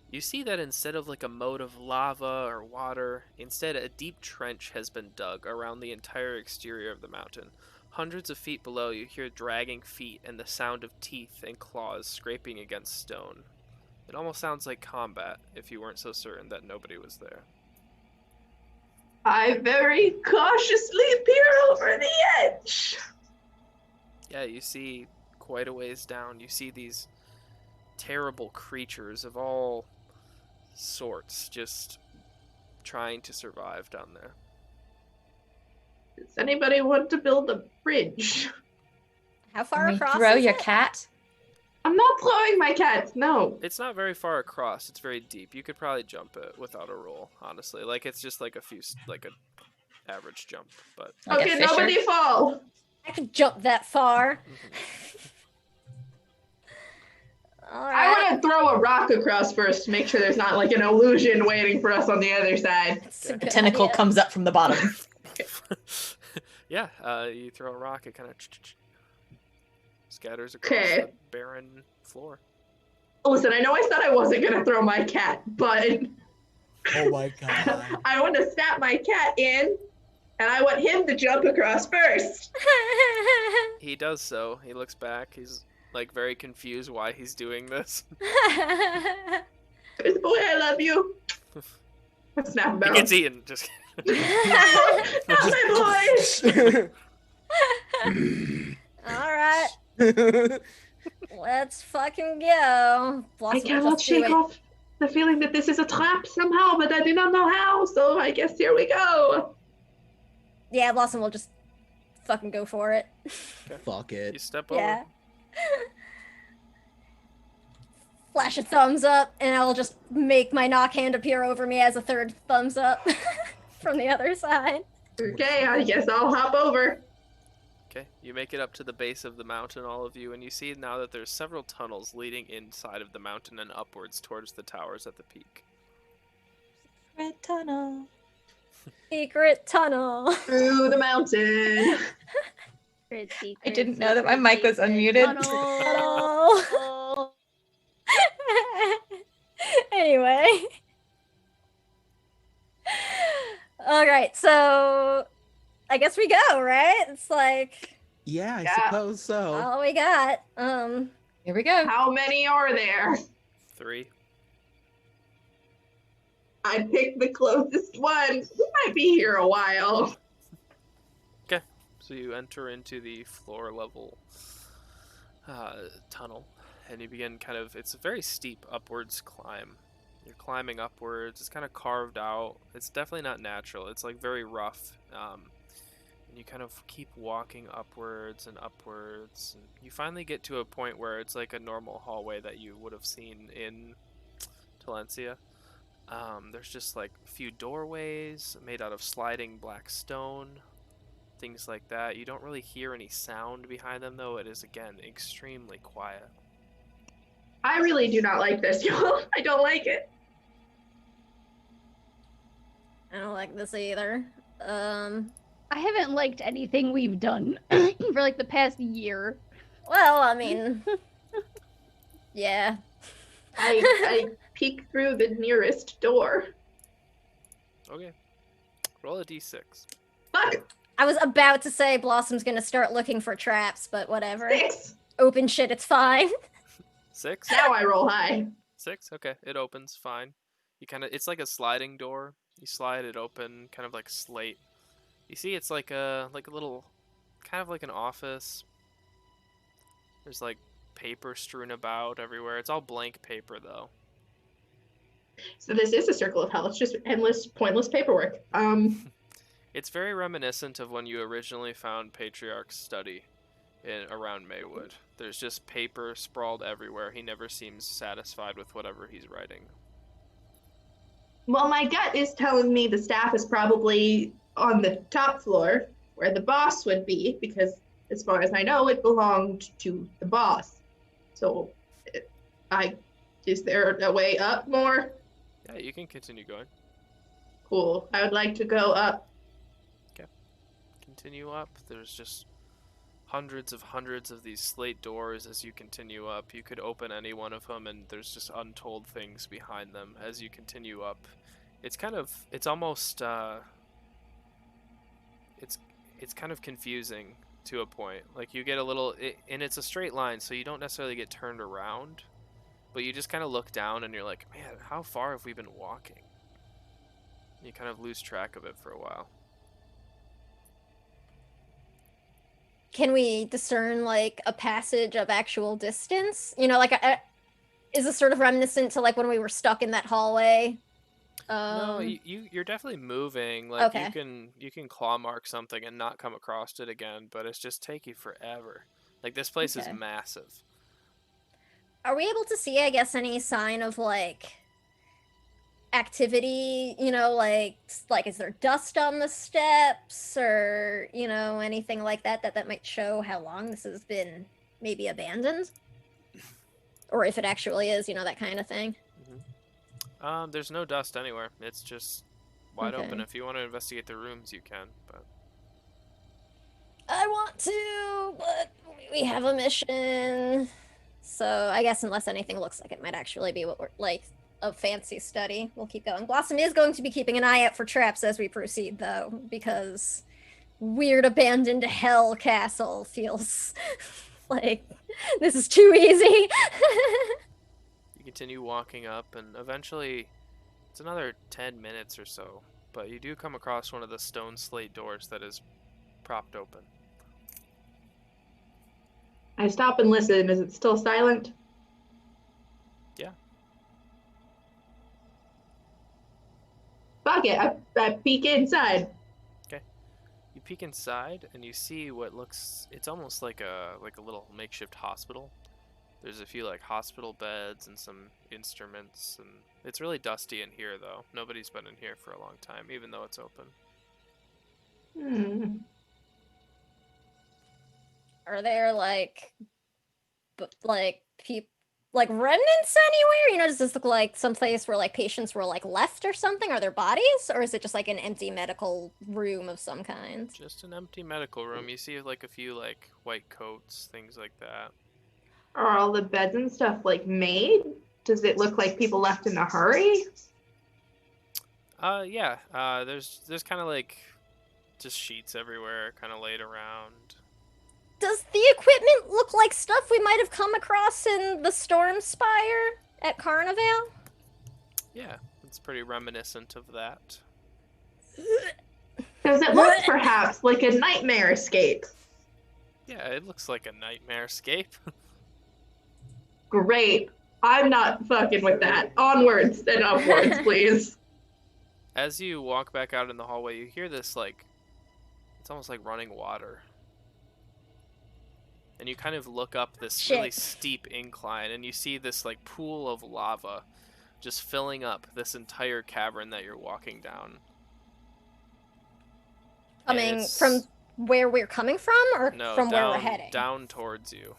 you see that instead of like a moat of lava or water, instead a deep trench has been dug around the entire exterior of the mountain. Hundreds of feet below, you hear dragging feet and the sound of teeth and claws scraping against stone. It almost sounds like combat if you weren't so certain that nobody was there. I very cautiously peer over the edge. Yeah, you see quite a ways down, you see these terrible creatures of all sorts just trying to survive down there. Does anybody want to build a bridge? How far Can we across throw is your it? cat? I'm not throwing my cat. No. It's not very far across, it's very deep. You could probably jump it without a roll, honestly. Like, it's just like a average jump, but Like a Okay, fisher? nobody fall. I could jump that far. I Alright. want to throw a rock across first to make sure there's not like an illusion waiting for us on the other side. That's a A good tentacle idea. comes up from the bottom. yeah, you throw a rock, it kind of scatters across Okay. the barren floor. Listen, I know I said I wasn't going to throw my cat, but Oh my god. I want to snap my cat in And I want him to jump across first. He does so. He looks back. He's like very confused why he's doing this. Boy, I love you. Snap He barrel. gets eaten. Just Not my boy. Alright, let's fucking go. I Blossom will cannot just do shake it. off the feeling that this is a trap somehow, but I do not know how, so I guess here we go. Yeah, Blossom will just fucking go for it. Fuck you it. step over. Yeah. Flash a thumbs up, and I'll just make my knock hand appear over me as a third thumbs up from the other side. Okay, I guess I'll hop over. Okay, you make it up to the base of the mountain, all of you, and you see now that there's several tunnels leading inside of the mountain and upwards towards the towers at the peak. Red tunnel. Secret tunnel. Through the mountain. I didn't know that my mic was unmuted. Tunnel. Anyway. Alright, so I guess we go, right? It's like Yeah, I Yeah. suppose so. all we got. Here we go. How many are there? 3. I picked the closest one. We might be here a while. So you enter into the floor level tunnel, and you begin kind of, it's a very steep upwards climb. You're climbing upwards, it's kind of carved out. It's definitely not natural, it's like very rough. And you kind of keep walking upwards and upwards. And you finally get to a point where it's like a normal hallway that you would have seen in Talencia. There's just like a few doorways made out of sliding black stone, things like that. You don't really hear any sound behind them, though. It is, again, extremely quiet. I really do not like this, y'all. I don't like it. I don't like this either. I haven't liked anything we've done for like the past year. Well, I mean, yeah. I peek through the nearest door. Okay. Roll a d6. Fuck! I was about to say Blossom's gonna start looking for traps, but whatever. 6! Open shit, it's fine. 6? Now I roll high. 6? Okay, it opens fine. You kind of, it's like a sliding door. You slide it open, kind of like slate. You see, it's like a little, kind of like an office. There's like paper strewn about everywhere. It's all blank paper though. So this is a circle of hell. It's just endless, pointless paperwork. It's very reminiscent of when you originally found Patriarch's study around Maywood. There's just paper sprawled everywhere. He never seems satisfied with whatever he's writing. Well, my gut is telling me the staff is probably on the top floor where the boss would be, because as far as I know, it belonged to the boss. So, is there a way up more? Yeah, you can continue going. Cool. I would like to go up. Continue up. There's just hundreds of these slate doors as you continue up. You could open any one of them, and there's just untold things behind them as you continue up. It's kind of, it's almost, it's kind of confusing to a point. Like you get a little, and it's a straight line, so you don't necessarily get turned around, but you just kind of look down and you're like, man, how far have we been walking? You kind of lose track of it for a while. Can we discern like a passage of actual distance? You know, like is this sort of reminiscent to like when we were stuck in that hallway? No, you're definitely moving. Like Okay. you can claw mark something and not come across it again, but it's just take you forever. Like this place is Okay. massive. Are we able to see, I guess, any sign of like activity? You know, like is there dust on the steps, or you know, anything like that might show how long this has been maybe abandoned, or if it actually is, you know, that kind of thing. There's no dust anywhere. It's just wide Okay. open. If you want to investigate the rooms, you can. But I want to, but we have a mission. So I guess unless anything looks like it might actually be what we're like a fancy study. We'll keep going. Blossom is going to be keeping an eye out for traps as we proceed, though, because weird abandoned hell castle feels like this is too easy. You continue walking up, and eventually, it's another 10 minutes or so, but you do come across one of the stone slate doors that is propped open. I stop and listen. Is it still silent? Yeah. Fuck it. I peek inside. You peek inside, and you see what looks... It's almost like a little makeshift hospital. There's a few, like, hospital beds and some instruments, and it's really dusty in here, though. Nobody's been in here for a long time, even though it's open. Are there like remnants anywhere? You know, does this look like some place where like patients were like left or something? Are there bodies, or is it just like an empty medical room of some kind? Just an empty medical room. You see, like, a few, like, white coats, things like that. Are all the beds and stuff like made? Does it look like people left in a hurry? Yeah. There's kind of like just sheets everywhere, kind of laid around. Does the equipment look like stuff we might have come across in the Storm Spire at Carnival? Yeah, it's pretty reminiscent of that. Does it look perhaps like a nightmare escape? Yeah, it looks like a nightmare escape. Great. I'm not fucking with that. Onwards and upwards, please. As you walk back out in the hallway, you hear this, like, it's almost like running water. And you kind of look up this really steep incline, and you see this, like, pool of lava just filling up this entire cavern that you're walking down. Coming from where we're coming from, or from where we're heading? Down towards you.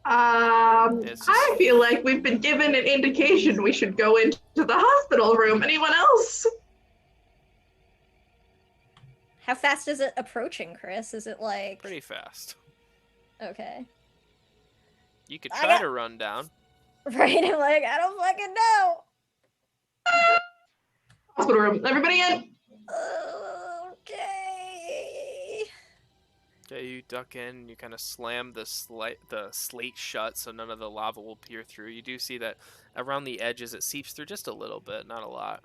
I feel like we've been given an indication we should go into the hospital room. Anyone else? How fast is it approaching, Chris? Is it like... Pretty fast. Okay. You could try to run down. Right, I'm like, I don't fucking know. Hospital room. Everybody in? Okay. Okay, you duck in and you kind of slam the slate shut so none of the lava will peer through. You do see that around the edges it seeps through just a little bit, not a lot.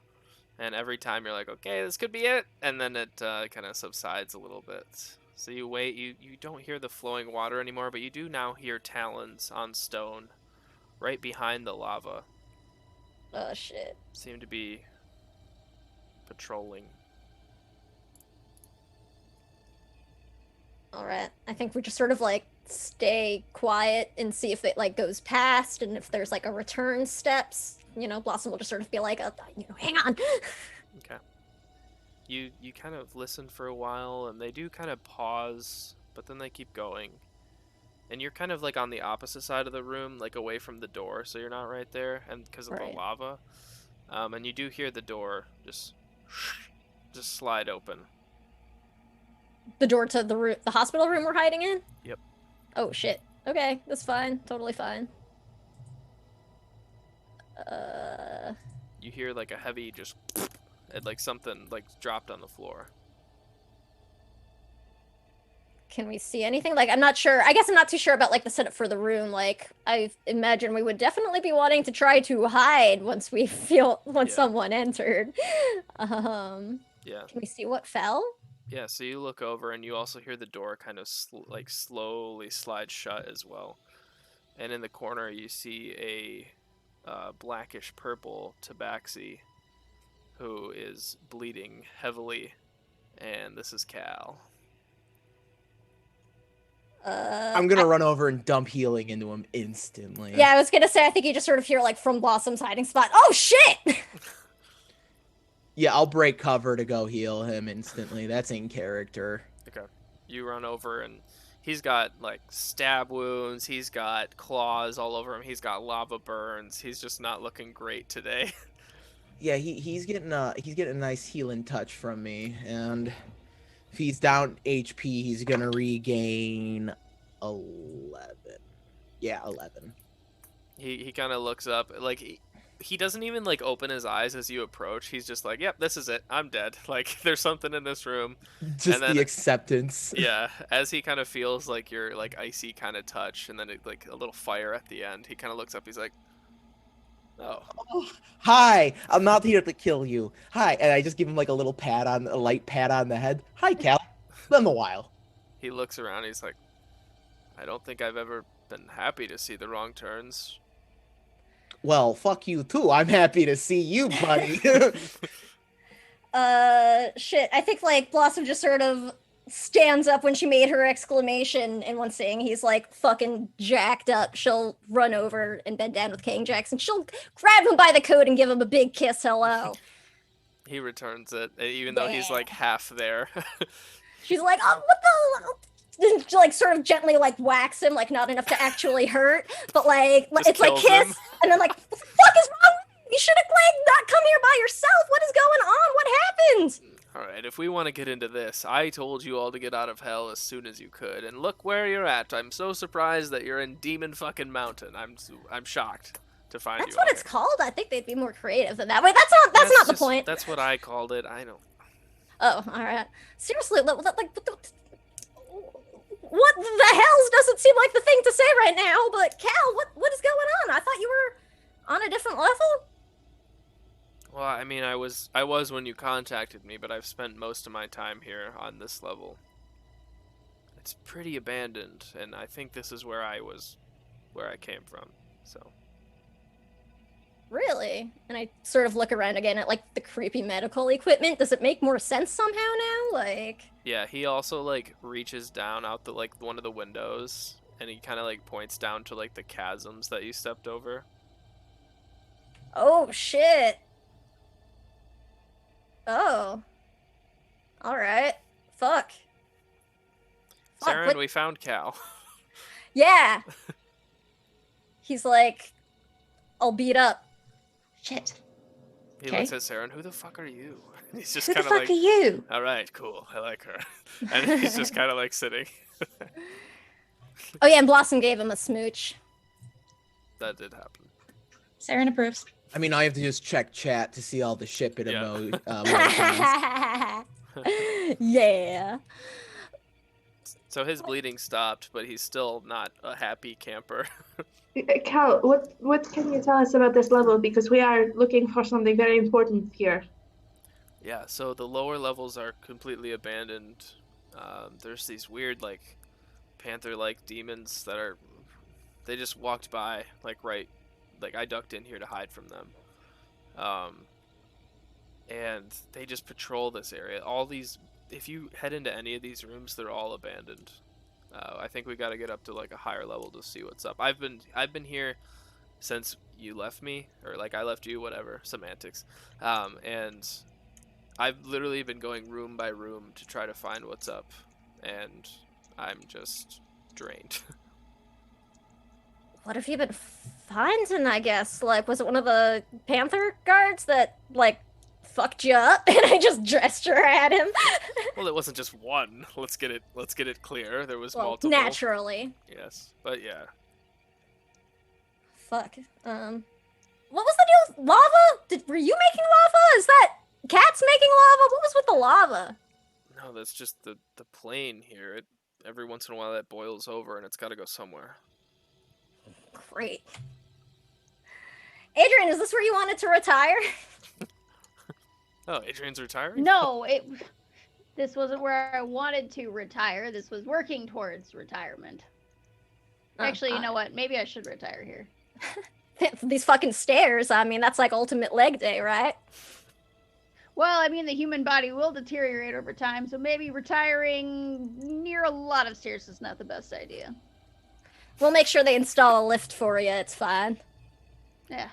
And every time you're like, okay, this could be it. And then it kind of subsides a little bit. So you wait, you don't hear the flowing water anymore, but you do now hear talons on stone right behind the lava. Oh, shit. Seem to be patrolling. Alright, I think we just sort of like stay quiet and see if it like goes past, and if there's like a return steps, you know, Blossom will just sort of be like, hang on. Okay. You kind of listen for a while, and they do kind of pause, but then they keep going. And you're kind of like on the opposite side of the room, like away from the door, so you're not right there, and because of the lava. And you do hear the door just slide open. The door to the hospital room we're hiding in? Yep. Oh, shit. Okay, that's fine. Totally fine. You hear like a heavy just... like something like dropped on the floor. Can we see anything? Like, I'm not sure. I guess I'm not too sure about like the setup for the room. Like, I imagine we would definitely be wanting to try to hide once someone entered. Yeah. Can we see what fell? Yeah, so you look over and you also hear the door kind of slowly slide shut as well. And in the corner you see a blackish purple tabaxi who is bleeding heavily, and this is Cal. I'm gonna run over and dump healing into him instantly. Yeah, I was gonna say, I think you just sort of hear like from Blossom's hiding spot, oh shit! Yeah, I'll break cover to go heal him instantly. That's in character. Okay. You run over, and he's got like stab wounds, he's got claws all over him, he's got lava burns. He's just not looking great today. Yeah, he's getting a nice healing touch from me, and if he's down HP, he's gonna regain 11. Yeah, 11. He kind of looks up, like he doesn't even like open his eyes as you approach. He's just like, "Yep, this is it. I'm dead." Like there's something in this room. Just And then the acceptance. yeah, as he kind of feels like your like icy kind of touch, and then like a little fire at the end, he kind of looks up. He's like, "Oh, Hi, I'm not here to kill you. Hi, and I just give him like a light pat on the head. Hi, Cal. Been a while. He looks around. He's like, I don't think I've ever been happy to see the wrong turns. Well, fuck you too. I'm happy to see you, buddy. Shit. I think, like, Blossom just sort of stands up when she made her exclamation, and once saying he's, like, fucking jacked up, she'll run over and bend down with King Jackson. She'll grab him by the coat and give him a big kiss hello. He returns it, even though he's like half there. She's like, oh, what the... She, like, sort of gently, like, whacks him, like, not enough to actually hurt, but, like, Just it's like kills kiss, him. and then, like, what the fuck is wrong with you? You should have, like, not come here by yourself. What is going on? What happened? Alright, if we want to get into this, I told you all to get out of hell as soon as you could, and look where you're at. I'm so surprised that you're in Demon fucking Mountain. I'm shocked to find That's you what all it's here. called. I think they'd be more creative than that. Wait, that's not the just- point. That's what I called it. I know. Oh, all right. Seriously, like, what the hells doesn't seem like the thing to say right now? But Cal, what is going on? I thought you were on a different level. Well, I mean, I was when you contacted me, but I've spent most of my time here on this level. It's pretty abandoned, and I think this is where I came from. So. Really? And I sort of look around again at like the creepy medical equipment. Does it make more sense somehow now? Like, Yeah, he also like reaches down out the like one of the windows, and he kind of like points down to like the chasms that you stepped over. oh shit. Oh. All right. Fuck. Fuck, Saren, what- we found Cal. Yeah. He's like all beat up. Shit. He Okay. looks at Saren. Who the fuck are you? He's just Who the kind of fuck like, are you? all right, cool, I like her, and he's just kind of like sitting. Oh yeah, and Blossom gave him a smooch. That did happen. Saren approves. I mean, I have to just check chat to see all the ship it Yeah. emoticons. Yeah. So his bleeding stopped, but he's still not a happy camper. Cal, what can you tell us about this level? Because we are looking for something very important here. Yeah, so the lower levels are completely abandoned. There's these weird, like, panther-like demons that are... They just walked by, like, right... Like, I ducked in here to hide from them. And they just patrol this area. All these... If you head into any of these rooms, they're all abandoned. I think we gotta get up to, like, a higher level to see what's up. I've been here since you left me, or, like, I left you, whatever. Semantics. And... I've literally been going room by room to try to find what's up, and I'm just drained. What have you been finding, I guess? Like, was it one of the Panther guards that, like, fucked you up? And I just gesture at him. Well, it wasn't just one. Let's get it clear. There was Well, multiple. naturally. Yes, but yeah. Fuck. What was the deal with lava? Were you making lava? Is that cats making lava? What was with the lava? No, that's just the plane here. Every once in a while that boils over, and it's got to go somewhere. Great. Adrian, is this where you wanted to retire? Oh, Adrian's retiring? No, this wasn't where I wanted to retire. This was working towards retirement. Actually, you know what? Maybe I should retire here. These fucking stairs. I mean, that's like ultimate leg day, right? Well, I mean, the human body will deteriorate over time, so maybe retiring near a lot of stairs is not the best idea. We'll make sure they install a lift for you. It's fine. Yeah,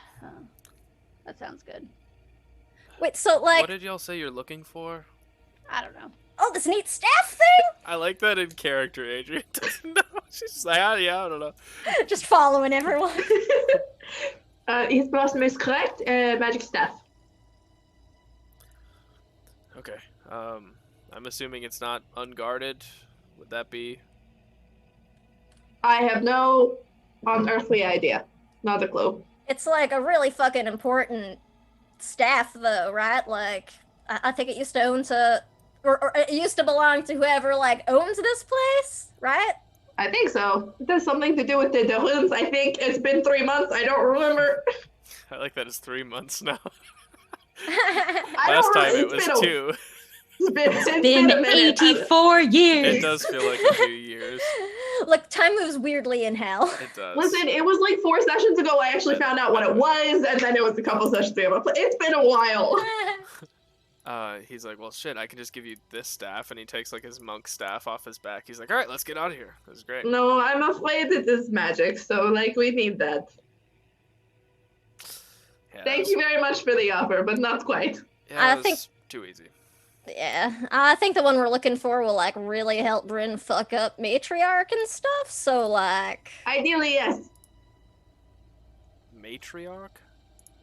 that sounds good. Wait, so like, What did y'all say you're looking for? I don't know. oh, this neat staff thing? I like that in character, Adrian doesn't know. She's just like, yeah, I don't know. Just following everyone. His Blossom is correct. Magic staff. Okay. I'm assuming it's not unguarded. Would that be? I have no unearthly idea. Not a clue. It's like a really fucking important staff, though, right? Like, I think it used to own to, or it used to belong to whoever like owns this place, right? I think so. It has something to do with the Dillons. I think it's been 3 months. I don't remember. I like that it's 3 months now. I Last don't time remember. it was 2. It's Been been a minute. 84 years. It does feel like a few years. Look, time moves weirdly in hell. It does. Listen, it was like 4 sessions ago. I actually found out what it was, and then it was a couple sessions ago. It's been a while. He's like, well, shit, I can just give you this staff, and he takes like his monk staff off his back. He's like, all right, let's get out of here. This is great. No, I'm afraid it is magic, so like we need that. Yeah, Thank you very much for the offer, but not quite. Yeah, I it was think- too easy. Yeah, I think the one we're looking for will like really help Bryn fuck up matriarch and stuff. So like, Ideally, yes. Matriarch?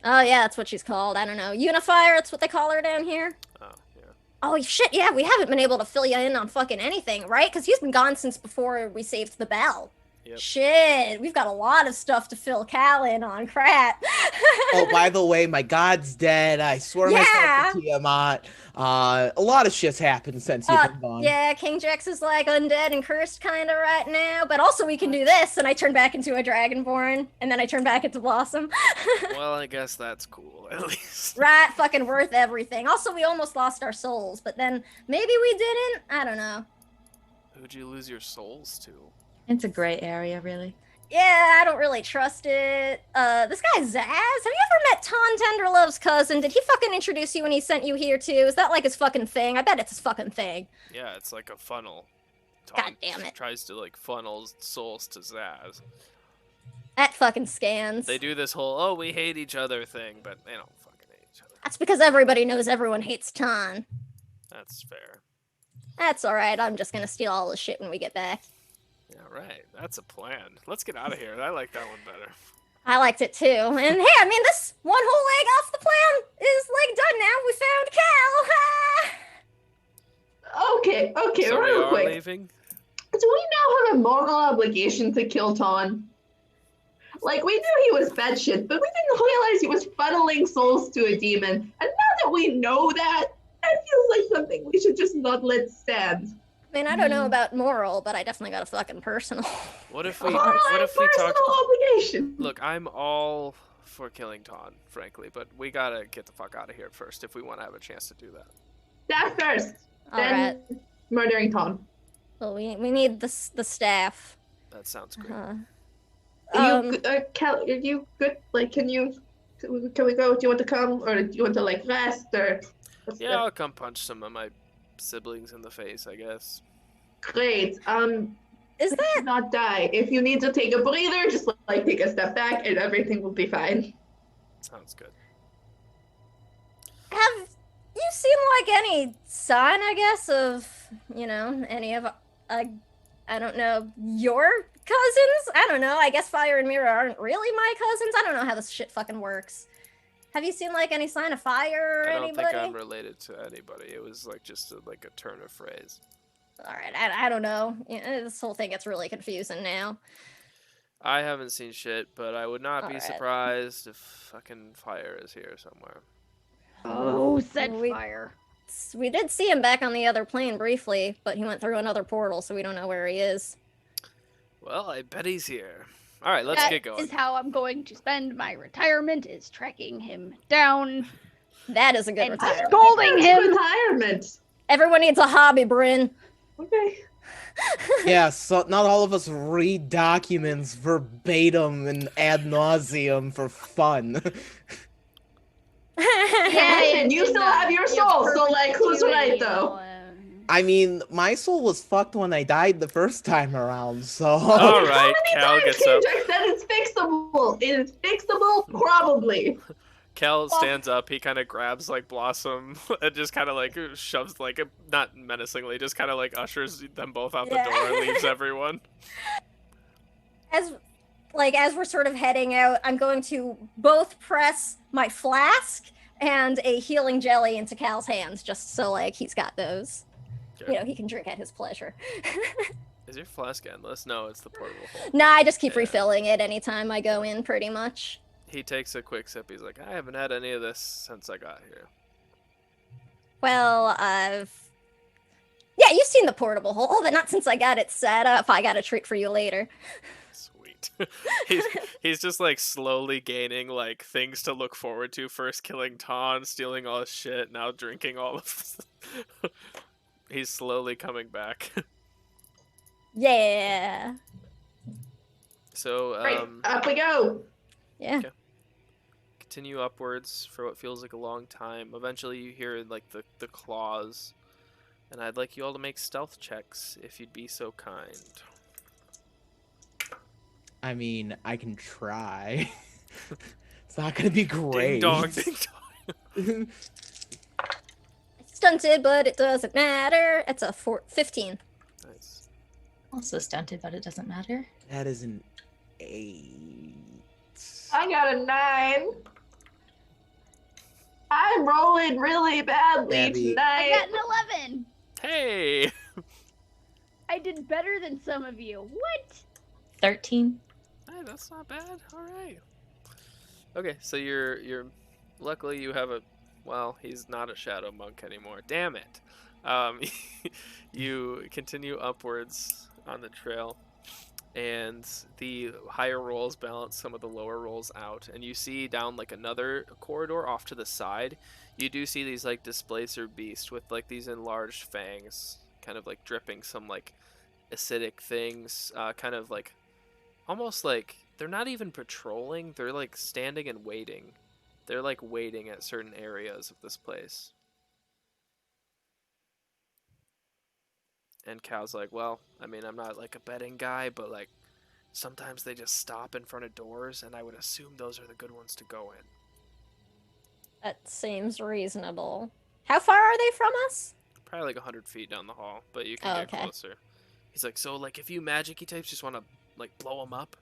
oh yeah, that's what she's called. I don't know, unifier. That's what they call her down here. Oh, yeah. Oh shit, yeah, we haven't been able to fill you in on fucking anything, right? Because he's been gone since before we saved the bell. Yep. Shit, we've got a lot of stuff to fill Cal in on, crap. Oh, by the way, my god's dead. I swear myself to Tiamat. A lot of shit's happened since you've been gone. Yeah, King Jax is like undead and cursed kind of right now, but also we can do this, and I turn back into a Dragonborn, and then I turn back into Blossom. Well, I guess that's cool, at least. Right, fucking worth everything. Also, we almost lost our souls, but then maybe we didn't? I don't know. Who'd you lose your souls to? It's a gray area, really. Yeah, I don't really trust it. This guy Zaz, have you ever met Ton Tenderlove's cousin? Did he fucking introduce you when he sent you here too? Is that like his fucking thing? I bet it's his fucking thing. Yeah, it's like a funnel. God damn it. Tries to like funnel souls to Zaz. That fucking scans. They do this whole, oh, we hate each other thing, but they don't fucking hate each other. That's because everybody knows everyone hates Ton. That's fair. That's alright, I'm just gonna steal all the shit when we get back. Yeah, right. That's a plan. Let's get out of here. I like that one better. I liked it too. And hey, I mean, this one whole leg off the plan is like done now. We found Cal. Okay, So we real are quick. leaving? Do we now have a moral obligation to kill Ton? Like, we knew he was bad shit, but we didn't realize he was funneling souls to a demon. And now that we know that, that feels like something we should just not let stand. I mean, I don't know about moral, but I definitely got a fucking personal. What if we Moral what and if we personal talk obligation. Look, I'm all for killing Ton, frankly, but we gotta get the fuck out of here first if we want to have a chance to do that. That first. Alright. Then murdering Ton. Well, we need the staff. That sounds great. Cal, are you good? Like, can we go? Do you want to come, or do you want to like rest, or? what's Yeah, the- I'll come punch some of my siblings in the face, I guess. Great. Is that Not die. If you need to take a breather, just like take a step back, and everything will be fine. Sounds good. have you seen like any sign, I guess, of any of I don't know, your cousins? I don't know. I guess Fire and Mira aren't really my cousins. I don't know how this shit fucking works. Have you seen like any sign of Fire or I don't anybody? think I'm related to anybody. It was like just like a turn of phrase. All right, I don't know. This whole thing gets really confusing now. I haven't seen shit, but I would not be Alright. surprised if fucking Fire is here somewhere. Oh, said We- fire. We did see him back on the other plane briefly, but he went through another portal, so we don't know where he is. Well, I bet he's here. All right, let's That get going. is how I'm going to spend my retirement, is tracking him down That is a good and retirement. scolding him. Retirement. Everyone needs a hobby, Bryn. Okay. Yeah, so not all of us read documents verbatim and ad nauseum for fun. Listen, you still have your soul, so, like, who's right, though? I mean, my soul was fucked when I died the first time around, so... All right, How Cal many times gets up. Kendrick said it's fixable? It is fixable? Probably. Cal stands up. He kind of grabs like Blossom and just kind of like shoves like not menacingly, just kind of like ushers them both out the Yeah. door and leaves everyone. As we're sort of heading out, I'm going to both press my flask and a healing jelly into Cal's hands, just so like he's got those. Okay. He can drink at his pleasure. Is your flask endless? No, it's the portable hole. Nah, I just keep Yeah. refilling it anytime I go in, pretty much. He takes a quick sip. He's like, I haven't had any of this since I got here. Well, yeah, you've seen the portable hole, but not since I got it set up. I got a treat for you later. Sweet. he's just like slowly gaining like things to look forward to. First killing Ton, stealing all his shit, now drinking all of He's slowly coming back. Yeah. So Right, up we go. Yeah. Okay. Continue upwards for what feels like a long time. Eventually you hear like the claws. And I'd like you all to make stealth checks if you'd be so kind. I mean, I can try. It's not gonna be great. Ding dong, ding dong. Stunted, but it doesn't matter. It's a 15. Nice. Also stunted, but it doesn't matter. That is an 8. I got a 9. I'm rolling really badly Abby. I tonight. got an 11. Hey! I did better than some of you. What? 13. Hey, that's not bad. All right. Okay, so you're luckily you have a well, he's not a shadow monk anymore. Damn it. You continue upwards on the trail, and the higher rolls balance some of the lower rolls out, and you see down like another corridor off to the side. You do see these like displacer beasts with like these enlarged fangs, kind of like dripping some like acidic things, kind of like almost like they're not even patrolling, they're like standing and waiting. They're like waiting at certain areas of this place. And Cal's like, well, I mean, I'm not like a betting guy, but like sometimes they just stop in front of doors, and I would assume those are the good ones to go in. That seems reasonable. How far are they from us? Probably like 100 feet down the hall, but you can get okay. closer. He's like, so like if you magic-y types just want to like blow them up,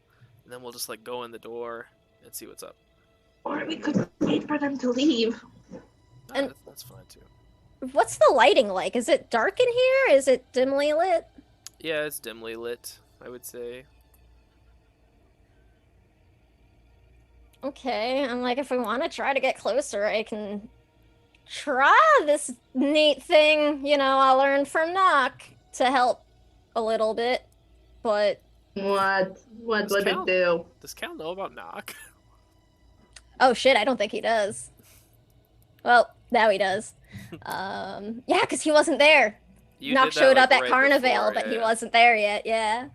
and then we'll just like go in the door and see what's up. Or we could wait for them to leave. And- That's fine too. What's the lighting like? Is it dark in here? Is it dimly lit? Yeah, it's dimly lit, I would say. Okay, I'm like, if we want to try to get closer, I can try this neat thing, I learned from Nock to help a little bit, but... What? What Does would Cal- it do? Does Cal know about Knock? Oh shit, I don't think he does. Well, now he does. Yeah, because he wasn't there. You Nock did that, showed like, up at right Carnival, before, but he yeah. wasn't there yet, yeah.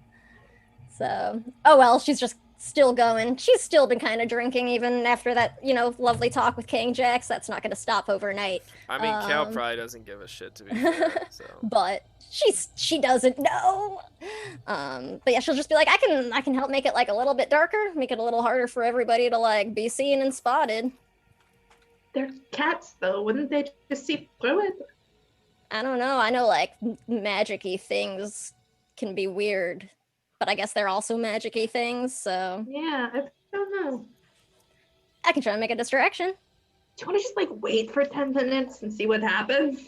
So, oh well, she's just still going. She's still been kind of drinking even after that, lovely talk with King Jax. That's not going to stop overnight. I mean, Cal Um, probably doesn't give a shit, to be fair, so... But she doesn't know. But yeah, she'll just be like, I can help make it like a little bit darker, make it a little harder for everybody to like be seen and spotted. They're cats, though. Wouldn't they just see through it? I don't know. I know like magic-y things can be weird, but I guess they're also magic-y things, so Yeah, I don't know. I can try and make a distraction. Do you want to just like wait for 10 minutes and see what happens?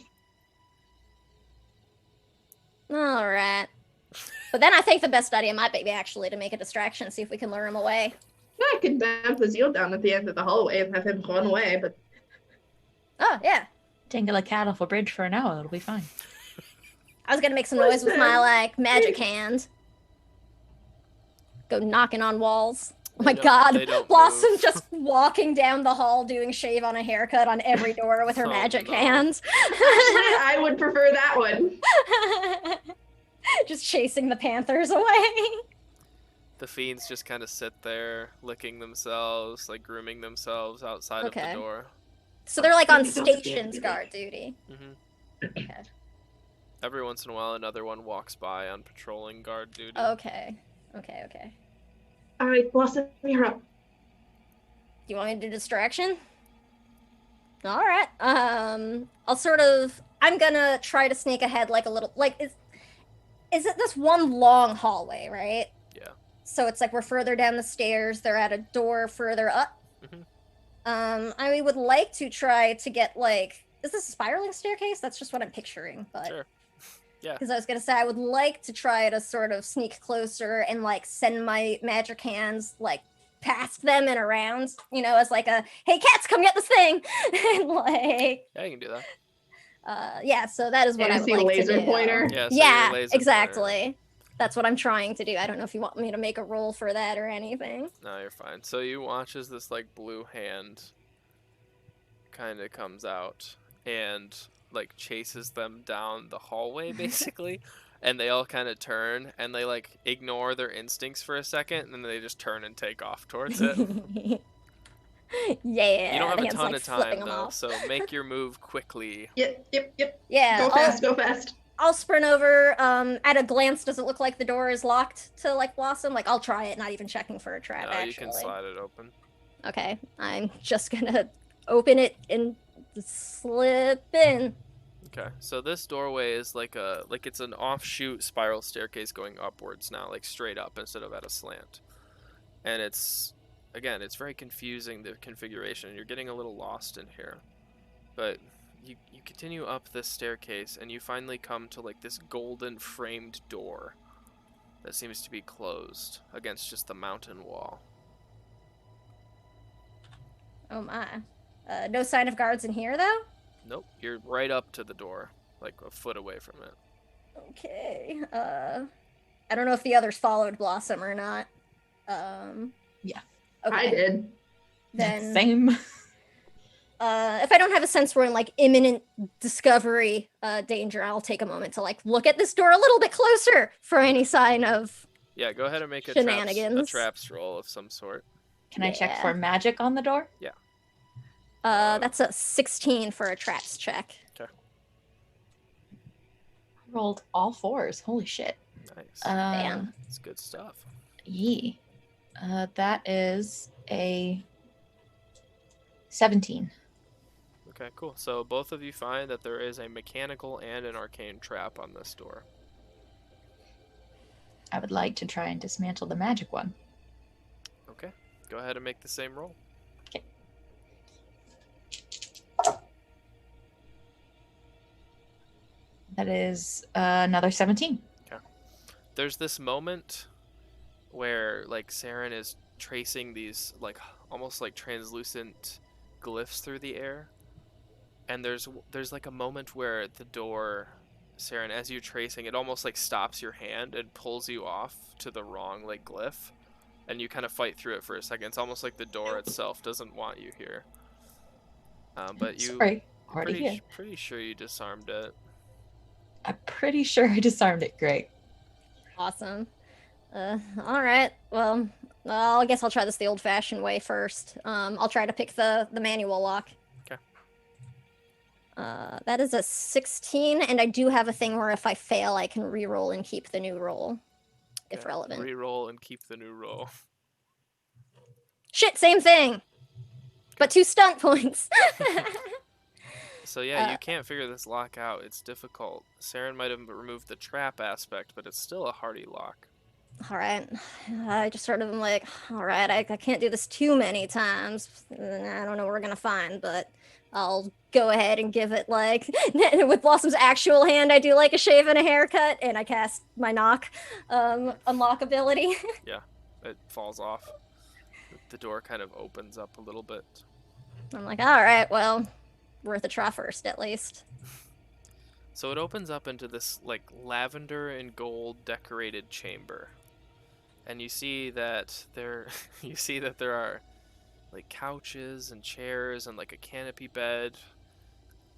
All right. But then I think the best idea might be actually to make a distraction, see if we can lure him away. Yeah, I could Bazil down at the end of the hallway and have him run away, but Oh, yeah. Dangle a cat off a bridge for an hour, that'll be fine. I was gonna make some noise with my, like, magic hand. Go knocking on walls. Oh my They god, don't Blossom move. just walking down the hall doing shave on a haircut on every door with her Oh, magic no. hands. I would prefer that one. Just chasing the panthers away. The fiends just kind of sit there, licking themselves, like grooming themselves outside of Okay. the door. So they're like on Don't scare stations me. guard duty. hmm Okay. Every once in a while, another one walks by on patrolling guard duty. Okay. Okay. Alright, Blossom, you're up. Do you want me to do distraction? Alright. I'm gonna try to sneak ahead like a little, like, is it this one long hallway, right? Yeah. So it's like we're further down the stairs, they're at a door further up. Mhm. I would like to try to get like, is this a spiraling staircase? That's just what I'm picturing, but. Sure. Yeah. Because I was gonna say I would like to try to sort of sneak closer and like send my magic hands like past them and around, you know, as like a, hey cats, come get this thing. And like, Yeah, you can do that. yeah, so that is what I would Fantasy like to laser do. pointer. Yeah, so Yeah, your laser exactly. pointer. That's what I'm trying to do. I don't know if you want me to make a roll for that or anything. No, you're fine. So you watch as this like blue hand kind of comes out and like chases them down the hallway basically, and they all kind of turn and they like ignore their instincts for a second and then they just turn and take off towards it. Yeah, You don't have the a hand's, ton like, of flipping time them though, off. so make your move quickly. Yep. Yeah, Go fast, go fast. I'll sprint over. At a glance, does it look like the door is locked to like Blossom? Like, I'll try it, not even checking for a trap. No, Actually, you can slide it open. Okay, I'm just gonna open it and slip in. Okay, so this doorway is like it's an offshoot spiral staircase going upwards now, like straight up instead of at a slant. And it's very confusing, the configuration. You're getting a little lost in here. But you continue up this staircase and you finally come to like this golden framed door that seems to be closed against just the mountain wall. Oh my. No sign of guards in here though? Nope, you're right up to the door, like a foot away from it. Okay. I don't know if the others followed Blossom or not. Yeah. Okay. I did. Then Same. if I don't have a sense we're in like imminent discovery danger, I'll take a moment to like look at this door a little bit closer for any sign of. Yeah, go ahead and make a Shenanigans. traps roll of some sort. Can I check Yeah. for magic on the door? That's a 16 for a traps check. I rolled all 4s. Holy shit. Nice. Damn. It's good stuff. Yee. That is a 17. Okay, cool. So both of you find that there is a mechanical and an arcane trap on this door. I would like to try and dismantle the magic one. Okay, go ahead and make the same roll. Okay. That is another 17. There's this moment where like Saren is tracing these like almost like translucent glyphs through the air, and there's like a moment where the door, Saren, as you're tracing, it almost like stops your hand and pulls you off to the wrong like glyph, and you kind of fight through it for a second. It's almost like the door itself doesn't want you here. But you Sorry, already here. pretty sure you disarmed it. I'm pretty sure I disarmed it. Great. Awesome. All right. Well, I guess I'll try this the old-fashioned way first. I'll try to pick the manual lock. Okay. That is a 16, and I do have a thing where if I fail, I can re-roll and keep the new roll, if Okay, relevant. Reroll and keep the new roll. Shit, same thing, but 2 stunt points. So yeah, you can't figure this lock out. It's difficult. Saren might have removed the trap aspect, but it's still a hardy lock. All right. I just sort of am like, all right, I can't do this too many times. I don't know what we're going to find, but I'll go ahead and give it like, with Blossom's actual hand, I do like a shave and a haircut, and I cast my unlock ability. Yeah, it falls off. The door kind of opens up a little bit. I'm like, all right, well, worth a try first, at least. So it opens up into this like lavender and gold decorated chamber. And you see that there are like couches and chairs and like a canopy bed.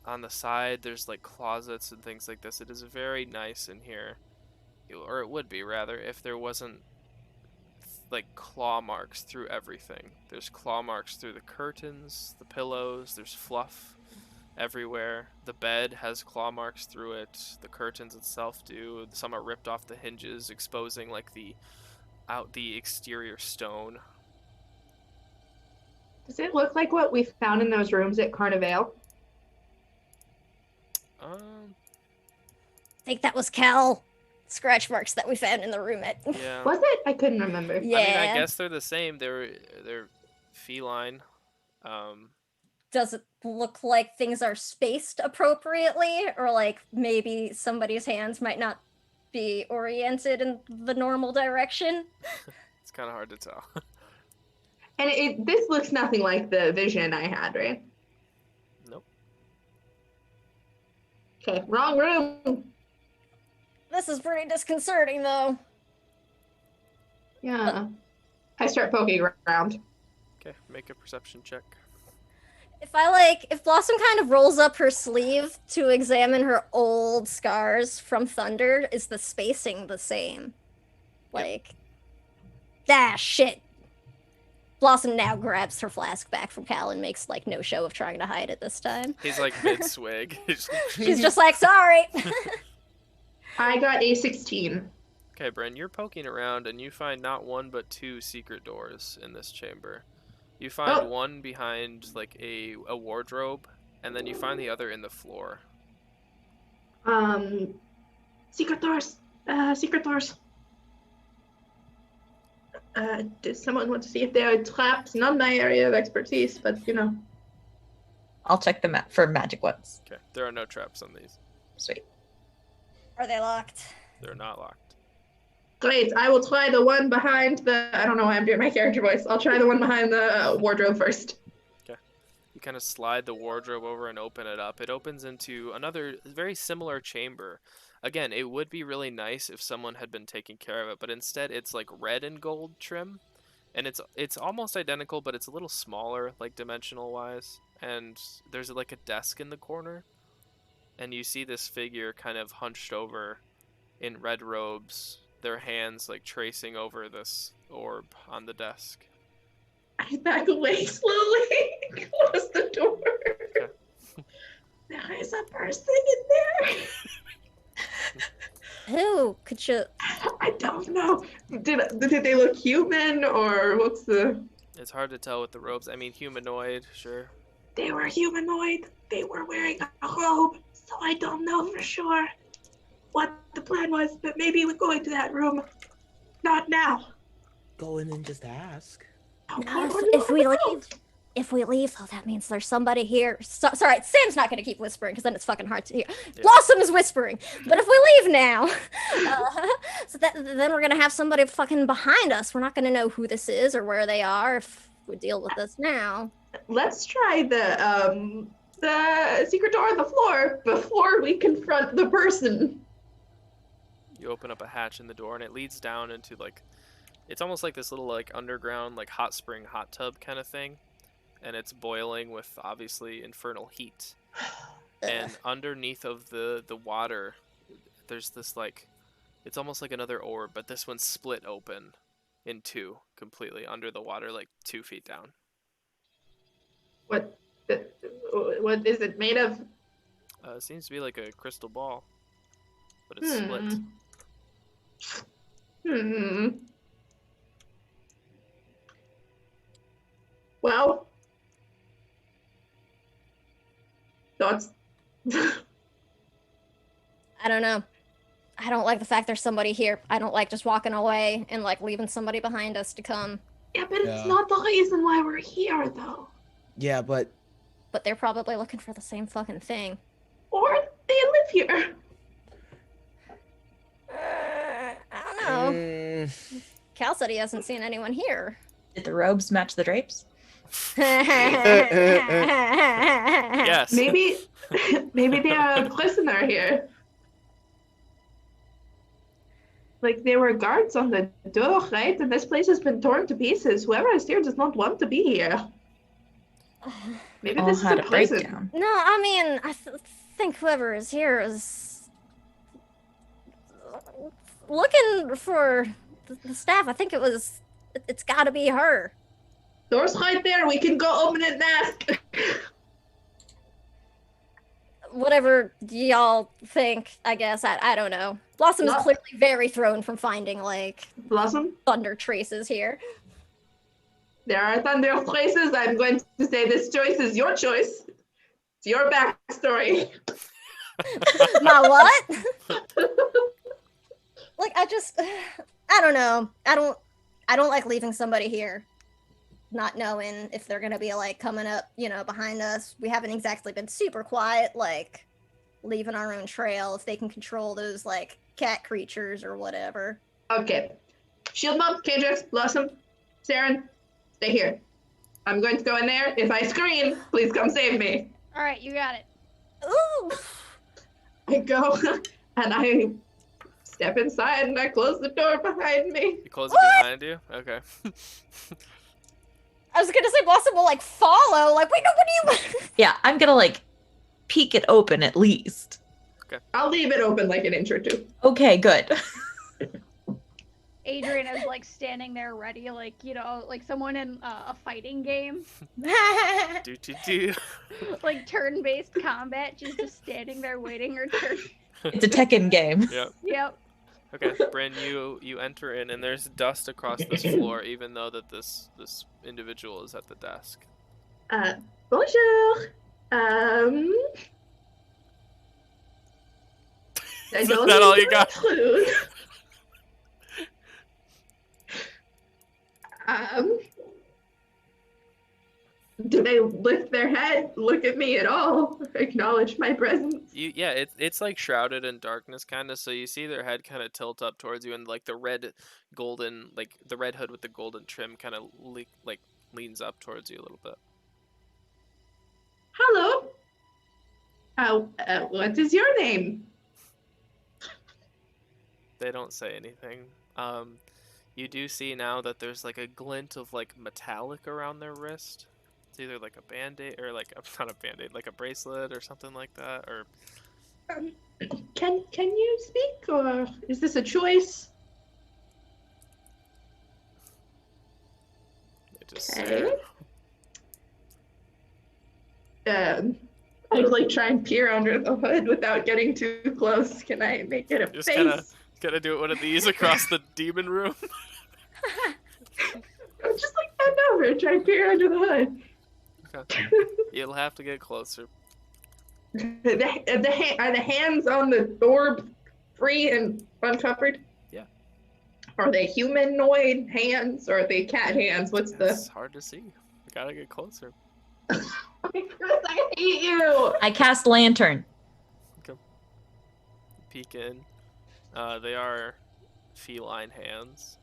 On the side there's like closets and things like this. It is very nice in here. Or it would be rather if there wasn't like claw marks through everything. There's claw marks through the curtains, the pillows, there's fluff everywhere. The bed has claw marks through it. The curtains itself do. Some are ripped off the hinges, exposing like the exterior stone. Does it look like what we found in those rooms at Carnival? I think that was Cal scratch marks that we found in the room at. Yeah. Was it? I couldn't remember. Yeah. I mean, I guess they're the same. They're feline. Does it look like things are spaced appropriately, or like maybe somebody's hands might not be oriented in the normal direction? It's kind of hard to tell. And this looks nothing like the vision I had, right? Nope. Okay, wrong room. This is pretty disconcerting, though. Yeah. I start poking around. Okay, make a perception check. If Blossom kind of rolls up her sleeve to examine her old scars from Thunder, is the spacing the same? Shit. Blossom now grabs her flask back from Cal and makes, no show of trying to hide it this time. He's like mid-swig. She's just like, sorry! I got a 16. Okay, Bryn, you're poking around and you find not one but two secret doors in this chamber. You find one behind a wardrobe, and then you find the other in the floor. Secret doors. Secret doors. Does someone want to see if there are traps? Not my area of expertise, but I'll check them out for magic ones. Okay, there are no traps on these. Sweet. Are they locked? They're not locked. Great. I will try the one behind the. I don't know why I'm doing my character voice. I'll try the one behind the wardrobe first. Okay. You kind of slide the wardrobe over and open it up. It opens into another very similar chamber. Again, it would be really nice if someone had been taking care of it, but instead it's red and gold trim, and it's almost identical, but it's a little smaller, dimensional wise. And there's a desk in the corner, and you see this figure kind of hunched over in red robes, their hands tracing over this orb on the desk. I back away slowly. Close the door. Okay. There is a person in there. Who? Could you... I don't know. Did they look human, or what's the... It's hard to tell with the robes. I mean, humanoid, sure. They were humanoid. They were wearing a robe, so I don't know for sure what the plan was, but maybe we're going to that room. Not now. Go in and just ask. If we leave, though, that means there's somebody here. Sorry, Sam's not going to keep whispering, because then it's fucking hard to hear. Yeah. Blossom is whispering. But if we leave now, then we're going to have somebody fucking behind us. We're not going to know who this is or where they are if we deal with this now. Let's try the secret door on the floor before we confront the person. You open up a hatch in the door, and it leads down into it's almost like this little underground hot spring hot tub kind of thing, and it's boiling with obviously infernal heat. And underneath of the water, there's this it's almost like another orb, but this one's split open in two completely under the water, 2 feet down. What is it made of? It seems to be like a crystal ball, but it's split. Well, thoughts? I don't know. I don't like the fact there's somebody here. I don't like just walking away and leaving somebody behind us to come. Yeah, but it's not the reason why we're here, though. Yeah, but they're probably looking for the same fucking thing. Or they live here. I don't know. Cal said he hasn't seen anyone here. Did the robes match the drapes? Yes. Maybe they're a prisoner here. There were guards on the door, right? And this place has been torn to pieces. Whoever is here does not want to be here. Maybe All this is had a a prison. breakdown. No, I mean, I think whoever is here is looking for the staff. I think it's got to be her. Door's right there. We can go open it and ask. Whatever y'all think, I guess. I don't know. Blossom is clearly very thrown from finding, Blossom? thunder traces here. There are thunder traces. I'm going to say this choice is your choice. It's your backstory. My what? I don't know. I don't like leaving somebody here, not knowing if they're gonna be coming up, behind us. We haven't exactly been super quiet, leaving our own trail. If they can control those cat creatures or whatever. Okay. Shield Mom, K-Jax, Blossom, Saren, stay here. I'm going to go in there. If I scream, please come save me. All right, you got it. Ooh. I go and I step inside and I close the door behind me. You close it behind you? Okay. I was gonna say Blossom will like follow. Like, wait, no, what do you? Yeah, I'm gonna like peek it open at least. I'll leave it open like an inch or two. Okay, good. Adrian is like standing there ready, like, you know, like someone in a fighting game. Do. Like turn-based combat. She's just standing there waiting her turn. It's a Tekken game. Yep. Yep. Okay, Bryn, you enter in, and there's dust across this floor, even though that this individual is at the desk. Bonjour. Is that all you got? Do they lift their head, look at me at all, acknowledge my presence? Yeah, it's like shrouded in darkness, kind of. So you see their head kind of tilt up towards you, and like the red hood with the golden trim kind of leans up towards you a little bit. Hello. What is your name? They don't say anything. You do see now that there's like a glint of like metallic around their wrist. It's either like a band-aid or like not a band-aid, like a bracelet or something like that. Or Can you speak, or is this a choice? they just stare. I would like try and peer under the hood without getting too close. Can I make it a Just face? gotta do it one of these across the demon room. Just like bend over and try and peer under the hood. Okay. You'll have to get closer. Are the hands on the orb free and uncovered? Yeah. Are they humanoid hands or are they cat hands? What's It's hard to see. You gotta get closer. Chris, I hate you! I cast lantern. Peek in. They are feline hands.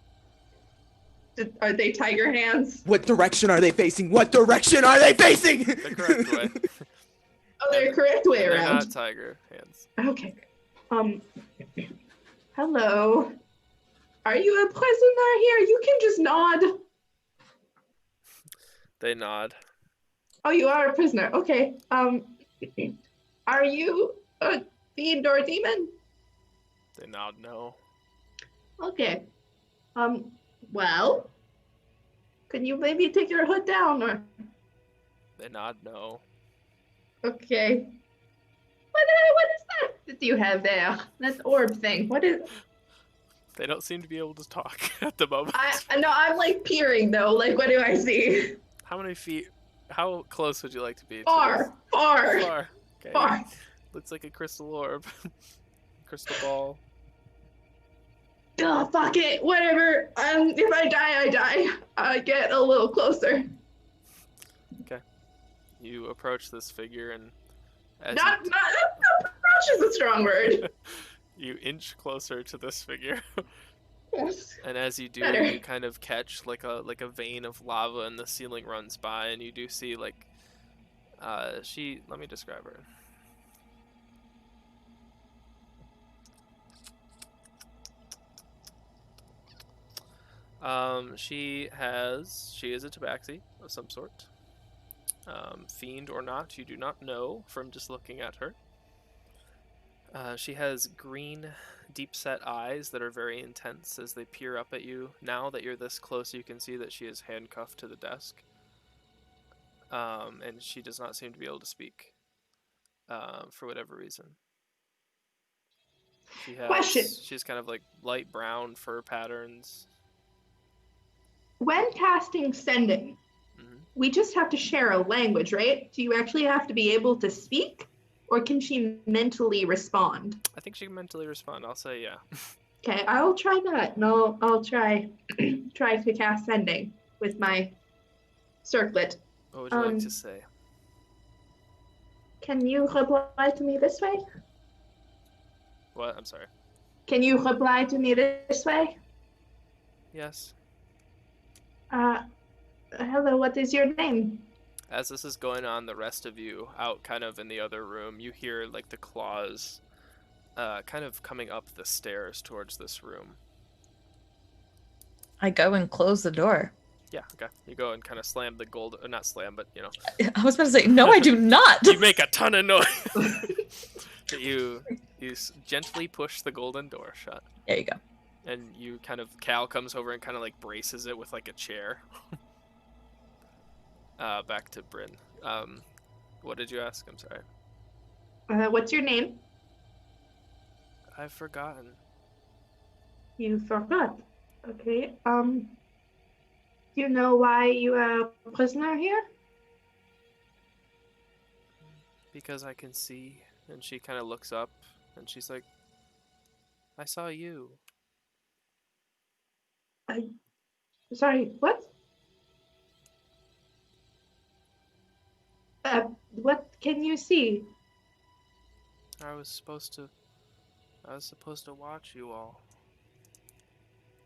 Are they tiger hands? What direction are they facing? What direction are they facing? The correct way. Oh, they're correct way They're around. not tiger hands. Okay. Hello. Are you a prisoner here? You can just nod. They nod. Oh, you are a prisoner. Okay. Are you a fiend or a demon? They nod no. Okay. Well, can you maybe take your hood down or? They nod no. Okay. What is that you have there? That orb thing. What is? They don't seem to be able to talk at the moment. I'm like peering though. Like, what do I see? How many feet? How close would you like to be? Far. Far. Okay. Far. Looks like a crystal orb. Crystal ball. Oh, fuck it. Whatever. If I die, I die. Get a little closer. Okay. You approach this figure and as Not approach is a strong word. you inch closer to this figure. Yes. And as you do, Better. you kind of catch like a vein of lava and the ceiling runs by, and you do see like let me describe her. She is a tabaxi of some sort. Fiend or not, you do not know from just looking at her. She has green, deep-set eyes that are very intense as they peer up at you. Now that you're this close, you can see that she is handcuffed to the desk. And she does not seem to be able to speak, for whatever reason. Question. She's kind of like light brown fur patterns. When casting sending, we just have to share a language, right? Do you actually have to be able to speak, or can she mentally respond? I think she can mentally respond. I'll say yeah. Okay, I'll try that. No, I'll try to cast sending with my circlet. What would you like to say? Can you reply to me this way? What? I'm sorry. Can you reply to me this way? Yes. Hello, what is your name? As this is going on, the rest of you out kind of in the other room, you hear like the claws kind of coming up the stairs towards this room. I go and close the door. Yeah, okay. You go and kind of slam the gold, not slam, but you know. I was about to say, no, I do not. You make a ton of noise. you gently push the golden door shut. There you go. And you kind of, Cal comes over and kind of like braces it with like a chair. Back to Bryn. What did you ask? I'm sorry. What's your name? I've forgotten. You forgot. Okay. Do you know why you are a prisoner here? Because I can see. And she kind of looks up and she's like, I saw you. Sorry, what? What can you see? I was supposed to watch you all.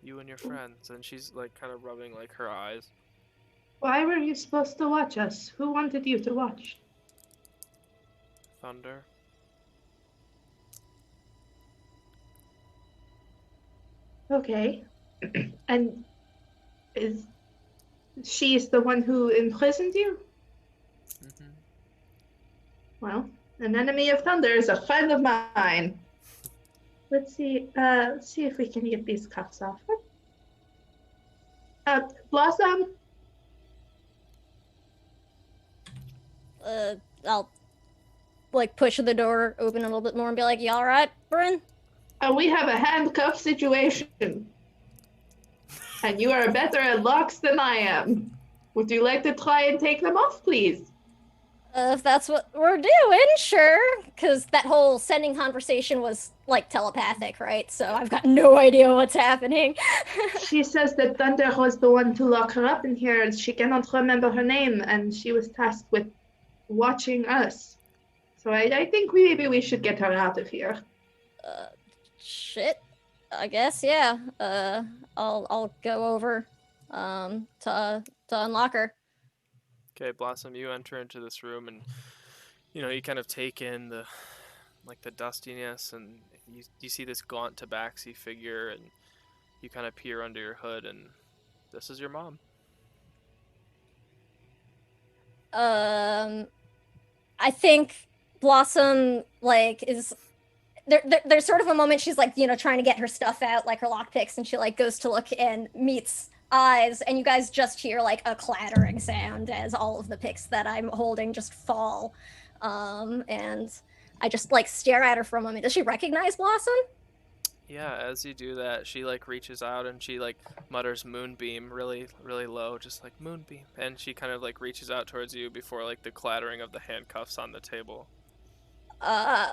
You and your friends. And she's like kind of rubbing like her eyes. Why were you supposed to watch us? Who wanted you to watch? Thunder. Okay. And is she's the one who imprisoned you? Mm-hmm. Well, an enemy of thunder is a friend of mine. Let's see if we can get these cuffs off. Blossom? I'll like push the door open a little bit more and be like, "You all right, Bryn?" We have a handcuff situation. And you are better at locks than I am. Would you like to try and take them off, please? If that's what we're doing, sure. Because that whole sending conversation was like telepathic, right? So I've got no idea what's happening. She says that Thunder was the one to lock her up in here, and she cannot remember her name, and she was tasked with watching us. So I think maybe we should get her out of here. Shit. I guess, yeah. I'll go over to unlock her. Okay, Blossom, you enter into this room and you kind of take in the dustiness, and you see this gaunt tabaxi figure, and you kind of peer under your hood, and this is your mom. I think Blossom is there's sort of a moment she's like, trying to get her stuff out, like her lockpicks, and she like goes to look and meets eyes, and you guys just hear like a clattering sound as all of the picks that I'm holding just fall. And I just like stare at her for a moment. Does she recognize Blossom? Yeah, as you do that, she like reaches out and she like mutters moonbeam really, really low, just like moonbeam. And she kind of like reaches out towards you before like the clattering of the handcuffs on the table. Ma!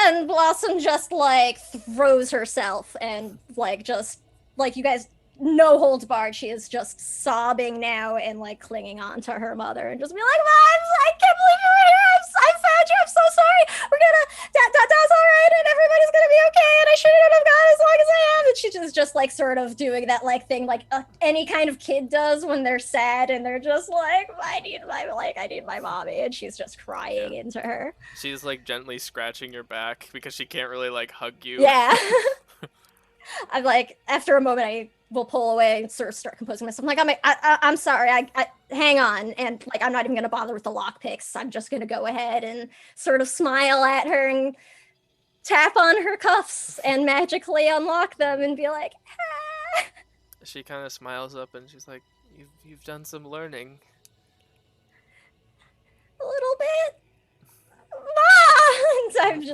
And Blossom just like throws herself and like just like you guys, no holds barred. She is just sobbing now and like clinging on to her mother and just be like, Mom, I can't believe you were here. I found you. I'm so sorry. We're gonna Dad's all right and everybody's gonna be okay. And I shouldn't have gone as long as I have. And she just like sort of doing that like thing like any kind of kid does when they're sad and they're just like, I need my mommy, and she's just crying into her. She's like gently scratching your back because she can't really like hug you. Yeah. I'm like, after a moment, I will pull away and sort of start composing myself. I'm like, I'm sorry. I hang on, and like, I'm not even gonna bother with the lockpicks. I'm just gonna go ahead and sort of smile at her and tap on her cuffs and magically unlock them and be like, ah. She kind of smiles up and she's like, "You've done some learning." A little bit.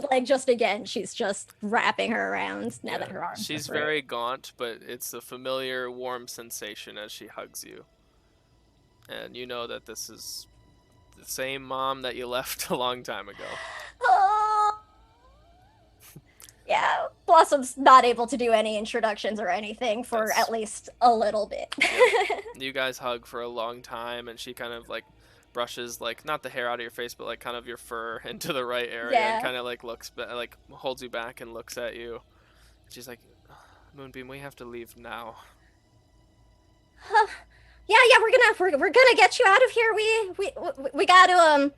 I'm just again, she's just wrapping her around now that her arms. She's very gaunt, but it's a familiar warm sensation as she hugs you. And you know that this is the same mom that you left a long time ago. Oh. Yeah, Blossom's not able to do any introductions or anything for at least a little bit. Yeah. You guys hug for a long time, and she kind of like brushes like not the hair out of your face, but like kind of your fur into the right area, and kind of like like holds you back and looks at you. She's like, "Moonbeam, we have to leave now." Yeah, we're gonna get you out of here. We gotta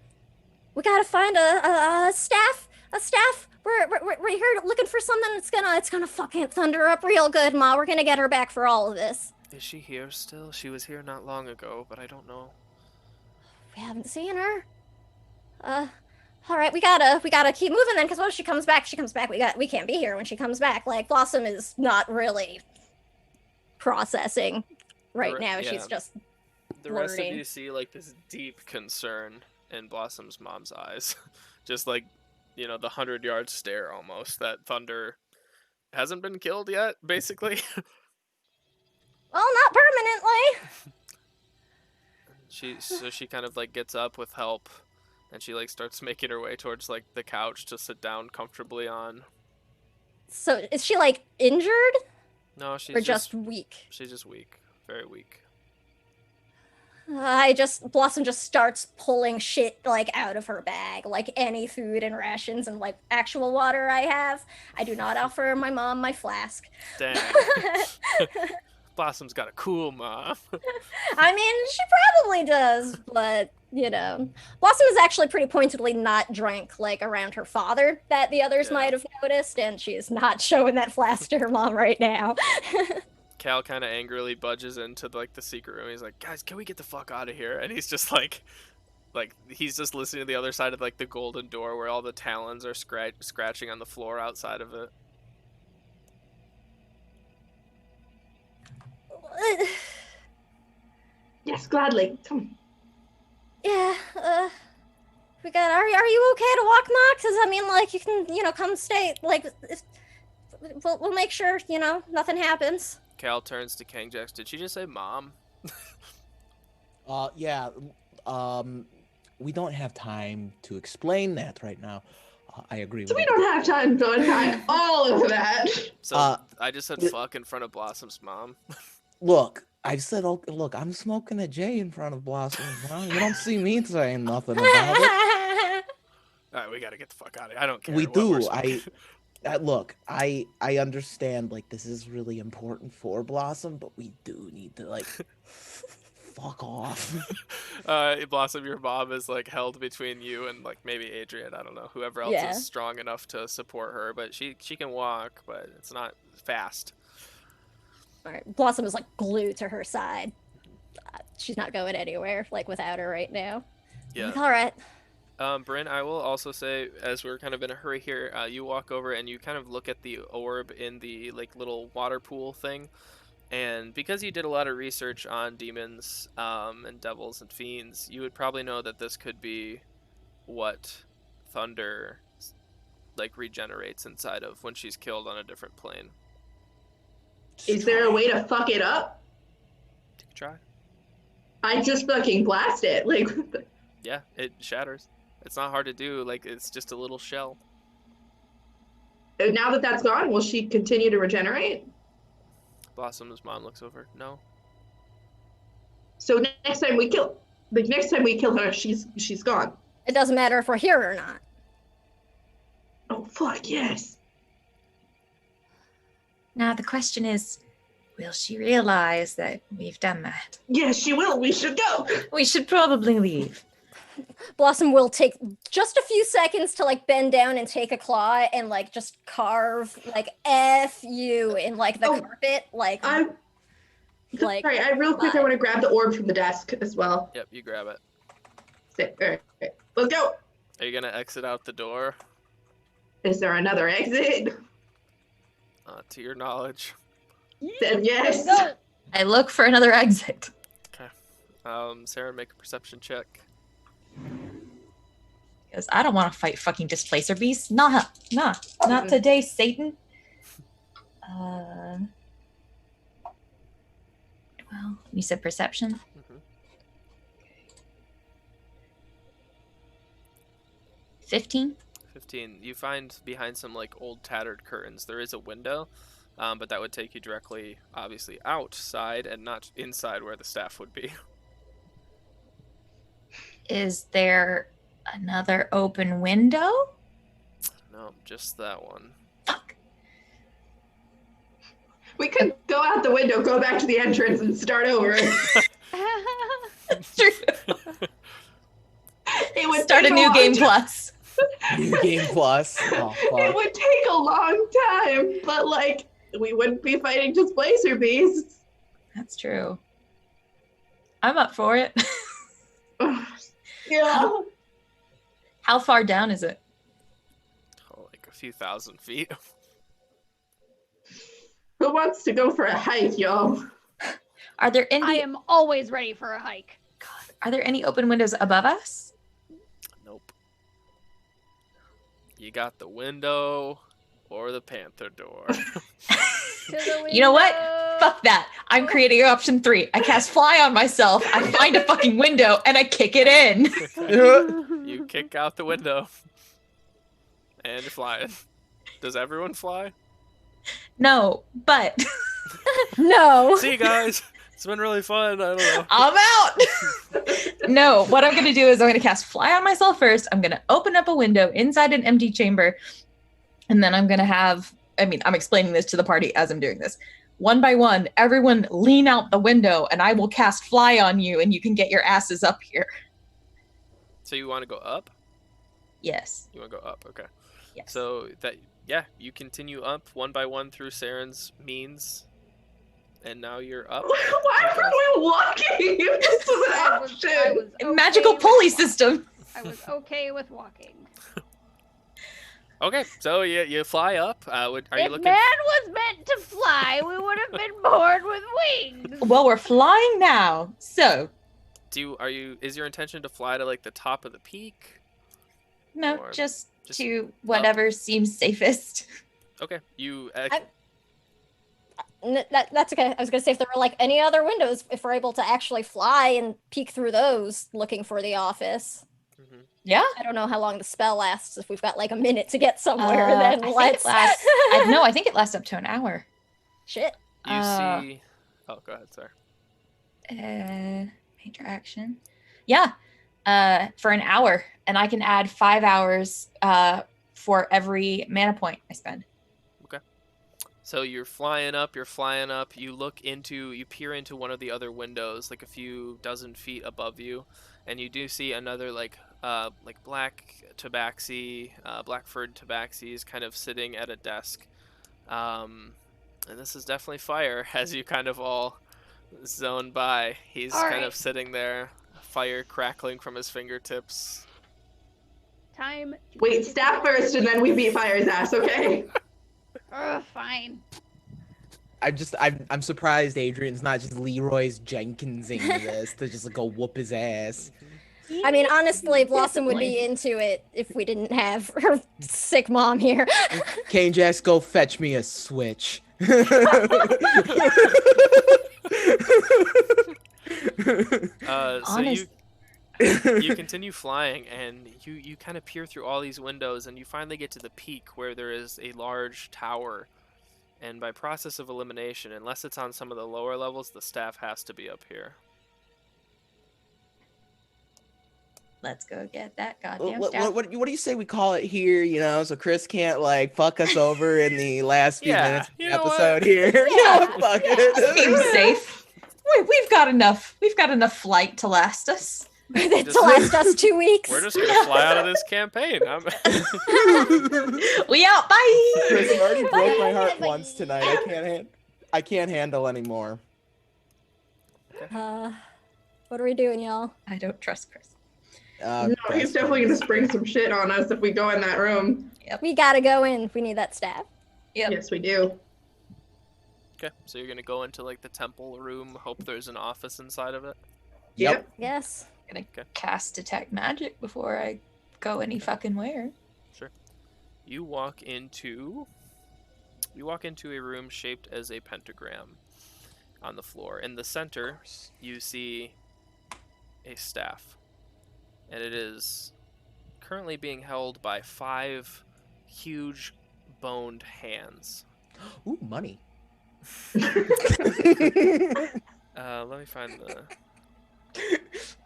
find a staff. A staff. We're here looking for something it's gonna fucking thunder up real good, Ma. We're gonna get her back for all of this. Is she here still? She was here not long ago, but I don't know. We haven't seen her. Uh, all right, we gotta keep moving then, because when she comes back, we can't be here when she comes back. Like Blossom is not really processing right now. Yeah. She's just The rest of blurting. you see like this deep concern in Blossom's mom's eyes. Just like, the 100-yard stare almost. That Thunder hasn't been killed yet, basically. Well, not permanently. So she kind of like gets up with help, and she like starts making her way towards like the couch to sit down comfortably on. So is she like injured No, or she's just weak? she's just weak, very weak. Blossom just starts pulling shit like out of her bag, like any food and rations and like actual water I have. I do not offer my mom my flask. Dang. Blossom's got a cool mom. I mean, she probably does, but Blossom is actually pretty pointedly not drunk like around her father that the others Yeah. might have noticed, and she is not showing that flask to her mom right now. Cal kind of angrily budges into like the secret room. He's like, "Guys, can we get the fuck out of here?" And he's just like he's just listening to the other side of like the golden door where all the talons are scratching on the floor outside of it. Yes, gladly. Come. Yeah, are you okay to walk, Ma? Because, I mean, like, you can, come stay, like, we'll make sure, nothing happens. Cal turns to Kangjax. Did she just say mom? Yeah. We don't have time to explain that right now. I agree So with we you. don't have time to unpack all of that. So I just said fuck in front of Blossom's mom. Look, I said, okay, look, I'm smoking a J in front of Blossom. Huh? You don't see me saying nothing about it. All right, we gotta get the fuck out of here. I don't care. We what we're do. smoking. Look, I understand, like, this is really important for Blossom, but we do need to, like, fuck off. Blossom, your mom is like held between you and like maybe Adrian. I don't know, whoever else Yeah. is strong enough to support her, but she can walk, but it's not fast. All right, Blossom is, like, glued to her side. She's not going anywhere, like, without her right now. Yeah. Like, all right. Bryn, I will also say, as we're kind of in a hurry here, you walk over and you kind of look at the orb in the like little water pool thing, and because you did a lot of research on demons and devils and fiends, you would probably know that this could be what Thunder like regenerates inside of when she's killed on a different plane. Is there a way to fuck it up? Take a try. I just fucking blast it. Like, Yeah, it shatters. It's not hard to do. Like, it's just a little shell. now that that's gone, will she continue to regenerate? Blossom's mom looks over. No. So next time we kill her, she's gone. It doesn't matter if we're here or not. Oh fuck yes. Now the question is, will she realize that we've done that? Yes, she will. We should go. We should probably leave. Blossom will take just a few seconds to like bend down and take a claw and like just carve like F you in like the carpet. Like I'm sorry. I real quick. I want to grab the orb from the desk as well. Yep, you grab it. All right. Let's go. Are you gonna exit out the door? Is there another exit? To your knowledge. Then yes. I look for another exit. Sarah, make a perception check. Because I don't want to fight fucking displacer beasts. Not today, Satan. Well, you said perception. Mm-hmm. 15. 15. You find behind some like old tattered curtains there is a window, but that would take you directly, obviously, outside and not inside where the staff would be. Is there another open window? No, just that one. Fuck. We could go out the window, go back to the entrance, and start over. It's true. It would Start a take new long game time. plus. New game plus. Oh, It fuck. would take a long time, but like we wouldn't be fighting displacer beasts. That's true. I'm up for it. Yeah. How far down is it? Oh, like a few thousand feet. Who wants to go for a hike, y'all? Are there I any am always ready for a hike. open windows above us? Nope. You got the window or the panther door. To the You know what? window. Fuck that. I'm creating option 3. I cast fly on myself. I find a fucking window and I kick it in. You kick out the window. And you're flying. Does everyone fly? No, but No. See you guys. It's been really fun. I don't know. I'm out. No, what I'm going to do is I'm going to cast fly on myself first. I'm going to open up a window inside an empty chamber. And then I'm going to have, I'm explaining this to the party as I'm doing this. One by one, everyone lean out the window and I will cast fly on you and you can get your asses up here. So you want to go up? Yes. You want to go up? Okay. Yes. So that, yeah, you continue up one by one through Saren's means. And now you're up. Why were we walking? This was an I was option. okay Magical with pulley walking. system. I was okay with walking. Okay, so you fly up. Are you If looking? man was meant to fly, we would have been born with wings. Well, we're flying now. So, Is your intention to fly to like the top of the peak? no, Or just just to whatever seems safest. Okay, you. That's okay. I was gonna say if there were like any other windows, if we're able to actually fly and peek through those, looking for the office. Mhm. Yeah. I don't know how long the spell lasts. If we've got like a minute to get somewhere, I then think let's. it lasts. I think it lasts up to an hour. Shit. You see. Oh, go ahead, sir. Major action. Yeah. For an hour, and I can add 5 hours for every mana point I spend. So you're flying up. You peer into one of the other windows, like a few dozen feet above you, and you do see another like black tabaxi, black furred tabaxis, kind of sitting at a desk. And this is definitely Fire, as you kind of all zone by. He's All kind right. of sitting there, fire crackling from his fingertips. Time. to Wait, get stab first, and then we beat Fire's ass, okay? Fine. I'm surprised Adrian's not just Leroy's Jenkinsing this to just go whoop his ass. I mean, honestly, Blossom would be into it if we didn't have her sick mom here. Kane Jax, go fetch me a switch. So you continue flying, and you kind of peer through all these windows, and you finally get to the peak where there is a large tower. And by process of elimination, unless it's on some of the lower levels, the staff has to be up here. Let's go get that goddamn staff. What do you say we call it here, so Chris can't like fuck us over in the last few Yeah, minutes of the you know what? episode here. No, fuck it. Seems safe. We've got enough flight to last us. To last us 2 weeks. We're just gonna fly out of this campaign. We out. Bye. Chris, you already broke my heart Bye. once tonight. I can't handle anymore. What are we doing, y'all? I don't trust Chris. No, he's definitely gonna spring some shit on us if we go in that room. We gotta go in. We need that staff. Yep. Yes, we do. Okay, so you're gonna go into like the temple room. Hope there's an office inside of it. Yep. Yes. Gonna Okay. cast detect magic before I go any fucking where. You walk into a room shaped as a pentagram on the floor. In the center, you see a staff, and it is currently being held by 5 huge boned hands. Ooh, money. Let me find the.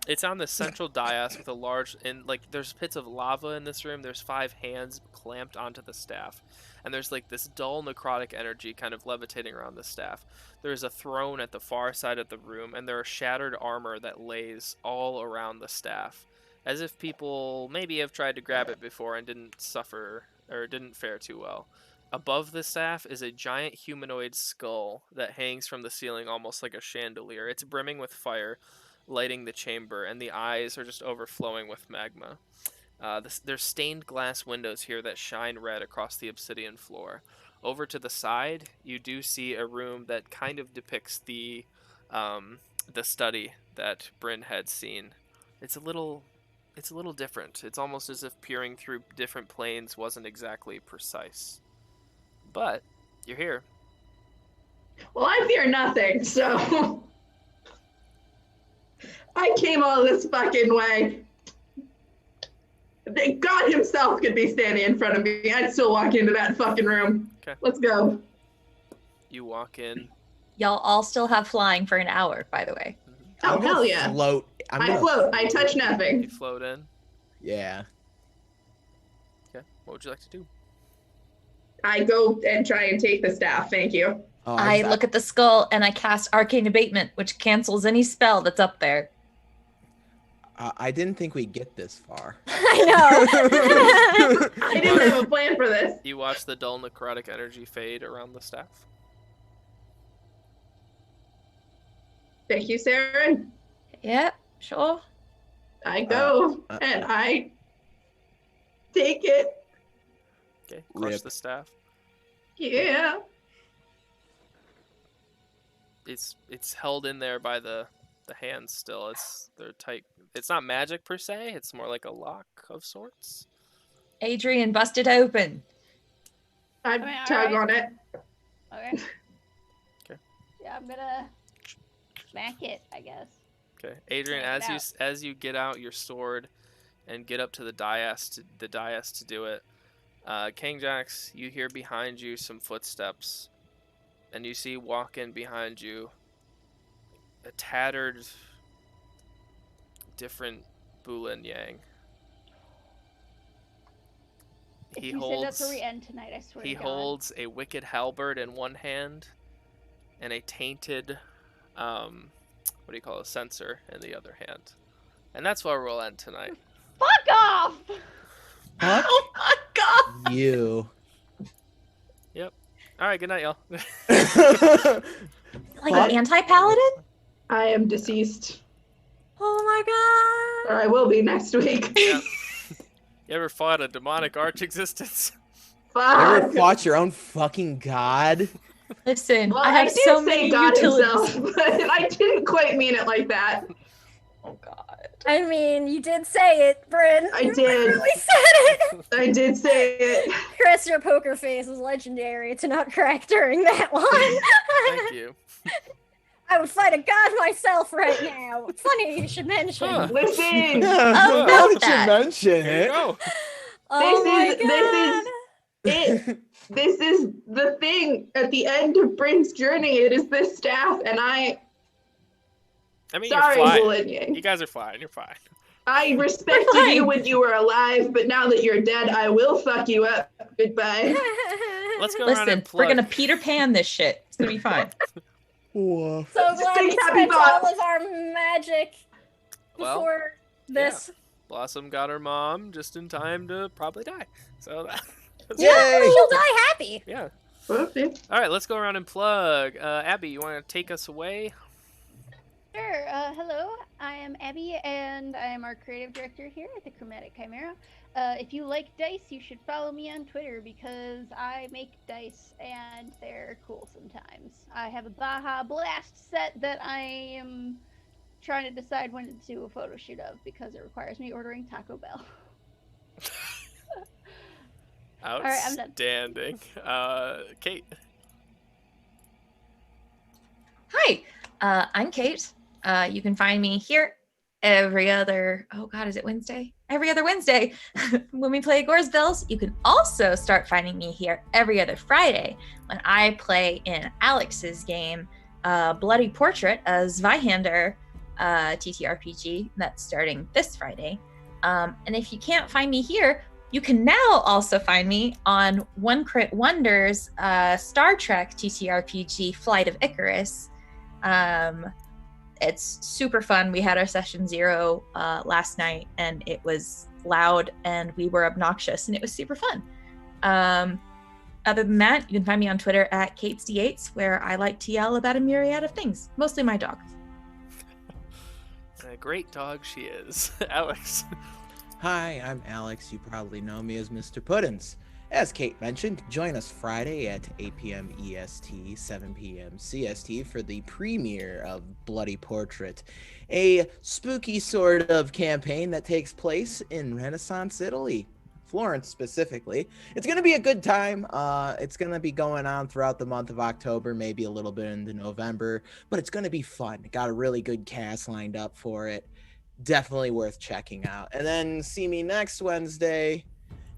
It's on the central dais with a large, and like there's pits of lava in this room. There's 5 hands clamped onto the staff, and there's like this dull necrotic energy kind of levitating around the staff. There's a throne at the far side of the room, and there are shattered armor that lays all around the staff, as if people maybe have tried to grab it before and didn't suffer or didn't fare too well. Above the staff is a giant humanoid skull that hangs from the ceiling almost like a chandelier. It's brimming with fire, lighting the chamber, and the eyes are just overflowing with magma. There's stained glass windows here that shine red across the obsidian floor. Over to the side, you do see a room that kind of depicts the study that Bryn had seen. It's a little different. It's almost as if peering through different planes wasn't exactly precise. But you're here. Well, I fear nothing, so I came all this fucking way. God himself could be standing in front of me. I'd still walk into that fucking room. Okay. Let's go. You walk in. Y'all all still have flying for an hour, by the way. Oh, hell yeah. Float. I float. I touch You nothing. float in. Yeah. Okay. What would you like to do? I go and try and take the staff. Thank you. Oh, I look at the skull and I cast Arcane Abatement, which cancels any spell that's up there. I didn't think we'd get this far. I know. I didn't have a plan for this. You watch the dull necrotic energy fade around the staff. Thank you, Sarah. Yep, sure. I go and I take it. Okay. Crush Rip. the staff. Yeah. It's held in there by the hands still. They're tight. It's not magic per se. It's more like a lock of sorts. Adrian, bust it open. I mean, tug alright. on it. Okay. Okay. Yeah, I'm gonna smack it, I guess. Okay, Adrian, Check it as you get out your sword and get up to the dais to do it, King Jax, you hear behind you some footsteps, and you see walking behind you a tattered, different Bulin Yang. If you say that's where we end tonight, I swear He to God. holds a wicked halberd in one hand and a tainted, what do you call it, censer in the other hand. And that's where we'll end tonight. Fuck off! Fuck Oh my god! you. All right, good night, y'all. Like an anti-paladin? I am deceased. Oh my Or I will be next week. Yeah. You ever fought a demonic arch existence? You ever Fuck. fought your own fucking god? god. Listen, Well, I have did so say many God utilities. himself, but I didn't quite mean it like that. Oh god. I mean, you did say it, Bryn. I You did. really said it. I did say it. Chris, your poker face is legendary to not crack during that line. Thank you. I would fight a god myself right now. Funny you should mention. Huh. Listen. Oh, Now about that that. you mention There you it. go. Oh my This god. This is the thing at the end of Bryn's journey. It is this staff, and I. I mean, Sorry, you're fine. Bulin. You guys are fine. You're fine. I respected fine. you when you were alive, but now that you're dead, I will fuck you up. Goodbye. Let's go around Listen, and we're plug. gonna Peter Pan this shit. It's gonna be fine. Woof. So glad we Big happy spent all thoughts. of our magic Well, before this. Blossom got her mom just in time to probably die. So that's Yay! She'll die happy. yeah. Okay. All right, let's go around and plug. Abby, you want to take us away? Sure. Hello, I am Abby, and I am our creative director here at the Chromatic Chimera. If you like dice, you should follow me on Twitter because I make dice and they're cool sometimes. I have a Baja Blast set that I am trying to decide when to do a photo shoot of because it requires me ordering Taco Bell. right, I'm done. Outstanding. Kate. Hi, I'm Kate. You can find me here every other, oh god, is it Wednesday? Every other Wednesday when we play Agora's Bells. You can also start finding me here every other Friday when I play in Alex's game, Bloody Portrait as Zweihander. TTRPG that's starting this Friday. And if you can't find me here, you can now also find me on One Crit Wonders Star Trek TTRPG Flight of Icarus. It's super fun. We had our session 0 last night, and it was loud, and we were obnoxious, and it was super fun. Other than that, you can find me on Twitter at KatesD8s, where I like to yell about a myriad of things, mostly my dog. A great dog she is. Alex. Hi, I'm Alex. You probably know me as Mr. Puddins. As Kate mentioned, join us Friday at 8 p.m. EST, 7 p.m. CST for the premiere of Bloody Portrait, a spooky sort of campaign that takes place in Renaissance Italy, Florence specifically. It's going to be a good time. It's going to be going on throughout the month of October, maybe a little bit into November, but it's going to be fun. Got a really good cast lined up for it. Definitely worth checking out. And then see me next Wednesday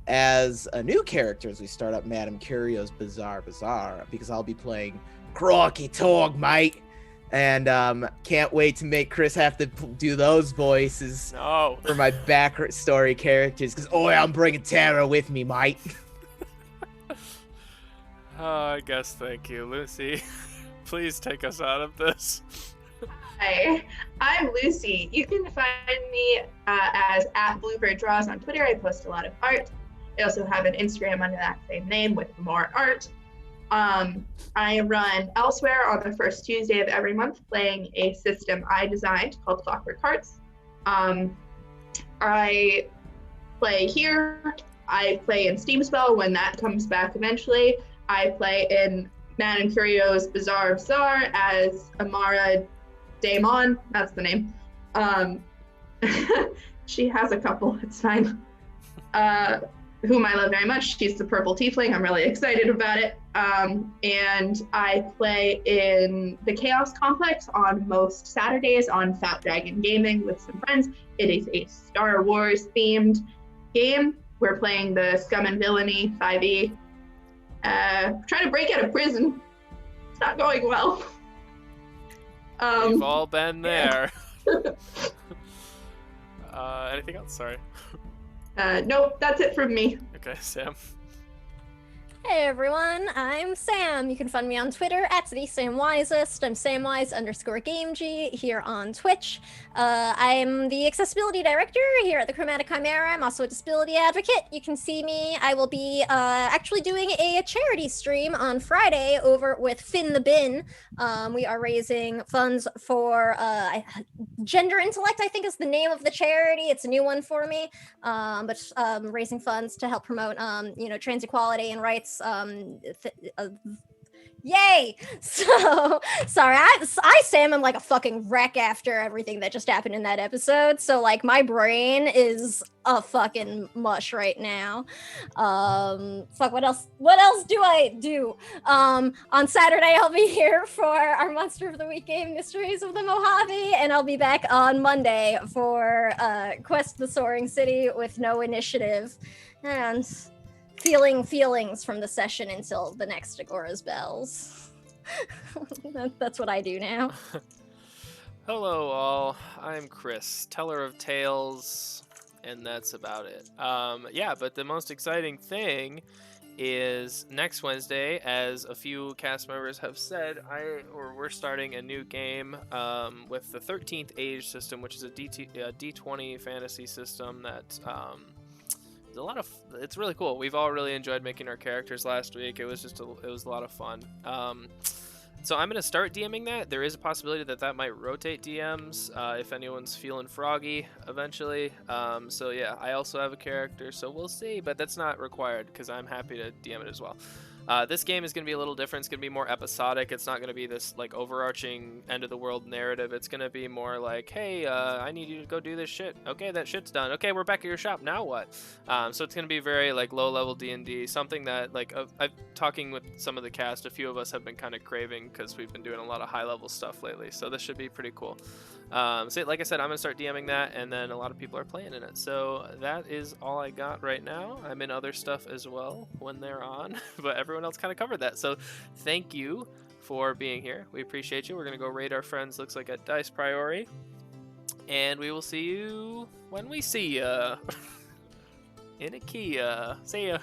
as a new character as we start up Madame Curio's Bizarre Bazaar, because I'll be playing Crocky Tog, mate. And can't wait to make Chris have to do those voices for my backstory characters, because I'm bringing Tara with me, mate. I guess thank you, Lucy. Please take us out of this. Hi, I'm Lucy. You can find me as @BluebirdDraws on Twitter. I post a lot of art. I also have an Instagram under that same name with more art. I run Elsewhere on the first Tuesday of every month, playing a system I designed called Clockwork Hearts. I play here. I play in Steam Spell when that comes back eventually. I play in Madame Curio's Bizarre Bazaar as Amara Daemon, that's the name. She has a couple, it's fine. Whom I love very much. She's the purple tiefling. I'm really excited about it. And I play in the Chaos Complex on most Saturdays on Fat Dragon Gaming with some friends. It is a Star Wars themed game. We're playing the Scum and Villainy 5e. Trying to break out of prison. It's not going well. We've all been there. Anything else? Sorry. Nope, that's it from me. Okay, Sam. Hey everyone, I'm Sam. You can find me on Twitter at @TheSamWisest. I'm Samwise_GameG here on Twitch. I'm the accessibility director here at the Chromatic Chimera. I'm also a disability advocate. You can see me. I will be actually doing a charity stream on Friday over with Finn the Bin. We are raising funds for Gender Intellect, I think is the name of the charity. It's a new one for me. But raising funds to help promote, trans equality and rights. Yay! So sorry, I Sam am like a fucking wreck after everything that just happened in that episode. So like my brain is a fucking mush right now. Fuck, what else do I do? On Saturday I'll be here for our Monster of the Week game, Mysteries of the Mojave, and I'll be back on Monday for Quest the Soaring City with no initiative. And feeling feelings from the session until the next Agora's bells. That's what I do now. Hello all, I'm Chris, teller of tales, and that's about it. But the most exciting thing is next Wednesday, as a few cast members have said, we're starting a new game with the 13th Age system, which is a D20 fantasy system that it's really cool. We've all really enjoyed making our characters last week. It was a lot of fun. So I'm going to start DMing that. There is a possibility that might rotate DMs if anyone's feeling froggy eventually. I also have a character, so we'll see, but that's not required because I'm happy to DM it as well. This game is going to be a little different. It's going to be more episodic. It's not going to be this like overarching end of the world narrative. It's going to be more like, hey, I need you to go do this shit. Okay, that shit's done. Okay, we're back at your shop. Now what? So it's going to be very like low level D&D, something that like I'm talking with some of the cast. A few of us have been kind of craving because we've been doing a lot of high level stuff lately. So this should be pretty cool. So like I said, I'm going to start DMing that, and then a lot of people are playing in it. So that is all I got right now. I'm in other stuff as well when they're on, but everyone else kind of covered that. So thank you for being here. We appreciate you. We're going to go raid our friends, looks like at Dice Priori. And we will see you when we see ya. In IKEA. See ya.